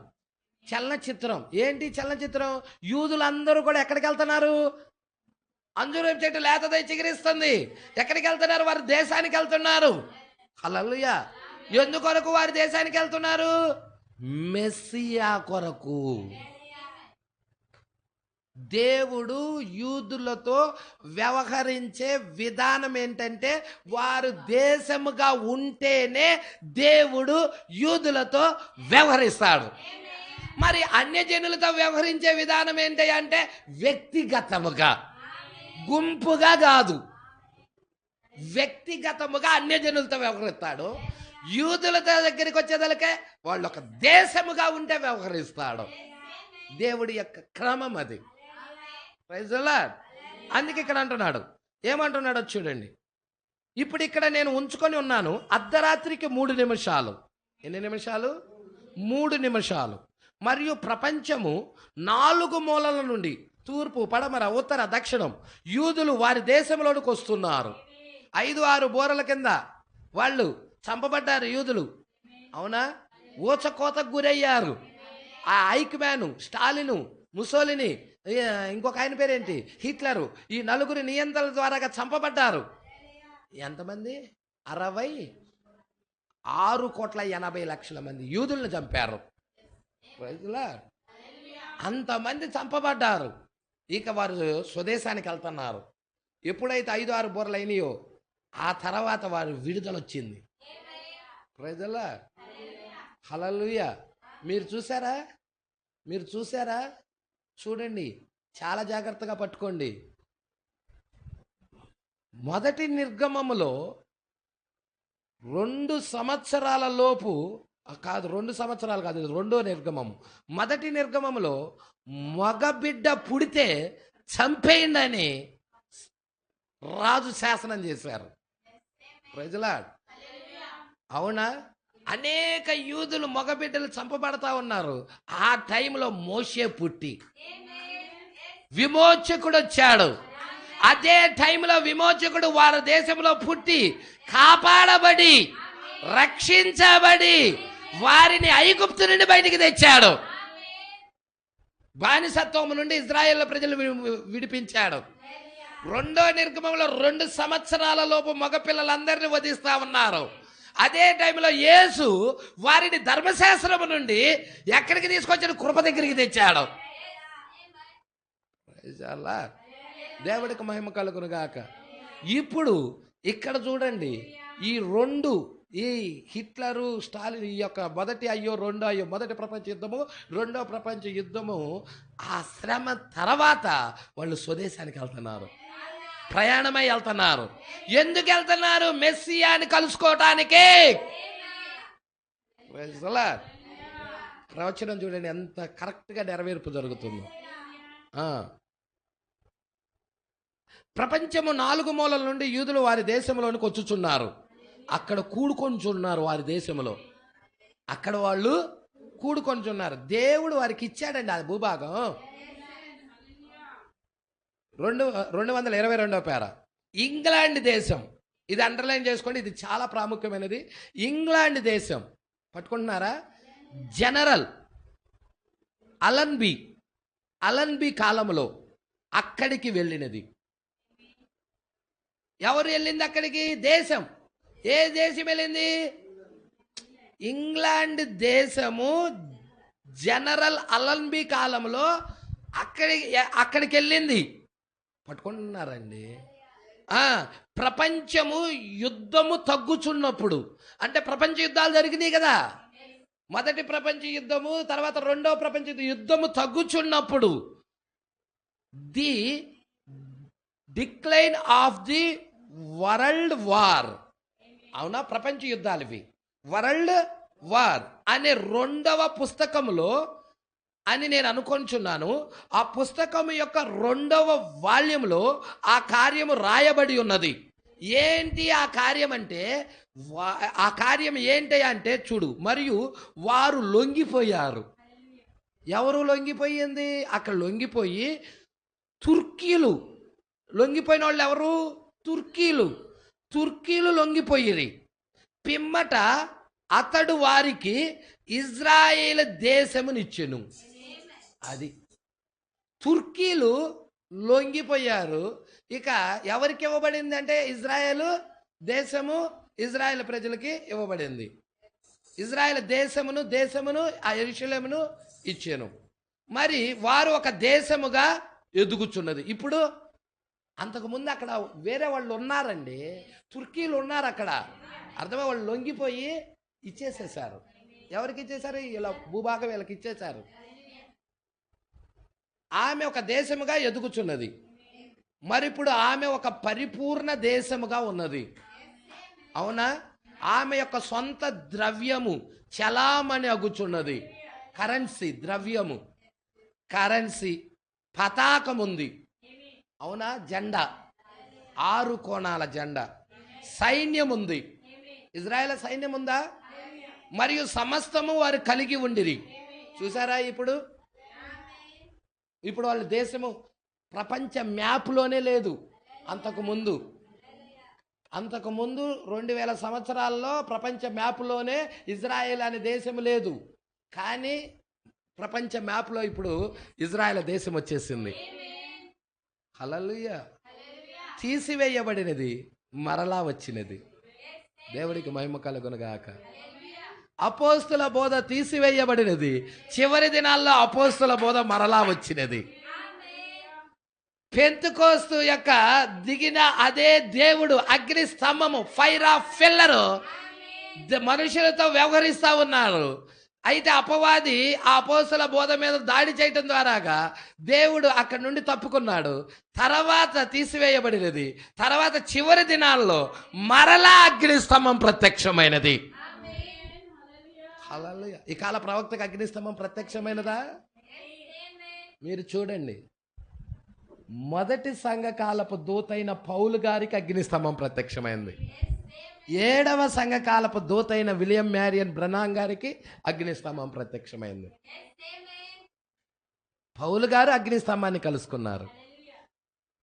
[SPEAKER 1] చలనచిత్రం ఏంటి? చలనచిత్రం యూదులందరూ కూడా ఎక్కడికి వెళ్తున్నారు? అంజూరపు చెట్టు లేతదై చిగురిస్తుంది. ఎక్కడికి వెళ్తున్నారు? వారు దేశానికి వెళ్తున్నారు. హల్లెలూయా. ఎందుకొరకు వారి దేశానికి వెళ్తున్నారు? మెస్సియా కొరకు. దేవుడు యూదులతో వ్యవహరించే విధానం ఏంటంటే, వారు దేశముగా ఉంటేనే దేవుడు యూదులతో వ్యవహరిస్తాడు. మరి అన్యజనులతో వ్యవహరించే విధానం ఏంటి అంటే, వ్యక్తిగతముగా, గుంపుగా కాదు, వ్యక్తిగతముగా అన్యజనులతో వ్యవహరిస్తాడు. యూదులతో దగ్గరికి వచ్చేదలకే వాళ్ళు ఒక దేశముగా ఉంటే వ్యవహరిస్తాడు. దేవుడి యొక్క క్రమం అది. Praise the lord. అందుకే ఇక్కడ అంటున్నాడు, ఏమంటున్నాడో చూడండి. ఇప్పుడు ఇక్కడ నేను ఉంచుకొని ఉన్నాను అర్ధరాత్రికి 3 నిమిషాలు. ఎన్ని నిమిషాలు? 3 నిమిషాలు. మరియు ప్రపంచము 4 మూలల నుండి, తూర్పు, పడమర, ఉత్తర, దక్షిణం, యూదులు వారి దేశంలోనికి వస్తున్నారు. 5-6 బోరల కింద వాళ్ళు చంపబడ్డారు యూదులు. అవునా? ఊచకోతకు గురయ్యారు. ఆ ఐక్మ్యాను, స్టాలిను, ముసోలిని, ఇంకొక ఆయన పేరేంటి, హిట్లరు, ఈ 4 నియంత్రణల ద్వారా చంపబడ్డారు. ఎంతమంది? 66,80,00,000 మంది యూదులను చంపారు. అంతమంది చంపబడ్డారు. ఇక వారు స్వదేశానికి వెళ్తున్నారు. ఎప్పుడైతే 5-6 బోర్లు అయినాయో ఆ తర్వాత వారు విడుదల వచ్చింది. Praise the Lord. హల్లెలూయా. మీరు చూసారా? చూడండి, చాలా జాగ్రత్తగా పట్టుకోండి. మొదటి నిర్గమములో 2 సంవత్సరాల లోపు కాదు, 2 సంవత్సరాలు కాదు, రెండో నిర్గమము. మొదటి నిర్గమములో మగబిడ్డ పుడితే చంపేయండి అని రాజు శాసనం చేశారు. Praise the lord. అవునా? అనేక యూదులు మగబిడ్డలు చంపబడతా ఉన్నారు. ఆ టైంలో మోషే పుట్టి విమోచకుడు వచ్చాడు. అదే టైంలో విమోచకుడు వారి దేశంలో పుట్టి కాపాడబడి రక్షించబడి వారిని ఐగుప్తు నుండి బయటికి తెచ్చాడు. బానిసత్వం నుండి ఇజ్రాయేల్ ప్రజలు విడిపించాడు. రెండో నిర్గమంలో 2 సంవత్సరాల లోపు మగపిల్లలందరినీ వధిస్తా ఉన్నారు. అదే టైంలో యేసు వారిని ధర్మశాస్త్రము నుండి ఎక్కడికి తీసుకొచ్చాడు? కృప దగ్గరికి తెచ్చాడు. దేవుడికి మహిమ కలుగును గాక. ఇప్పుడు ఇక్కడ చూడండి, ఈ హిట్లరు, స్టాలిన్, ఈ యొక్క మొదటి ప్రపంచ యుద్ధము, రెండో ప్రపంచ యుద్ధము, ఆ శ్రమ తర్వాత వాళ్ళు స్వదేశానికి వెళ్తున్నారు, ప్రయాణమై వెళ్తున్నారు. ఎందుకు వెళ్తున్నారు? మెస్సియాని కలుసుకోవటానికి. ప్రవచనం చూడండి ఎంత కరెక్ట్గా నెరవేర్పు జరుగుతుందో. ప్రపంచము 4 మూలల నుండి యూదులు వారి దేశంలోనికి వచ్చుచున్నారు. అక్కడ కూడుకొంచున్నారు. వారి దేశంలో అక్కడ వాళ్ళు కూడుకొంచున్నారు. దేవుడు వారికి ఇచ్చాడండి ఆ భూభాగం. 222వ పేర ఇంగ్లాండ్ దేశం. ఇది అండర్లైన్ చేసుకోండి, ఇది చాలా ప్రాముఖ్యమైనది. ఇంగ్లాండ్ దేశం పట్టుకుంటున్నారా? జనరల్ అలన్బీ కాలంలో అక్కడికి వెళ్ళినది. ఎవరు వెళ్ళింది అక్కడికి? దేశం. ఏ దేశం వెళ్ళింది? ఇంగ్లాండ్ దేశము జనరల్ అలన్బీ కాలంలో అక్కడికి వెళ్ళింది. పట్టుకుంటున్నారండి. ప్రపంచము యుద్ధము తగ్గుచున్నప్పుడు, అంటే ప్రపంచ యుద్ధాలు జరిగినాయి కదా, మొదటి ప్రపంచ యుద్ధము, తర్వాత రెండో ప్రపంచ యుద్ధము తగ్గుచున్నప్పుడు, the decline of the world war. అవునా? ప్రపంచ యుద్ధాలు ఇవి. వరల్డ్ వార్ అనే 2వ పుస్తకంలో అని నేను అనుకొంచున్నాను. ఆ పుస్తకం యొక్క 2వ వాల్యంలో ఆ కార్యము రాయబడి ఉన్నది. ఏంటి ఆ కార్యం అంటే, ఆ కార్యం ఏంటి అంటే చూడు. మరియు వారు లొంగిపోయారు. ఎవరు లొంగిపోయింది? అక్కడ లొంగిపోయి తుర్కీలు లొంగిపోయిన వాళ్ళు ఎవరు? తుర్కీలు లొంగిపోయిరి. పిమ్మట అతడు వారికి ఇజ్రాయేల్ దేశమునిచ్చెను. అది తుర్కీలు లొంగిపోయారు. ఇక ఎవరికి ఇవ్వబడింది అంటే ఇజ్రాయేల్ దేశము ఇజ్రాయెల్ ప్రజలకి ఇవ్వబడింది. ఇజ్రాయెల్ దేశమును ఆ యెరూషలేమును ఇచ్చాను. మరి వారు ఒక దేశముగా ఎదుగుచున్నది. ఇప్పుడు అంతకుముందు అక్కడ వేరే వాళ్ళు ఉన్నారండి, తుర్కీలు ఉన్నారు అక్కడ. అర్థమై వాళ్ళు లొంగిపోయి ఇచ్చేసేసారు. ఎవరికి ఇచ్చేసారు? ఇలా భూభాగం వీళ్ళకి ఇచ్చేశారు. ఆమె ఒక దేశముగా ఎదుగుచున్నది. మరి ఇప్పుడు ఆమె ఒక పరిపూర్ణ దేశముగా ఉన్నది. అవునా? ఆమె యొక్క సొంత ద్రవ్యము చలామణి అగుచున్నది. కరెన్సీ, ద్రవ్యము, కరెన్సీ, పతాకం ఉంది. అవునా? జెండా, 6 కోణాల జెండా, సైన్యం ఉంది. ఇజ్రాయెల్ సైన్యం ఉందా? మరియు సమస్తము వారు కలిగి ఉండిరి. చూసారా? ఇప్పుడు వాళ్ళ దేశము ప్రపంచ మ్యాప్లోనే లేదు. అంతకుముందు 2000 సంవత్సరాల్లో ప్రపంచ మ్యాప్లోనే ఇజ్రాయెల్ అనే దేశం లేదు. కానీ ప్రపంచ మ్యాప్లో ఇప్పుడు ఇజ్రాయెల్ దేశం వచ్చేసింది. హల్లెలూయా. తీసివేయబడినది మరలా వచ్చినది. దేవుడికి మహిమ కలుగునుగాక. అపోస్తుల బోధ తీసివేయబడినది, చివరి దినాల్లో అపోస్తుల బోధ మరలా వచ్చినది. పెంతెకోస్తు యొక్క దిగిన అదే దేవుడు అగ్ని స్తంభము, ఫైర్ ఆఫ్ ఫిల్లరు మనుషులతో వ్యవహరిస్తూ ఉన్నారు. అయితే అపవాది ఆ అపోస్తుల బోధ మీద దాడి చేయటం ద్వారాగా దేవుడు అక్కడి నుండి తప్పుకున్నాడు. తర్వాత తీసివేయబడినది. తర్వాత చివరి దినాల్లో మరలా అగ్ని స్తంభం ప్రత్యక్షమైనది. హల్లెలూయా. ఈ కాల ప్రవక్తకు అగ్ని స్తంభం ప్రత్యక్షమైనదా? మీరు చూడండి, మొదటి సంఘకాలపు దూతైన పౌలు గారికి అగ్ని స్తంభం ప్రత్యక్షమైంది. 7వ సంఘకాలపు దూతైన విలియం మ్యారియన్ బ్రనాం గారికి అగ్ని స్తంభం ప్రత్యక్షమైంది. పౌలు గారు అగ్ని స్తంభాన్ని కలుసుకున్నారు.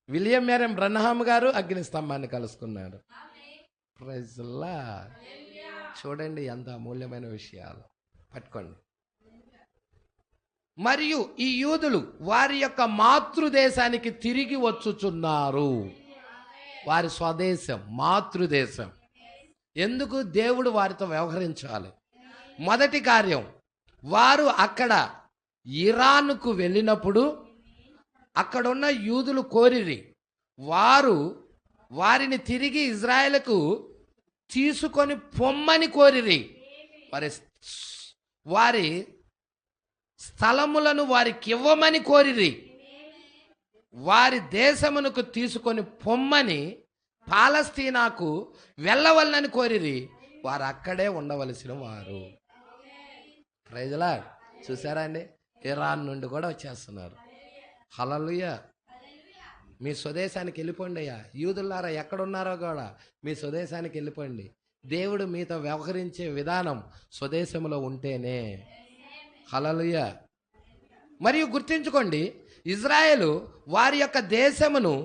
[SPEAKER 1] విలియం మ్యారియన్ బ్రనహాం గారు అగ్ని స్తంభాన్ని కలుసుకున్నారు. Praise the lord. చూడండి ఎంత అమూల్యమైన విషయాలు. పట్టుకోండి. మరియు ఈ యూదులు వారి యొక్క మాతృదేశానికి తిరిగి వచ్చుచున్నారు. వారి స్వదేశం, మాతృదేశం. ఎందుకు? దేవుడు వారితో వ్యవహరించాలి. మొదటి కార్యం, వారు అక్కడ ఇరాన్కు వెళ్ళినప్పుడు అక్కడున్న యూదులు కోరిరి, వారిని తిరిగి ఇజ్రాయెల్కు తీసుకొని పొమ్మని కోరిరి. వారి స్థలములను వారికి ఇవ్వమని కోరిరి. వారి దేశమునకు తీసుకొని పొమ్మని, పాలస్తీనాకు వెళ్ళవలనని కోరిరి. వారు అక్కడే ఉండవలసిన వారు. Praise the lord. చూసారా అండి? ఇరాన్ నుండి కూడా వచ్చేస్తున్నారు. హల్లెలూయా. మీ స్వదేశానికి వెళ్ళిపోండి అయ్యా. యూదులారా ఎక్కడున్నారో కూడా మీ స్వదేశానికి వెళ్ళిపోండి. దేవుడు మీతో వ్యవహరించే విధానం స్వదేశంలో ఉంటేనే. హల్లెలూయా. మరియు గుర్తించుకోండి, ఇజ్రాయేలు వారి యొక్క దేశమును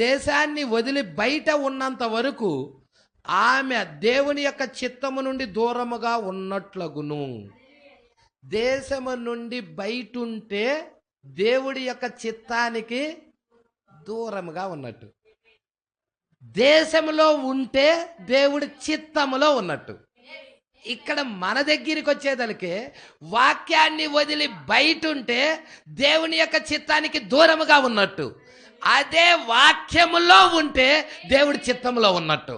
[SPEAKER 1] దేశాన్ని వదిలి బయట ఉన్నంత వరకు ఆమె దేవుని యొక్క చిత్తము నుండి దూరముగా ఉన్నట్లగును. దేశము నుండి బయట ఉంటే దేవుడి యొక్క చిత్తానికి దూరముగా ఉన్నట్టు, దేశంలో ఉంటే దేవుడి చిత్తములో ఉన్నట్టు. ఇక్కడ మన దగ్గరికి వచ్చేదలికే వాక్యాన్ని వదిలి బయట ఉంటే దేవుని యొక్క చిత్తానికి దూరముగా ఉన్నట్టు, అదే వాక్యములో ఉంటే దేవుడి చిత్తములో ఉన్నట్టు.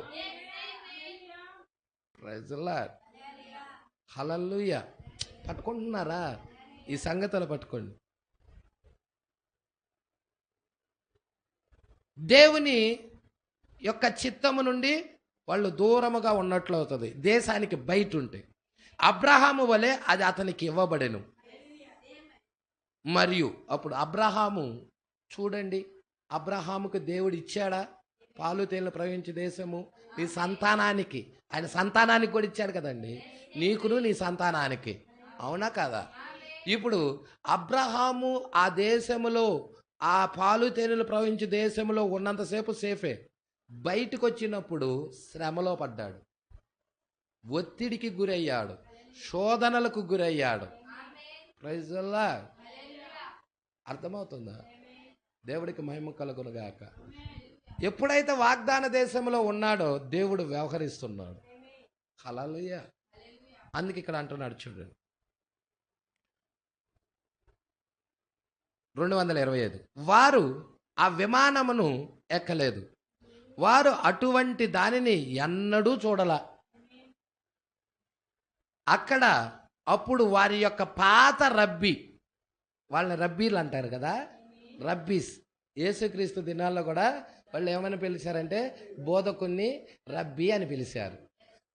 [SPEAKER 1] Praise the Lord. హల్లెలూయా. పట్టుకుంటున్నారా? ఈ సంగతులు పట్టుకోండి. దేవుని యొక్క చిత్తము నుండి వాళ్ళు దూరముగా ఉన్నట్లు అవుతుంది దేశానికి బయట ఉంటే. అబ్రహాము వలె అది అతనికి ఇవ్వబడెను. మరియు అప్పుడు అబ్రహాము, చూడండి, అబ్రహాముకు దేవుడు ఇచ్చాడా? పాలు తేనెలు ప్రవహించే దేశము నీ సంతానానికి. ఆయన సంతానానికి కూడా ఇచ్చాడు కదండి, నీకును నీ సంతానానికి. అవునా కదా? ఇప్పుడు అబ్రహాము ఆ దేశములో, ఆ పాలు తేనెలు ప్రవహించే దేశంలో ఉన్నంతసేపు సేఫే. బయటకు వచ్చినప్పుడు శ్రమలో పడ్డాడు, ఒత్తిడికి గురయ్యాడు, శోధనలకు గురయ్యాడు. Praise the lord. అర్థమవుతుందా? దేవుడికి మహిమ కలుగునుగాక. ఎప్పుడైతే వాగ్దాన దేశంలో ఉన్నాడో దేవుడు వ్యవహరిస్తున్నాడు. హల్లెలూయా. అందుకే ఇక్కడ అంటున్నాడు చూడండి 225, వారు ఆ విమానమును ఎక్కలేదు, వారు అటువంటి దానిని ఎన్నడూ చూడలా. అక్కడ అప్పుడు వారి యొక్క పాత రబ్బీ, వాళ్ళని రబ్బీలు అంటారు కదా, రబ్బీస్. యేసుక్రీస్తు దినాల్లో కూడా వాళ్ళు ఏమని పిలిచారంటే బోధకుని రబ్బీ అని పిలిచారు.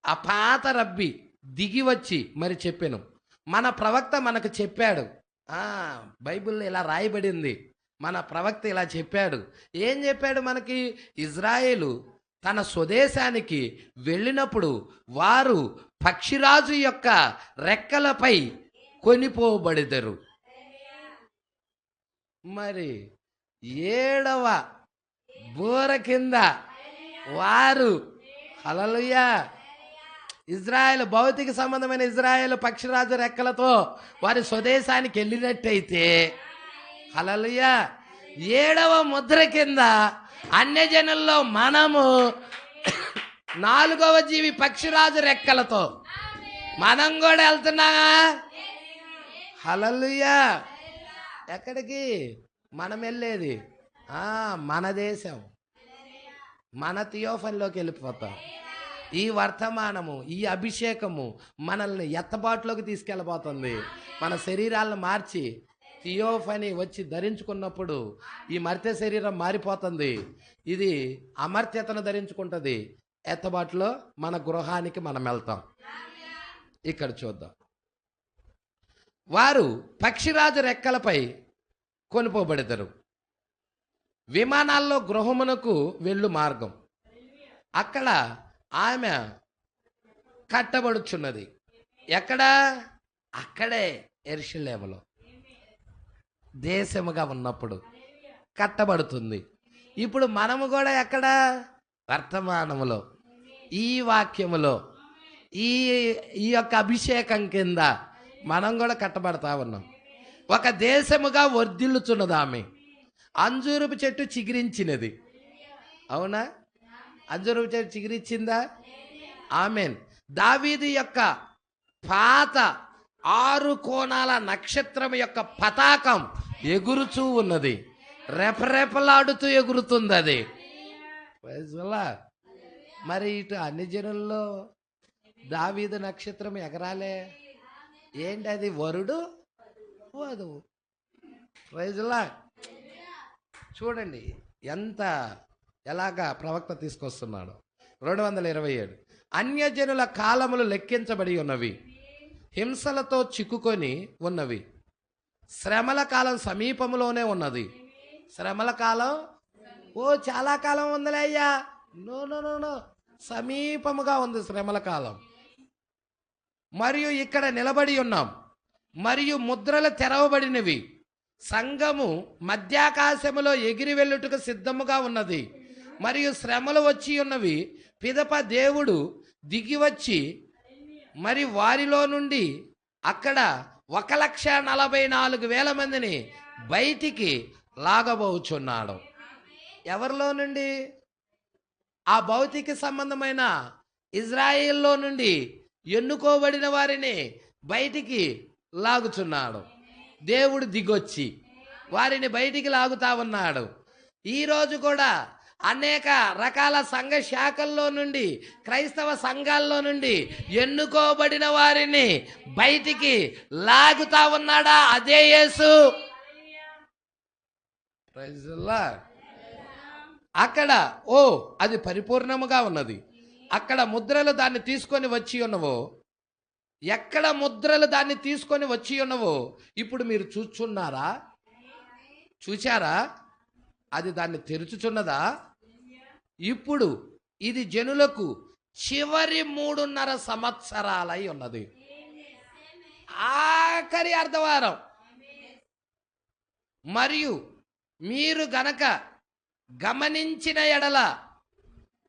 [SPEAKER 1] ఆ పాత రబ్బీ దిగి వచ్చి మరి చెప్పాను, మన ప్రవక్త మనకు చెప్పాడు, బైబిల్లో ఇలా రాయబడింది, మన ప్రవక్త ఇలా చెప్పాడు. ఏం చెప్పాడు మనకి? ఇజ్రాయేలు తన స్వదేశానికి వెళ్ళినప్పుడు వారు పక్షిరాజు యొక్క రెక్కలపై కొనిపోబడెదరు. మరి 7వ బూర కింద వారు, హల్లెలూయా, ఇజ్రాయెల్ భౌతిక సంబంధమైన ఇజ్రాయెల్ పక్షిరాజు రెక్కలతో వారి స్వదేశానికి వెళ్ళినట్టయితే, హల్లెలూయా, 7వ ముద్ర కింద అన్యజనుల్లో మనము 4వ జీవి పక్షిరాజు రెక్కలతో మనం కూడా వెళ్తున్నామా? హల్లెలూయా. ఎక్కడికి మనం వెళ్ళేది? మన దేశం, మన థియోఫనీలోకి వెళ్ళిపోతాం. ఈ వర్తమానము, ఈ అభిషేకము మనల్ని ఎత్తబాటులోకి తీసుకెళ్ళబోతుంది. మన శరీరాలను మార్చి థియోఫనీ వచ్చి ధరించుకున్నప్పుడు ఈ మర్త్య శరీరం మారిపోతుంది. ఇది అమర్త్యతను ధరించుకుంటుంది. ఎత్తబాటులో మన గృహానికి మనం వెళ్తాం. ఇక్కడ చూద్దాం, వారు పక్షిరాజు రెక్కలపై కొనిపోబడతారు. విమానాల్లో గృహమునకు వెళ్ళు మార్గం, అక్కడ ఆమె కట్టబడుచున్నది. ఎక్కడ? అక్కడే యెరూషలేములో దేశముగా ఉన్నప్పుడు కట్టబడుతుంది. ఇప్పుడు మనము కూడా ఎక్కడ? వర్తమానములో, ఈ వాక్యములో, ఈ యొక్క అభిషేకం కింద మనం కూడా కట్టబడతా ఉన్నాం. ఒక దేశముగా వర్ధిల్లుచున్నది ఆమె. అంజూరపు చెట్టు చిగురించినది. అవునా? అంజూరపు చెట్టు చిగురించిందా? ఆమెన్. దావీదు యొక్క పాత 6 కోణాల నక్షత్రం యొక్క పతాకం ఎగురుచూ ఉన్నది, రెపరెపలాడుతూ ఎగురుతుంది అది. మరి ఇటు అన్ని జనుల్లో దావీదు నక్షత్రం ఎగరాలే. ఏంటి అది? వరుడు వధువు. ప్రైజ్లా. చూడండి ఎలాగా ప్రవక్త తీసుకొస్తున్నాడు. 227, అన్యజనుల కాలములు లెక్కించబడి ఉన్నవి, హింసలతో చిక్కుకొని ఉన్నవి, శ్రమల కాలం సమీపంలోనే ఉన్నది. శ్రమల కాలం చాలా కాలం ఉందిలే అయ్యా. నో, సమీపముగా ఉంది శ్రమల కాలం. మరియు ఇక్కడ నిలబడి ఉన్నాం, మరియు ముద్రలు తెరవబడినవి, సంఘము మధ్యాకాశములో ఎగిరి వెళ్ళుటకు సిద్ధముగా ఉన్నది, మరియు శ్రమలు వచ్చి ఉన్నవి. పిదప దేవుడు దిగి వచ్చి మరి వారిలో నుండి అక్కడ 1,44,000 మందిని బయటికి లాగబోచున్నాడు. ఎవరిలో నుండి? ఆ భౌతిక సంబంధమైన ఇజ్రాయిల్లో నుండి ఎన్నుకోబడిన వారిని బయటికి లాగుచున్నాడు. దేవుడు దిగొచ్చి వారిని బయటికి లాగుతా ఉన్నాడు. ఈరోజు కూడా అనేక రకాల సంఘ శాఖల్లో నుండి, క్రైస్తవ సంఘాల్లో నుండి ఎన్నుకోబడిన వారిని బయటికి లాగుతా ఉన్నాడా? అదే యేసు. అక్కడ అది పరిపూర్ణముగా ఉన్నది. అక్కడ ముద్రలు దాన్ని తీసుకొని వచ్చి ఉన్నవో, ఎక్కడ ముద్రలు దాన్ని తీసుకొని వచ్చి ఉన్నవో ఇప్పుడు మీరు చూచున్నారా? చూచారా? అది దాన్ని తెరుచుచున్నదా? ఇప్పుడు ఇది జనులకు చివరి 3.5 సంవత్సరాలై ఉన్నది. ఆఖరి అర్ధవారం. మరియు మీరు గనక గమనించిన ఎడల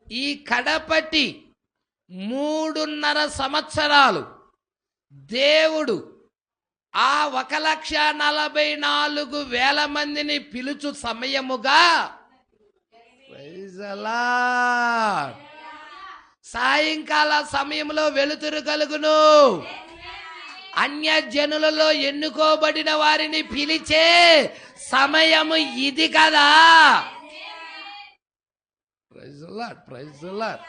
[SPEAKER 1] ఈ కడపటి 3.5 సంవత్సరాలు దేవుడు ఆ 1,44,000 మందిని పిలుచు సమయముగా ప్రైజ్ ది లార్డ్. సాయంకాల సమయంలో వెలుతురు కలుగును. అన్యజనులలో ఎన్నుకోబడిన వారిని పిలిచే సమయము ఇది కదా. Praise the Lord, praise the Lord.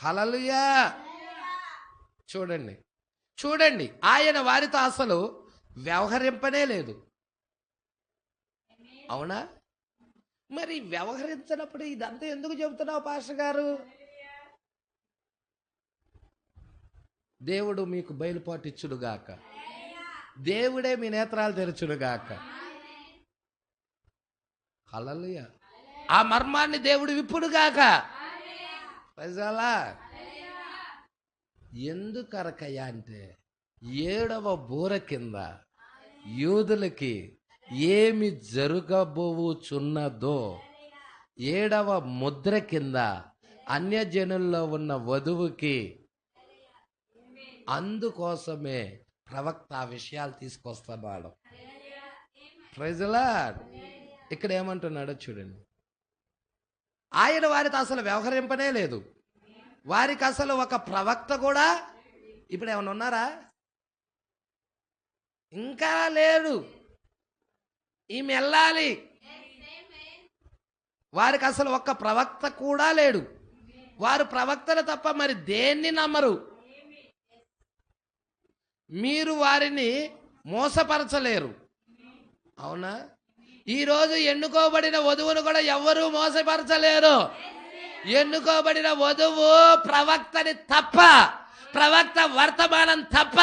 [SPEAKER 1] హల్లెలూయా. చూడండి చూడండి, ఆయన వారితో అసలు వ్యవహరింపనే లేదు. అవునా? మరి వ్యవహరించినప్పుడు ఇదంతా ఎందుకు చెబుతున్నావు పాస్టర్ గారు? దేవుడు మీకు బయలుపాటిచ్చుడుగాక. దేవుడే మీ నేత్రాలు తెరచుడుగాక. హల్లెలూయా. ఆ మర్మాన్ని దేవుడు విప్పుడుగాక. ప్రజలా ఎందుకరకయ్యా అంటే 7వ బూర కింద యూదులకి ఏమి జరగబోచున్నదో, 7వ ముద్ర కింద అన్యజనుల్లో ఉన్న వధువుకి, అందుకోసమే ప్రవక్త ఆ విషయాలు తీసుకొస్తున్నాడు. Praise the Lord. ఇక్కడ ఏమంటున్నాడో చూడండి. ఆయన వారితో అసలు వ్యవహరింపనే లేదు. వారికి అసలు ఒక ప్రవక్త కూడా ఇప్పుడు ఏమైనా ఉన్నారా? ఇంకా లేడు. ఈమె వెళ్ళాలి. వారికి అసలు ఒక్క ప్రవక్త కూడా లేడు. వారు ప్రవక్తలు తప్ప మరి దేన్ని నమ్మరు. మీరు వారిని మోసపరచలేరు. అవునా? ఈరోజు ఎన్నుకోబడిన వధువును కూడా ఎవ్వరూ మోసపరచలేరు. ఎన్నుకోబడిన వధువు ప్రవక్తని తప్ప, ప్రవక్త వర్తమానం తప్ప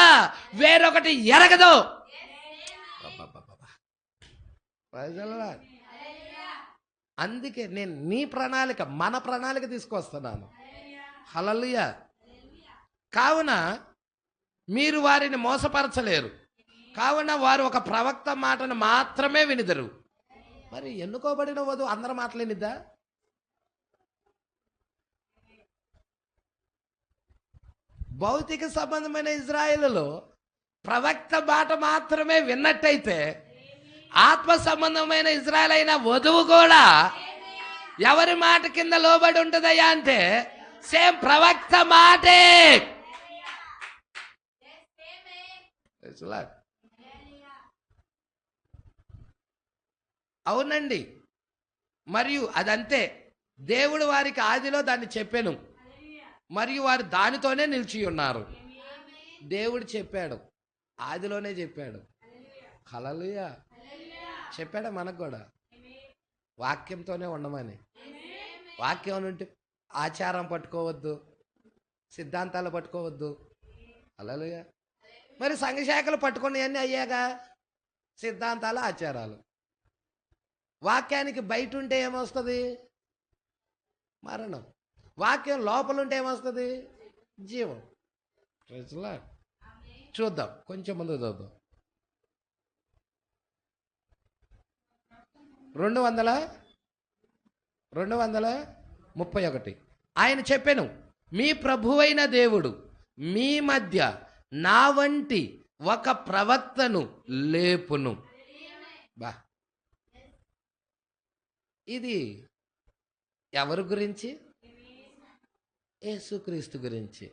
[SPEAKER 1] వేరొకటి ఎరగదు. అందుకే నేను నీ ప్రణాళిక, మన ప్రణాళిక తీసుకొస్తున్నాను. హల్లెలూయా. కావున మీరు వారిని మోసపరచలేరు. కావున వారు ఒక ప్రవక్త మాటను మాత్రమే వినిదరు. మరి ఎన్నుకోబడిన వధువు అందరి మాటలు వినిద్దా? భౌతిక సంబంధమైన ఇజ్రాయేలులో ప్రవక్త మాట మాత్రమే విన్నట్టయితే, ఆత్మ సంబంధమైన ఇజ్రాయేల్ అయిన వధువు కూడా ఎవరి మాట కింద లోబడి ఉంటుందయ్యా అంటే సేమ్ ప్రవక్త మాటే. అవునండి. మరియు అదంతే. దేవుడు వారికి ఆదిలో దాన్ని చెప్పాను, మరియు వారు దానితోనే నిలిచి ఉన్నారు. దేవుడు చెప్పాడు, ఆదిలోనే చెప్పాడు. హల్లెలూయా. చెప్పాడా మనకు కూడా వాక్యంతోనే ఉండమని. వాక్యం ఉంటే ఆచారం పట్టుకోవద్దు, సిద్ధాంతాలు పట్టుకోవద్దు. హల్లెలూయా. మరి సంఘశాఖలు పట్టుకుని అన్నీ అయ్యాగా సిద్ధాంతాలు, ఆచారాలు. వాక్యానికి బయట ఉంటే ఏమొస్తుంది? మరణం. వాక్యం లోపల ఉంటే ఏమొస్తుంది? జీవం. చూద్దాం, కొంచెం ముందు చూద్దాం. 231 ఆయన చెప్పెను, మీ ప్రభువైన దేవుడు మీ మధ్య నా వంటి ఒక ప్రవక్తను లేపును. బా, ఇది ఎవరి గురించి? యేసుక్రీస్తు గురించి.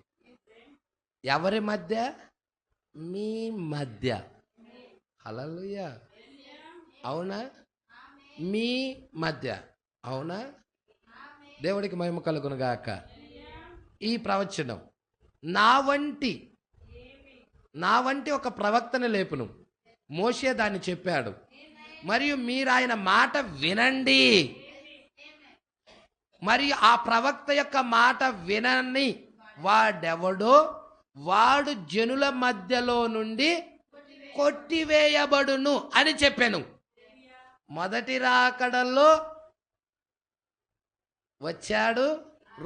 [SPEAKER 1] ఎవరి మధ్య? మీ మధ్య. హల్లెలూయా. అవునా? మీ మధ్య. అవునా? దేవుడికి మహిమ కలుగును గాక. ఈ ప్రవచనం నా వంటి ఒక ప్రవక్తను లేపును. మోషే దాన్ని చెప్పాడు. మరియు మీరు ఆయన మాట వినండి. మరియు ఆ ప్రవక్త యొక్క మాట వినని వాడెవడో వాడు జనుల మధ్యలో నుండి కొట్టివేయబడును అని చెప్పాను. మొదటి రాకడల్లో వచ్చాడు,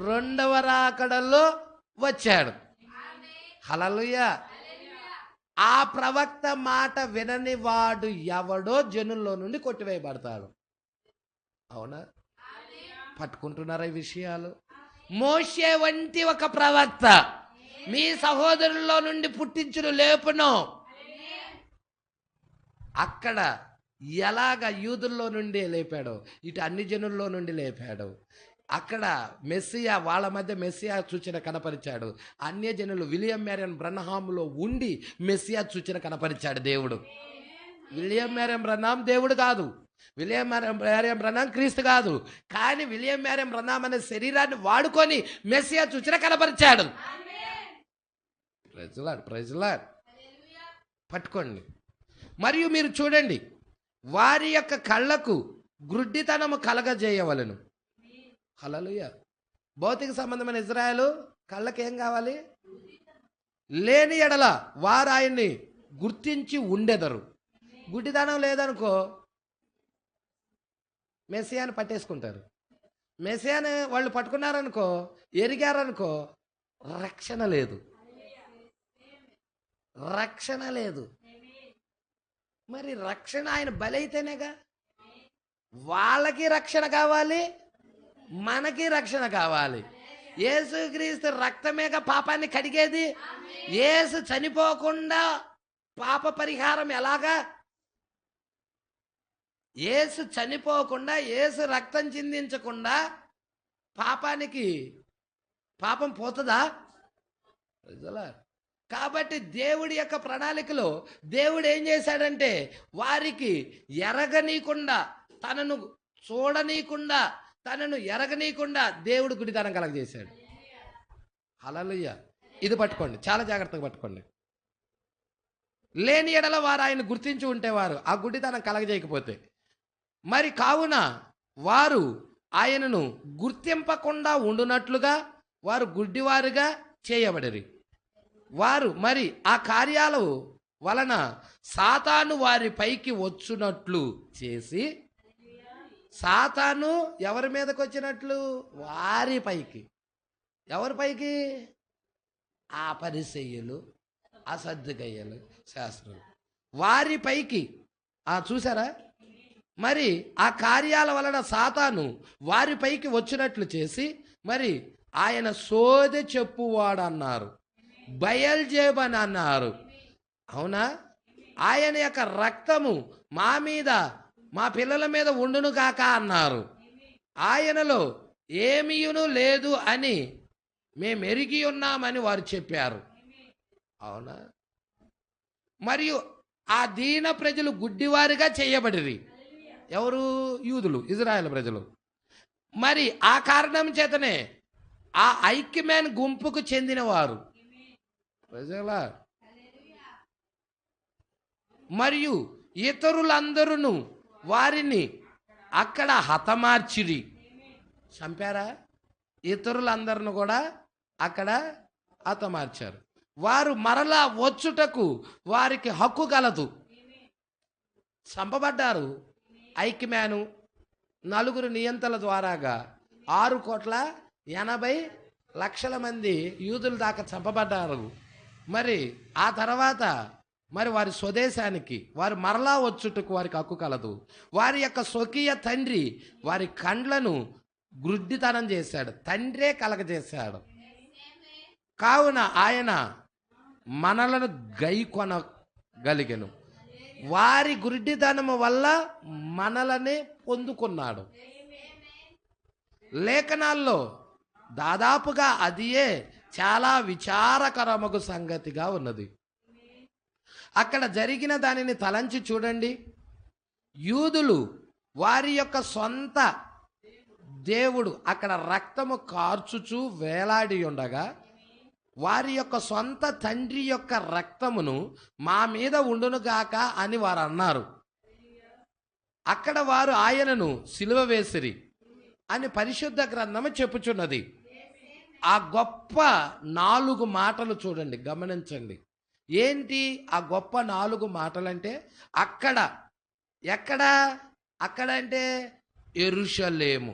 [SPEAKER 1] రెండవ రాకడల్లో వచ్చాడు. హల్లెలూయా. ఆ ప్రవక్త మాట వినని వాడు ఎవడో జనుల్లో నుండి కొట్టివేయబడతాడు. అవునా? పట్టుకుంటున్నారా ఈ విషయాలు? మోషే వంటి ఒక ప్రవక్త మీ సహోదరుల్లో నుండి పుట్టించును లేపును. అక్కడ ఎలాగ యూదుల్లో నుండి లేపాడో ఇటు అన్ని జనుల్లో నుండి లేపాడు. అక్కడ మెస్సియా, వాళ్ళ మధ్య మెస్సియా సూచన కనపరిచాడు. అన్యజనులు విలియం మ్యారియన్ బ్రన్హాములో ఉండి మెస్సియా సూచన కనపరిచాడు దేవుడు. విలియం మ్యారియన్ బ్రన్హాం దేవుడు కాదు, విలియం మ్యారియన్ బ్రన్హాం క్రీస్తు కాదు, కానీ విలియం మ్యారియన్ బ్రన్హాం అనే శరీరాన్ని వాడుకొని మెస్సియా సూచన కనపరిచాడు. ప్రైజ్లాడ్ పట్టుకోండి. మరియు మీరు చూడండి, వారి యొక్క కళ్ళకు గ్రుడ్డితనము కలగజేయవలను. హల్లెలూయా. భౌతిక సంబంధమైన ఇజ్రాయేలు కళ్ళకి ఏం కావాలి? లేని ఎడల వారు ఆయన్ని గుర్తించి ఉండెదరు. గుడ్డితనం లేదనుకో మెస్సియాని పట్టేసుకుంటారు. మెస్సియాని వాళ్ళు పట్టుకున్నారనుకో, ఎరిగారనుకో, రక్షణ లేదు, రక్షణ లేదు. మరి రక్షణ ఆయన బలైతేనేగా. వాళ్ళకి రక్షణ కావాలి, మనకి రక్షణ కావాలి. యేసుక్రీస్తు రక్తమేగా పాపాన్ని కడిగేది. యేసు చనిపోకుండా పాప పరిహారం ఎలాగా? యేసు చనిపోకుండా, యేసు రక్తం చిందించకుండా పాపం పోతుందా? కాబట్టి దేవుడి యొక్క ప్రణాళికలో దేవుడు ఏం చేశాడంటే, వారికి ఎరగనీయకుండా, తనను చూడనీయకుండా, తనను ఎరగనీయకుండా దేవుడు గుడితనం కలగజేశాడు. హల్లెలూయా. ఇది పట్టుకోండి, చాలా జాగ్రత్తగా పట్టుకోండి. లేని ఎడల వారు ఆయన గుర్తించి ఉంటేవారు ఆ గుడితనం కలగజేయకపోతే, మరి కావున వారు ఆయనను గుర్తింపకుండా ఉండునట్లుగా వారు గుడ్డివారుగా చేయబడిరి. వారు మరి ఆ కార్యాల వలన సాతాను వారి పైకి వచ్చునట్లు చేసి, సాతాను ఎవరి మీదకి వచ్చినట్లు? వారి పైకి. ఎవరి పైకి? ఆ పరిసయ్యులు, ఆ సద్దుకయ్యలు, శాస్త్రులు, వారి పైకి. చూసారా? మరి ఆ కార్యాల వలన సాతాను వారి పైకి వచ్చినట్లు చేసి, మరి ఆయన సోదె చెప్పువాడు అన్నారు, బయల్జేబన్ అన్నారు. అవునా? ఆయన యొక్క రక్తము మా మీద, మా పిల్లల మీద ఉండును కాక అన్నారు. ఆయనలో ఏమీయును లేదు అని మేము ఎరిగి ఉన్నామని వారు చెప్పారు. అవునా? మరియు ఆ దీన ప్రజలు గుడ్డివారిగా చేయబడిరి. ఎవరు? యూదులు, ఇజ్రాయేల్ ప్రజలు. మరి ఆ కారణం చేతనే ఆ ఐక్యమైన గుంపుకు చెందినవారు ప్రజలా మరియు ఇతరులందరూ వారిని అక్కడ హతమార్చిరి. చంపారా? ఇతరులందరిని కూడా అక్కడ హతమార్చారు. వారు మరలా వచ్చుటకు వారికి హక్కు కలదు. చంపబడ్డారు. ఐక్యమేను 4 నియంతల ద్వారాగా 6,80,00,000 మంది యూదుల దాకా చంపబడ్డారు. మరి ఆ తర్వాత మరి వారి స్వదేశానికి వారు మరలా వచ్చుటకు వారికి హక్కు కలదు. వారి యొక్క స్వకీయ తండ్రి వారి కండ్లను గ్రుడ్డితనం చేశాడు, తండ్రే కలగజేశాడు. కావున ఆయన మనలను గైకొనగలిగెను. వారి గుడ్డితనము వల్ల మనలని పొందుకున్నాడు. లేఖనాల్లో దాదాపుగా అదియే చాలా విచారకరమగు సంగతిగా ఉన్నది. అక్కడ జరిగిన దానిని తలంచి చూడండి. యూదులు వారి యొక్క సొంత దేవుడు అక్కడ రక్తము కార్చుచూ వేలాడి ఉండగా, వారి యొక్క సొంత తండ్రి యొక్క రక్తమును మా మీద ఉండునుగాక అని వారు అన్నారు. అక్కడ వారు ఆయనను సిలువ వేసిరి అని పరిశుద్ధ గ్రంథము చెప్పుచున్నది. ఆ గొప్ప 4 మాటలు చూడండి, గమనించండి. ఏంటి ఆ గొప్ప 4 మాటలంటే? అక్కడ అంటే యెరూషలేము,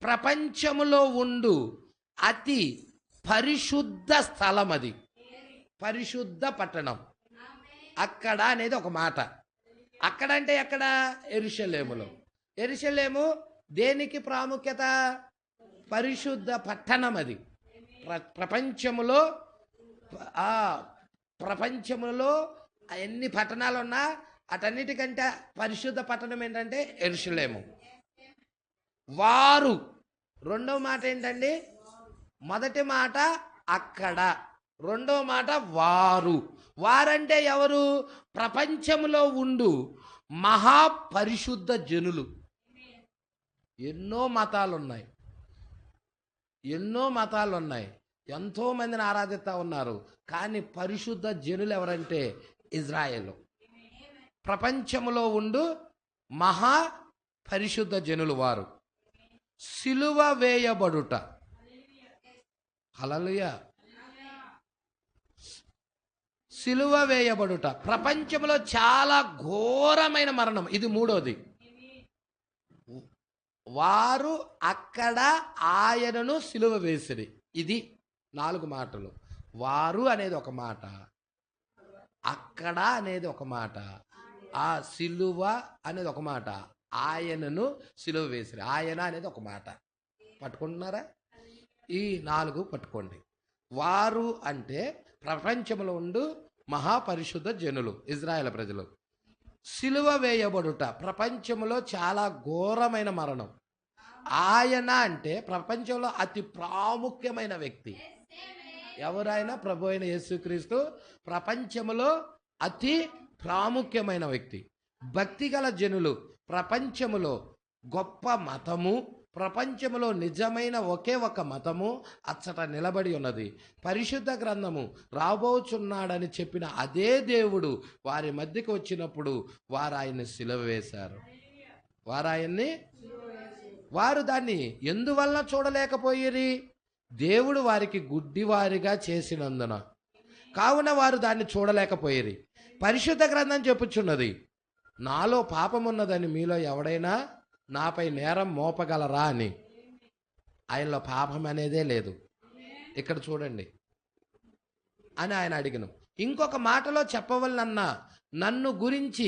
[SPEAKER 1] ప్రపంచములో ఉండు అతి పరిశుద్ధ స్థలం, అది పరిశుద్ధ పట్టణం. అక్కడ అనేది ఒక మాట. అక్కడ అంటే ఎక్కడ? యెరూషలేములో. యెరూషలేము దేనికి ప్రాముఖ్యత? పరిశుద్ధ పట్టణం. అది ప్రపంచములో ఎన్ని పట్టణాలు ఉన్నా అటన్నిటికంటే పరిశుద్ధ పట్టణం ఏంటంటే యెరూషలేము. వారు, రెండవ మాట ఏంటండి? మొదటి మాట అక్కడ, రెండవ మాట వారు. వారంటే ఎవరు? ప్రపంచంలో ఉండు మహాపరిశుద్ధ జనులు. ఎన్నో మతాలు ఉన్నాయి, ఎంతో మందిని ఆరాధిస్తూ ఉన్నారు. కానీ పరిశుద్ధ జనులు ఎవరంటే ఇజ్రాయేలు. ప్రపంచంలో ఉండు మహా పరిశుద్ధ జనులు వారు. సిలువ వేయబడుట. హల్లెలూయా. సిలువ వేయబడుట ప్రపంచంలో చాలా ఘోరమైన మరణం. ఇది మూడోది. వారు అక్కడ ఆయనను సిలువ వేసిరి. ఇది 4 మాటలు. వారు అనేది ఒక మాట, అక్కడ అనేది ఒక మాట, ఆ సిలువ అనేది ఒక మాట, ఆయనను సిలువ వేసిరి. ఆయన అనేది ఒక మాట. పట్టుకుంటున్నారా? ఈ 4 పట్టుకోండి. వారు అంటే ప్రపంచంలో ఉండు మహాపరిశుద్ధ జనులు, ఇజ్రాయేల్ ప్రజలు. సిలువ వేయబడుట ప్రపంచంలో చాలా ఘోరమైన మరణం. ఆయన అంటే ప్రపంచంలో అతి ప్రాముఖ్యమైన వ్యక్తి. ఎవరైనా? ప్రభు అయిన యేసుక్రీస్తు ప్రపంచంలో అతి ప్రాముఖ్యమైన వ్యక్తి. భక్తిగల జనులు. ప్రపంచములో గొప్ప మతము, ప్రపంచంలో నిజమైన ఒకే ఒక మతము అచ్చట నిలబడి ఉన్నది. పరిశుద్ధ గ్రంథము రాబోచున్నాడని చెప్పిన అదే దేవుడు వారి మధ్యకు వచ్చినప్పుడు వారు ఆయన్ని సిలువ వేశారు. వారు దాన్ని ఎందువల్ల చూడలేకపోయిరి? దేవుడు వారికి గుడ్డివారిగా చేసినందున. కావున వారు దాన్ని చూడలేకపోయిరి. పరిశుద్ధ గ్రంథం చెప్పుచున్నది, నాలో పాపమున్నదని మీలో ఎవడైనా నాపై నేరం మోపగలరా అని. ఆయనలో పాపం అనేదే లేదు. ఇక్కడ చూడండి అని ఆయన అడిగను. ఇంకొక మాటలో చెప్పవలనన్నా, నన్ను గురించి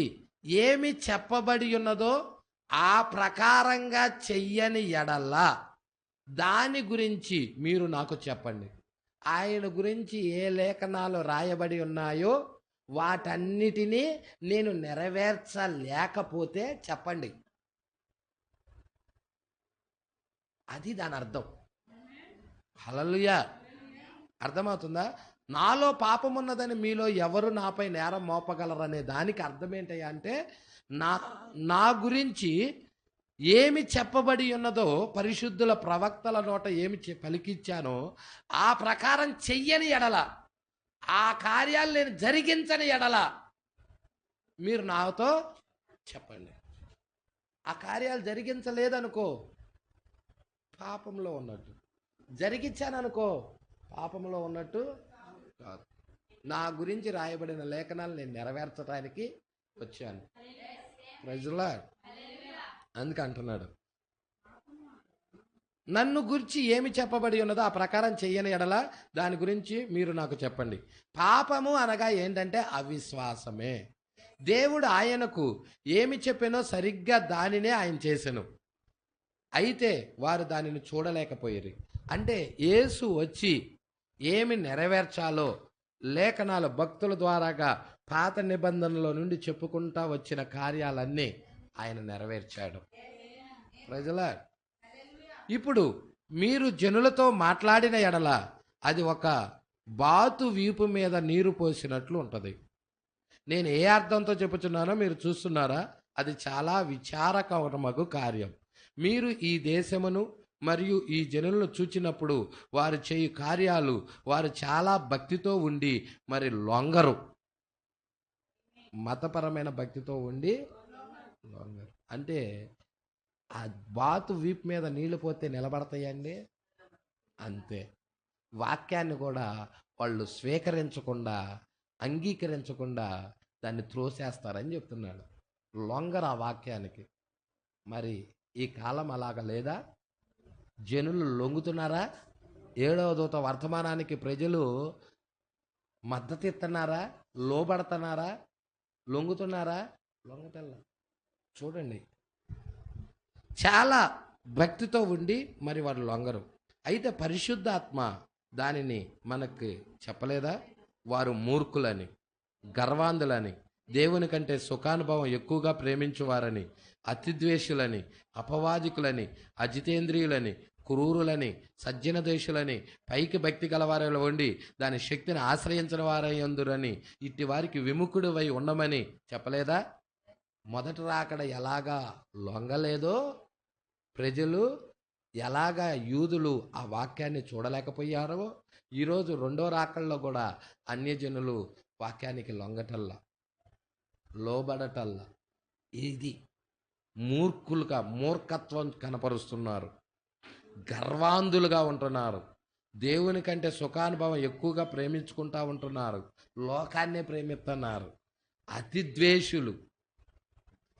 [SPEAKER 1] ఏమి చెప్పబడి ఉన్నదో ఆ ప్రకారంగా చెయ్యని ఎడల్లా దాని గురించి మీరు నాకు చెప్పండి. ఆయన గురించి ఏ లేఖనాలు రాయబడి ఉన్నాయో వాటన్నిటినీ నేను నెరవేర్చలేకపోతే చెప్పండి. అది దాని అర్థం. హల్లెలూయా. అర్థమవుతుందా? నాలో పాపం ఉన్నదని మీలో ఎవరు నాపై నేరం మోపగలరనే దానికి అర్థం ఏంటయ్యా అంటే, నా గురించి ఏమి చెప్పబడి ఉన్నదో, పరిశుద్ధుల ప్రవక్తల నోట ఏమి పలికిచ్చానో ఆ ప్రకారం చెయ్యని ఎడల, ఆ కార్యాలు నేను జరిగించని ఎడల మీరు నాతో చెప్పండి. ఆ కార్యాలు జరిగించలేదనుకో పాపంలో ఉన్నట్టు, జరిగించాననుకో పాపంలో ఉన్నట్టు కాదు. నా గురించి రాయబడిన లేఖనాలు నేను నెరవేర్చడానికి వచ్చాను. ప్రజలా అందుకు అంటున్నాడు, నన్ను గురించి ఏమి చెప్పబడి ఉన్నదో ఆ ప్రకారం చెయ్యని ఎడల దాని గురించి మీరు నాకు చెప్పండి. పాపము అనగా ఏంటంటే అవిశ్వాసమే. దేవుడు ఆయనకు ఏమి చెప్పానో సరిగ్గా దానినే ఆయన చేసెను. అయితే వారు దానిని చూడలేకపోయారు. అంటే యేసు వచ్చి ఏమి నెరవేర్చాలో లేఖనాలు భక్తుల ద్వారాగా పాత నిబంధనలో నుండి చెప్పుకుంటా వచ్చిన కార్యాలన్నీ ఆయన నెరవేర్చాడు. ప్రజలా, ఇప్పుడు మీరు జనులతో మాట్లాడిన ఎడల అది ఒక బాతు వీపు మీద నీరు పోసినట్లు ఉంటుంది. నేను ఏ అర్థంతో చెప్పుచున్నానో మీరు చూస్తున్నారా? అది చాలా విచారకరమగు కార్యం. మీరు ఈ దేశమును మరియు ఈ జనులను చూచినప్పుడు వారు చేయు కార్యాలు వారు చాలా భక్తితో ఉండి మరి లొంగరు. మతపరమైన భక్తితో ఉండి లొంగరు అంటే ఆ బాతు వీపు మీద నీళ్లు పోతే నిలబడతాయండి, అంతే. వాక్యాన్ని కూడా వాళ్ళు స్వీకరించకుండా, అంగీకరించకుండా దాన్ని త్రోసేస్తారని చెప్తున్నాడు. లొంగరు ఆ వాక్యానికి. మరి ఈ కాలం అలాగ లేదా? జనులు లొంగుతున్నారా? 7వ దూత వర్తమానానికి ప్రజలు మద్దతు ఇస్తున్నారా? లోబడుతున్నారా? లొంగుతున్నారా? లొంగటల్లా. చూడండి, చాలా భక్తితో ఉండి మరి వారు లొంగరు. అయితే పరిశుద్ధాత్మ దానిని మనకి చెప్పలేదా? వారు మూర్ఖులని, గర్వాంధులని, దేవుని కంటే సుఖానుభవం ఎక్కువగా ప్రేమించువారని, అతిద్వేషులని, అపవాదికులని, అజితేంద్రియులని, క్రూరులని, సజ్జన దేశులని, పైకి భక్తి గలవారిలో ఉండి దాని శక్తిని ఆశ్రయించిన వారయ్యందురని ఇట్టి వారికి విముఖుడివై ఉండమని చెప్పలేదా? మొదట రాకడ ఎలాగా లొంగలేదో ప్రజలు, ఎలాగా యూదులు ఆ వాక్యాన్ని చూడలేకపోయారో, ఈరోజు రెండో రాకడలో కూడా అన్యజనులు వాక్యానికి లొంగటల్లా, లోబడటల్లా. ఇది మూర్ఖత్వం కనపరుస్తున్నారు, గర్వాంధులుగా ఉంటున్నారు, దేవుని కంటే సుఖానుభవం ఎక్కువగా ప్రేమించుకుంటా ఉంటున్నారు, లోకాన్నే ప్రేమిస్తున్నారు. అతి ద్వేషులు,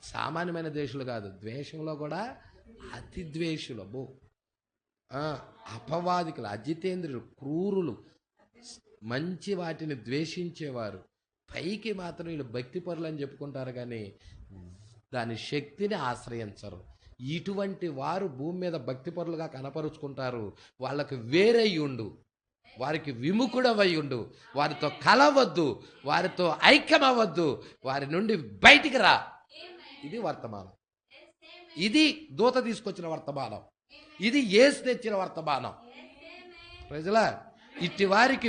[SPEAKER 1] సామాన్యమైన ద్వేషులు కాదు, ద్వేషంలో కూడా అతి ద్వేషులు, అబ్బో, అపవాదికులు, అజితేంద్రులు, క్రూరులు, మంచి వాటిని ద్వేషించేవారు. పైకి మాత్రం వీళ్ళు భక్తి పరులు అని చెప్పుకుంటారు కానీ దాని శక్తిని ఆశ్రయించరు. ఇటువంటి వారు భూమి మీద భక్తి పరులుగా కనపరుచుకుంటారు. వాళ్ళకి వేరై ఉండు, వారికి విముఖుడవై ఉండు, వారితో కలవద్దు, వారితో ఐక్యమవ్వద్దు, వారి నుండి బయటికి రా. ఇది వర్తమానం, ఇది దూత తీసుకొచ్చిన వర్తమానం, ఇది యేసు తెచ్చిన వర్తమానం. ప్రజలా, ఇట్టి వారికి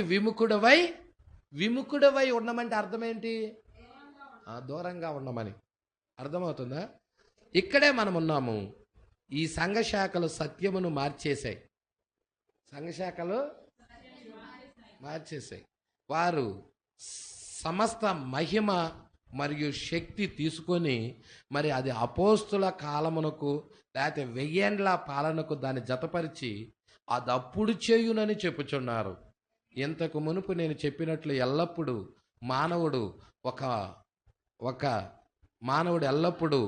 [SPEAKER 1] విముఖుడవై ఉండమంటే అర్థం ఏంటి? దూరంగా ఉండమని అర్థమవుతుందా? ఇక్కడే మనం ఉన్నాము. ఈ సంఘశాఖలు సత్యమును మార్చేశాయి, సంఘశాఖలు మార్చేశాయి. వారు సమస్త మహిమ మరియు శక్తి తీసుకొని మరి అది అపోస్తుల కాలమునకు లేకపోతే 1000 ఏండ్ల పాలనకు దాన్ని జతపరిచి అది అప్పుడు చేయునని చెప్పుచున్నారు. ఇంతకు మునుపు నేను చెప్పినట్లు ఎల్లప్పుడూ మానవుడు మానవుడు ఎల్లప్పుడూ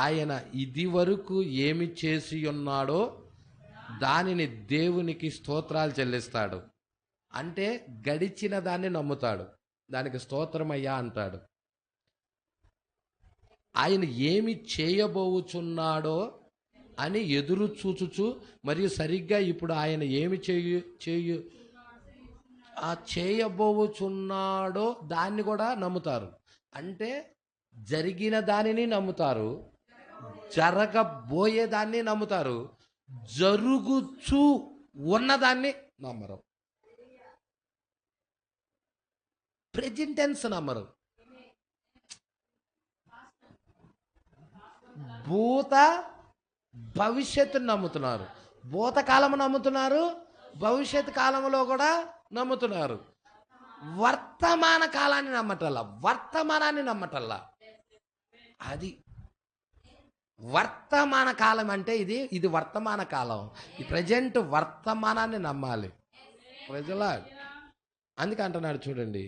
[SPEAKER 1] ఆయన ఇది వరకు ఏమి చేసి ఉన్నాడో దానిని దేవునికి స్తోత్రాలు చెల్లిస్తాడు. అంటే గడిచిన దాన్ని నమ్ముతాడు, దానికి స్తోత్రమయ్యా అంటాడు. ఆయన ఏమి చేయబోచున్నాడో అని ఎదురు చూచుచు మరియు సరిగ్గా ఇప్పుడు ఆయన ఏమి చేయబోచున్నాడో దాన్ని కూడా నమ్ముతారు. అంటే జరిగిన దానిని నమ్ముతారు, జరగబోయేదాన్ని నమ్ముతారు, జరుగుచూ ఉన్నదాన్ని నమ్మరు, ప్రెజెంట్ టెన్స్ నమ్మరు, భవిష్యత్తును నమ్ముతున్నారు. భూతకాలము నమ్ముతున్నారు, భవిష్యత్ కాలంలో కూడా నమ్ముతున్నారు. వర్తమాన కాలాన్ని నమ్మటల్లా, వర్తమానాన్ని నమ్మటల్లా. అది వర్తమాన కాలం అంటే ఇది వర్తమాన కాలం. ఈ ప్రజెంట్ వర్తమానాన్ని నమ్మాలి ప్రజల. అందుకే అంటున్నాడు చూడండి,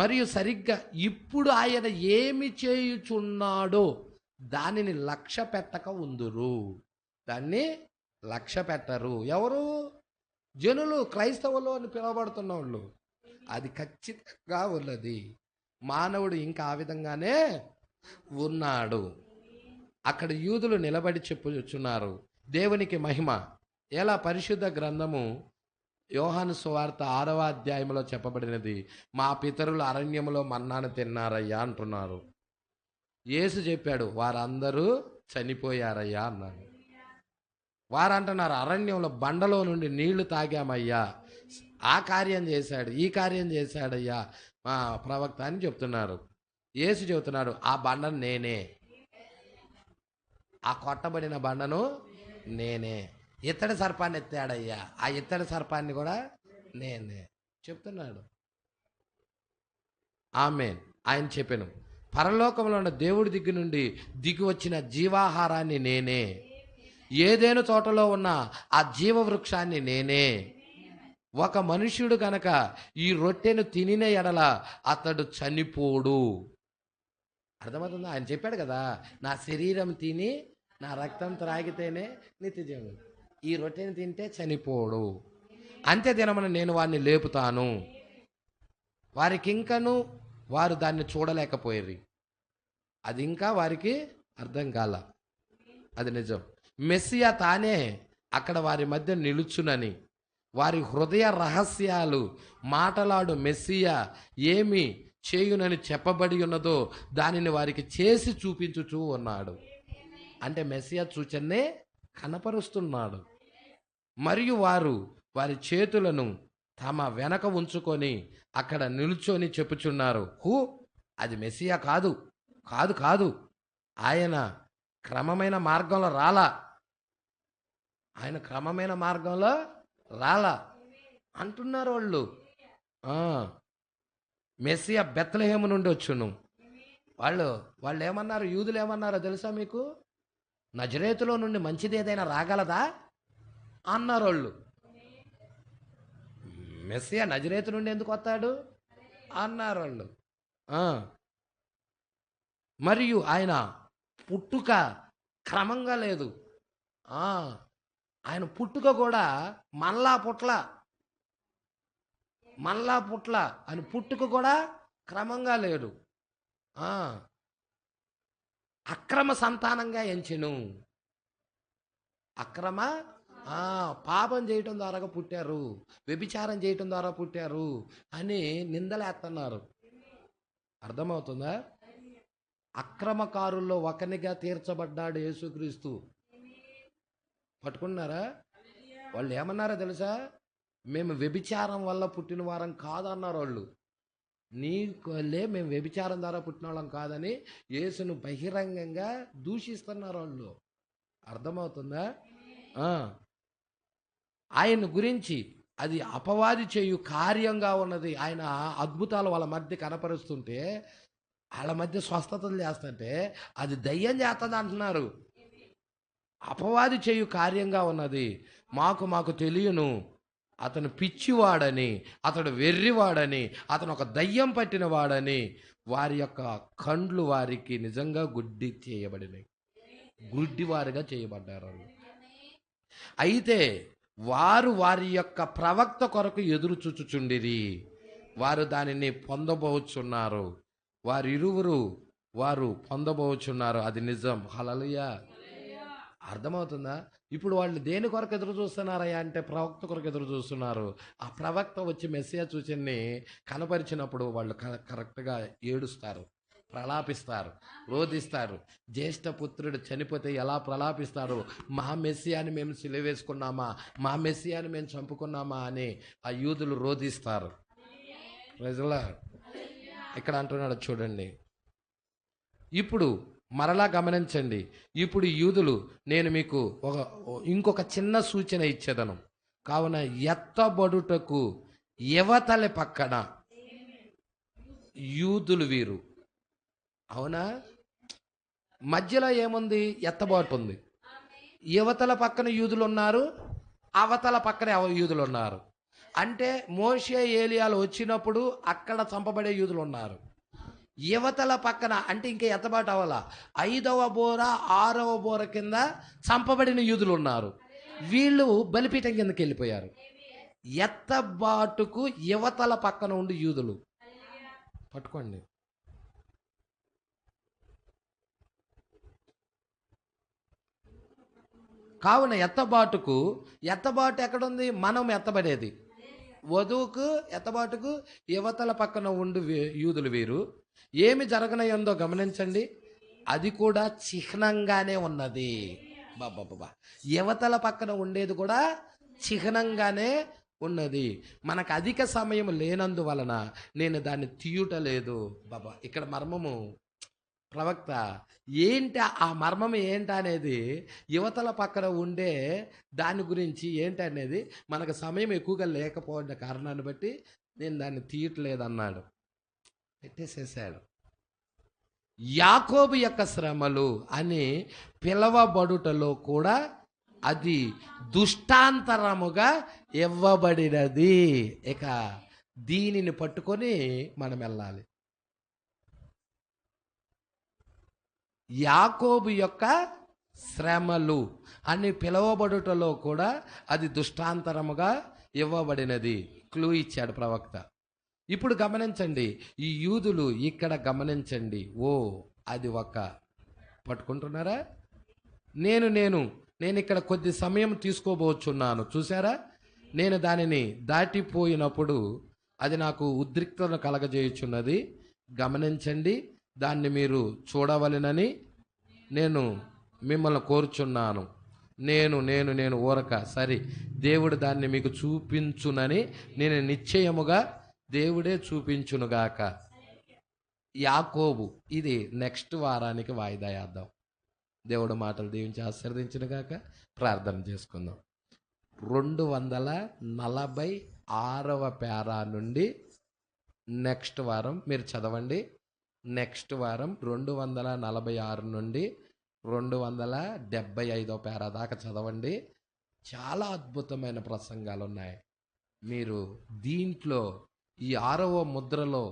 [SPEAKER 1] మరియు సరిగ్గా ఇప్పుడు ఆయన ఏమి చేయుచున్నాడో దానిని లక్ష్య పెట్టక ఉందురు. దాన్ని లక్ష్య పెట్టరు. ఎవరు? జనులు, క్రైస్తవులు అని పిలువబడుతున్న వాళ్ళు. అది ఖచ్చితంగా ఉన్నది. మానవుడు ఇంకా ఆ విధంగానే ఉన్నాడు. అక్కడ యూదులు నిలబడి చెప్పుచున్నారు దేవునికి మహిమ. ఎలా? పరిశుద్ధ గ్రంథము యోహాను సువార్త 6వ అధ్యాయంలో చెప్పబడినది, మా పితరులు అరణ్యములో మన్నాను తిన్నారయ్యా అంటున్నారు. యేసు చెప్పాడు వారందరూ చనిపోయారయ్యా అన్నాడు. వారంటున్నారు అరణ్యంలో బండలో నుండి నీళ్లు తాగామయ్యా, ఆ కార్యం చేశాడు, ఈ కార్యం చేశాడయ్యా మా ప్రవక్త అని చెప్తున్నారు. యేసు చెబుతున్నాడు ఆ బండను నేనే, ఆ కొట్టబడిన బండను నేనే. ఇత్తడి సర్పాన్ని ఎత్తాడయ్యా, ఆ ఇత్తడి సర్పాన్ని కూడా నేనే చెప్తున్నాడు. ఆమేన్. ఆయన చెప్పాను పరలోకంలో ఉన్న దేవుడి దగ్గర నుండి దిగి వచ్చిన జీవాహారాన్ని నేనే, ఏదేను తోటలో ఉన్న ఆ జీవవృక్షాన్ని నేనే. ఒక మనుష్యుడు కనుక ఈ రొట్టెను తినిన ఎడల అతడు చనిపోడు. అర్థమవుతుందా? ఆయన చెప్పాడు కదా, నా శరీరం తిని నా రక్తం త్రాగితేనే నిత్యజీవం, ఈ రొట్టెని తింటే చనిపోడు, అంతే దినమున నేను వారిని లేపుతాను. వారికి ఇంకను వారు దాన్ని చూడలేకపోయారు, అది ఇంకా వారికి అర్థం కాల. అది నిజం. మెస్సియా తానే అక్కడ వారి మధ్య నిలుచునని, వారి హృదయ రహస్యాలు మాటలాడు మెస్సియా ఏమి చేయునని చెప్పబడి ఉన్నదో దానిని వారికి చేసి చూపించుచూ ఉన్నాడు. అంటే మెస్సియా సూచననే కనపరుస్తున్నాడు. మరియు వారు వారి చేతులను తమ వెనక ఉంచుకొని అక్కడ నిల్చొని చెప్పుచున్నారు, హూ, అది మెస్సియా కాదు, కాదు కాదు, ఆయన క్రమమైన మార్గంలో రాలా, ఆయన క్రమమైన మార్గంలో రాలా అంటున్నారు వాళ్ళు. మెస్సియా బెత్లెహేము నుండి వచ్చును. వాళ్ళు ఏమన్నారు, యూదులు ఏమన్నారో తెలుసా మీకు? నజరేతులో నుండి మంచిది ఏదైనా రాగలదా అన్నారు వాళ్ళు. మెస్సియా నజరేతు నుండి ఎందుకు వస్తాడు అన్నారు వాళ్ళు. మరియు ఆయన పుట్టుక క్రమంగా లేదు. ఆయన పుట్టుక కూడా మళ్ళా పుట్ల అని పుట్టుక కూడా క్రమంగా లేడు. అక్రమ సంతానంగా ఎంచెను. అక్రమ పాపం చేయటం ద్వారా పుట్టారు, వ్యభిచారం చేయటం ద్వారా పుట్టారు అని నిందలేస్తున్నారు. అర్థమవుతుందా? అక్రమకారుల్లో ఒకనిగా తీర్చబడ్డాడు యేసుక్రీస్తు. పట్టుకున్నారా? వాళ్ళు ఏమన్నారో తెలుసా? మేము వ్యభిచారం వల్ల పుట్టిన వారం కాదన్నారు వాళ్ళు. నీకులే మేము వ్యభిచారం ద్వారా పుట్టిన వాళ్ళం కాదని యేసును బహిరంగంగా దూషిస్తున్నారు వాళ్ళు. అర్థమవుతుందా? ఆయన గురించి అది అపవాది చేయు కార్యంగా ఉన్నది. ఆయన అద్భుతాలు వాళ్ళ మధ్య కనపరుస్తుంటే, వాళ్ళ మధ్య స్వస్థతలు చేస్తుంటే అది దయ్యం చేస్తుంది అంటున్నారు. అపవాది చేయు కార్యంగా ఉన్నది. మాకు తెలియను, అతను పిచ్చివాడని, అతడు వెర్రివాడని, అతను ఒక దయ్యం పట్టిన వాడని వారి యొక్క కండ్లు వారికి నిజంగా గుడ్డివారిగా చేయబడ్డారు. అయితే వారి యొక్క ప్రవక్త కొరకు ఎదురు చూచుచుండిరి. వారు దానిని పొందబోచున్నారు. వారు పొందబోచున్నారు. అది నిజం. హల్లెలూయా. అర్థమవుతుందా? ఇప్పుడు వాళ్ళు దేని కొరకు ఎదురు చూస్తున్నారయ్యా అంటే ప్రవక్త కొరకు ఎదురు చూస్తున్నారు. ఆ ప్రవక్త వచ్చి మెస్సియా సూచనని కనపరిచినప్పుడు వాళ్ళు కరెక్ట్గా ఏడుస్తారు, ప్రలాపిస్తారు, రోధిస్తారు. జ్యేష్ఠ పుత్రుడు చనిపోతే ఎలా ప్రలాపిస్తారు, మా మెస్సియాని మేము సిలువేసుకున్నామా, మా మెస్సియాని మేము చంపుకున్నామా అని ఆ యూదులు రోధిస్తారు. ప్రజల ఇక్కడ అంటున్నాడు చూడండి. ఇప్పుడు మరలా గమనించండి. ఇప్పుడు యూదులు, నేను మీకు ఇంకొక చిన్న సూచన ఇచ్చేదను. కావున ఎత్తబడుటకు యువతల పక్కన యూదులు వీరు. అవునా? మధ్యలో ఏముంది? ఎత్తబాటు ఉంది. యువతల పక్కన యూదులు ఉన్నారు, అవతల పక్కన యూదులు ఉన్నారు. అంటే మోషే ఏలియాలు వచ్చినప్పుడు అక్కడ చంపబడే యూదులు ఉన్నారు. యువతల పక్కన అంటే ఇంకా ఎత్తబాటు అవ్వాల, 5వ బోర 6వ బోర కింద చంపబడిన యూదులు ఉన్నారు. వీళ్ళు బలిపీఠం కిందకి వెళ్ళిపోయారు. ఎత్తబాటుకు యువతల పక్కన ఉండి యూదులు. పట్టుకోండి. కావున ఎత్తబాటు ఎక్కడుంది? మనం ఎత్తబడేది. వధువుకు ఎత్తబాటుకు యువతల పక్కన ఉండి యూదులు వీరు. ఏమి జరగనయ్యిందో గమనించండి. అది కూడా చిహ్నంగానే ఉన్నది. బాబా, యువతల పక్కన ఉండేది కూడా చిహ్నంగానే ఉన్నది. మనకు అధిక సమయం లేనందువలన నేను దాన్ని తీయుటలేదు. బాబా, ఇక్కడ మర్మము ప్రవక్త ఏంటి, ఆ మర్మం ఏంటనేది, యువతల పక్కన ఉండే దాని గురించి ఏంటనేది మనకు సమయం ఎక్కువగా లేకపోయిన కారణాన్ని బట్టి నేను దాన్ని తీయట్లేదన్నాడు, పెట్టేసేసాడు. యాకోబు యొక్క శ్రమలు అని పిలవబడుటలో కూడా అది దుష్టాంతరముగా ఇవ్వబడినది. ఇక దీనిని పట్టుకొని మనం వెళ్ళాలి. యాకోబు యొక్క శ్రమలు అని పిలవబడుటలో కూడా అది దుష్టాంతరముగా ఇవ్వబడినది. క్లూ ఇచ్చాడు ప్రవక్త. ఇప్పుడు గమనించండి, ఈ యూదులు ఇక్కడ గమనించండి. అది ఒక పట్టుకుంటున్నారా? నేను ఇక్కడ కొద్ది సమయం తీసుకోబోచున్నాను. చూసారా? నేను దానిని దాటిపోయినప్పుడు అది నాకు ఉద్రిక్తను కలగజేయుచున్నది. గమనించండి, దాన్ని మీరు చూడవలెనని నేను మిమ్మల్ని కోరుచున్నాను. నేను ఊరక సరే, దేవుడు దాన్ని మీకు చూపించునని నేను నిశ్చయముగా దేవుడే చూపించునుగాక. యాకోబు, ఇది నెక్స్ట్ వారానికి వాయిదా వేద్దాం. దేవుడు మాటలు దీవించి ఆశీర్వదించునుగాక. ప్రార్థన చేసుకుందాం. 246వ పేరా నుండి నెక్స్ట్ వారం మీరు చదవండి. నెక్స్ట్ వారం 246 నుండి 275వ పేరా దాకా చదవండి. చాలా అద్భుతమైన ప్రసంగాలు ఉన్నాయి. మీరు దీంట్లో ఈ 6వ ముద్రలో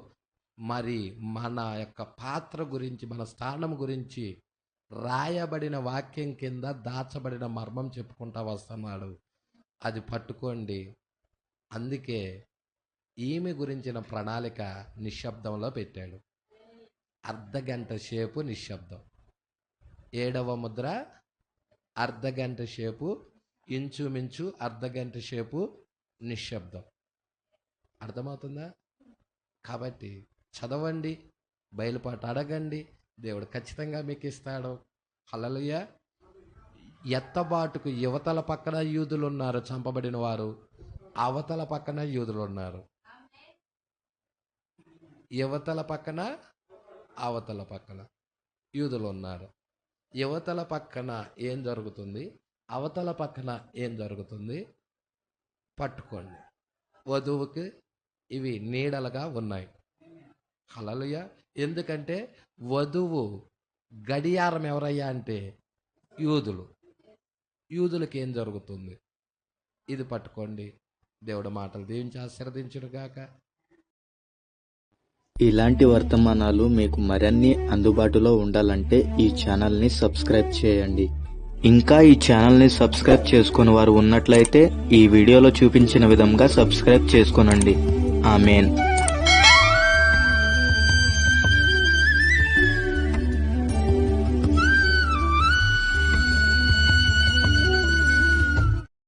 [SPEAKER 1] మరి మన యొక్క పాత్ర గురించి, మన స్థానం గురించి రాయబడిన వాక్యం కింద దాచబడిన మర్మం చెప్పుకుంటా వస్తున్నాడు. అది పట్టుకోండి. అందుకే ఈమె గురించిన ప్రణాళిక నిశ్శబ్దంలో పెట్టాడు. అర్ధగంట సేపు నిశ్శబ్దం. 7వ ముద్ర అర్ధగంట సేపు, ఇంచుమించు అర్ధగంట సేపు నిశ్శబ్దం. అర్థమవుతుందా? కాబట్టి చదవండి, బయలుపాటు అడగండి, దేవుడు ఖచ్చితంగా మీకు ఇస్తాడు. హల్లెలూయా. ఎత్తబాటుకు యువతల పక్కన యూదులు ఉన్నారు, చంపబడిన వారు. అవతల పక్కన యూదులు ఉన్నారు. యువతల పక్కన అవతల పక్కన యూదులు ఉన్నారు. యువతల పక్కన ఏం జరుగుతుంది, అవతల పక్కన ఏం జరుగుతుంది పట్టుకోండి. వధువుకి ఇవి నీడలుగా ఉన్నాయి. హల్లెలూయా. ఎందుకంటే వధువు గడియారం ఎవరయ్యా అంటే యూదులు. యూదులకి ఏం జరుగుతుంది ఇది పట్టుకోండి. దేవుడి మాటలు దీవించి ఆశీర్వదించునుగాక.
[SPEAKER 2] ఇలాంటి వర్తమానాలు మీకు మరిన్ని అందుబాటులో ఉండాలంటే ఈ ఛానల్ని సబ్స్క్రైబ్ చేయండి. ఇంకా ఈ ఛానల్ని సబ్స్క్రైబ్ చేసుకుని వారు ఉన్నట్లయితే ఈ వీడియోలో చూపించిన విధంగా సబ్స్క్రైబ్ చేసుకోనండి. ఆమేన్.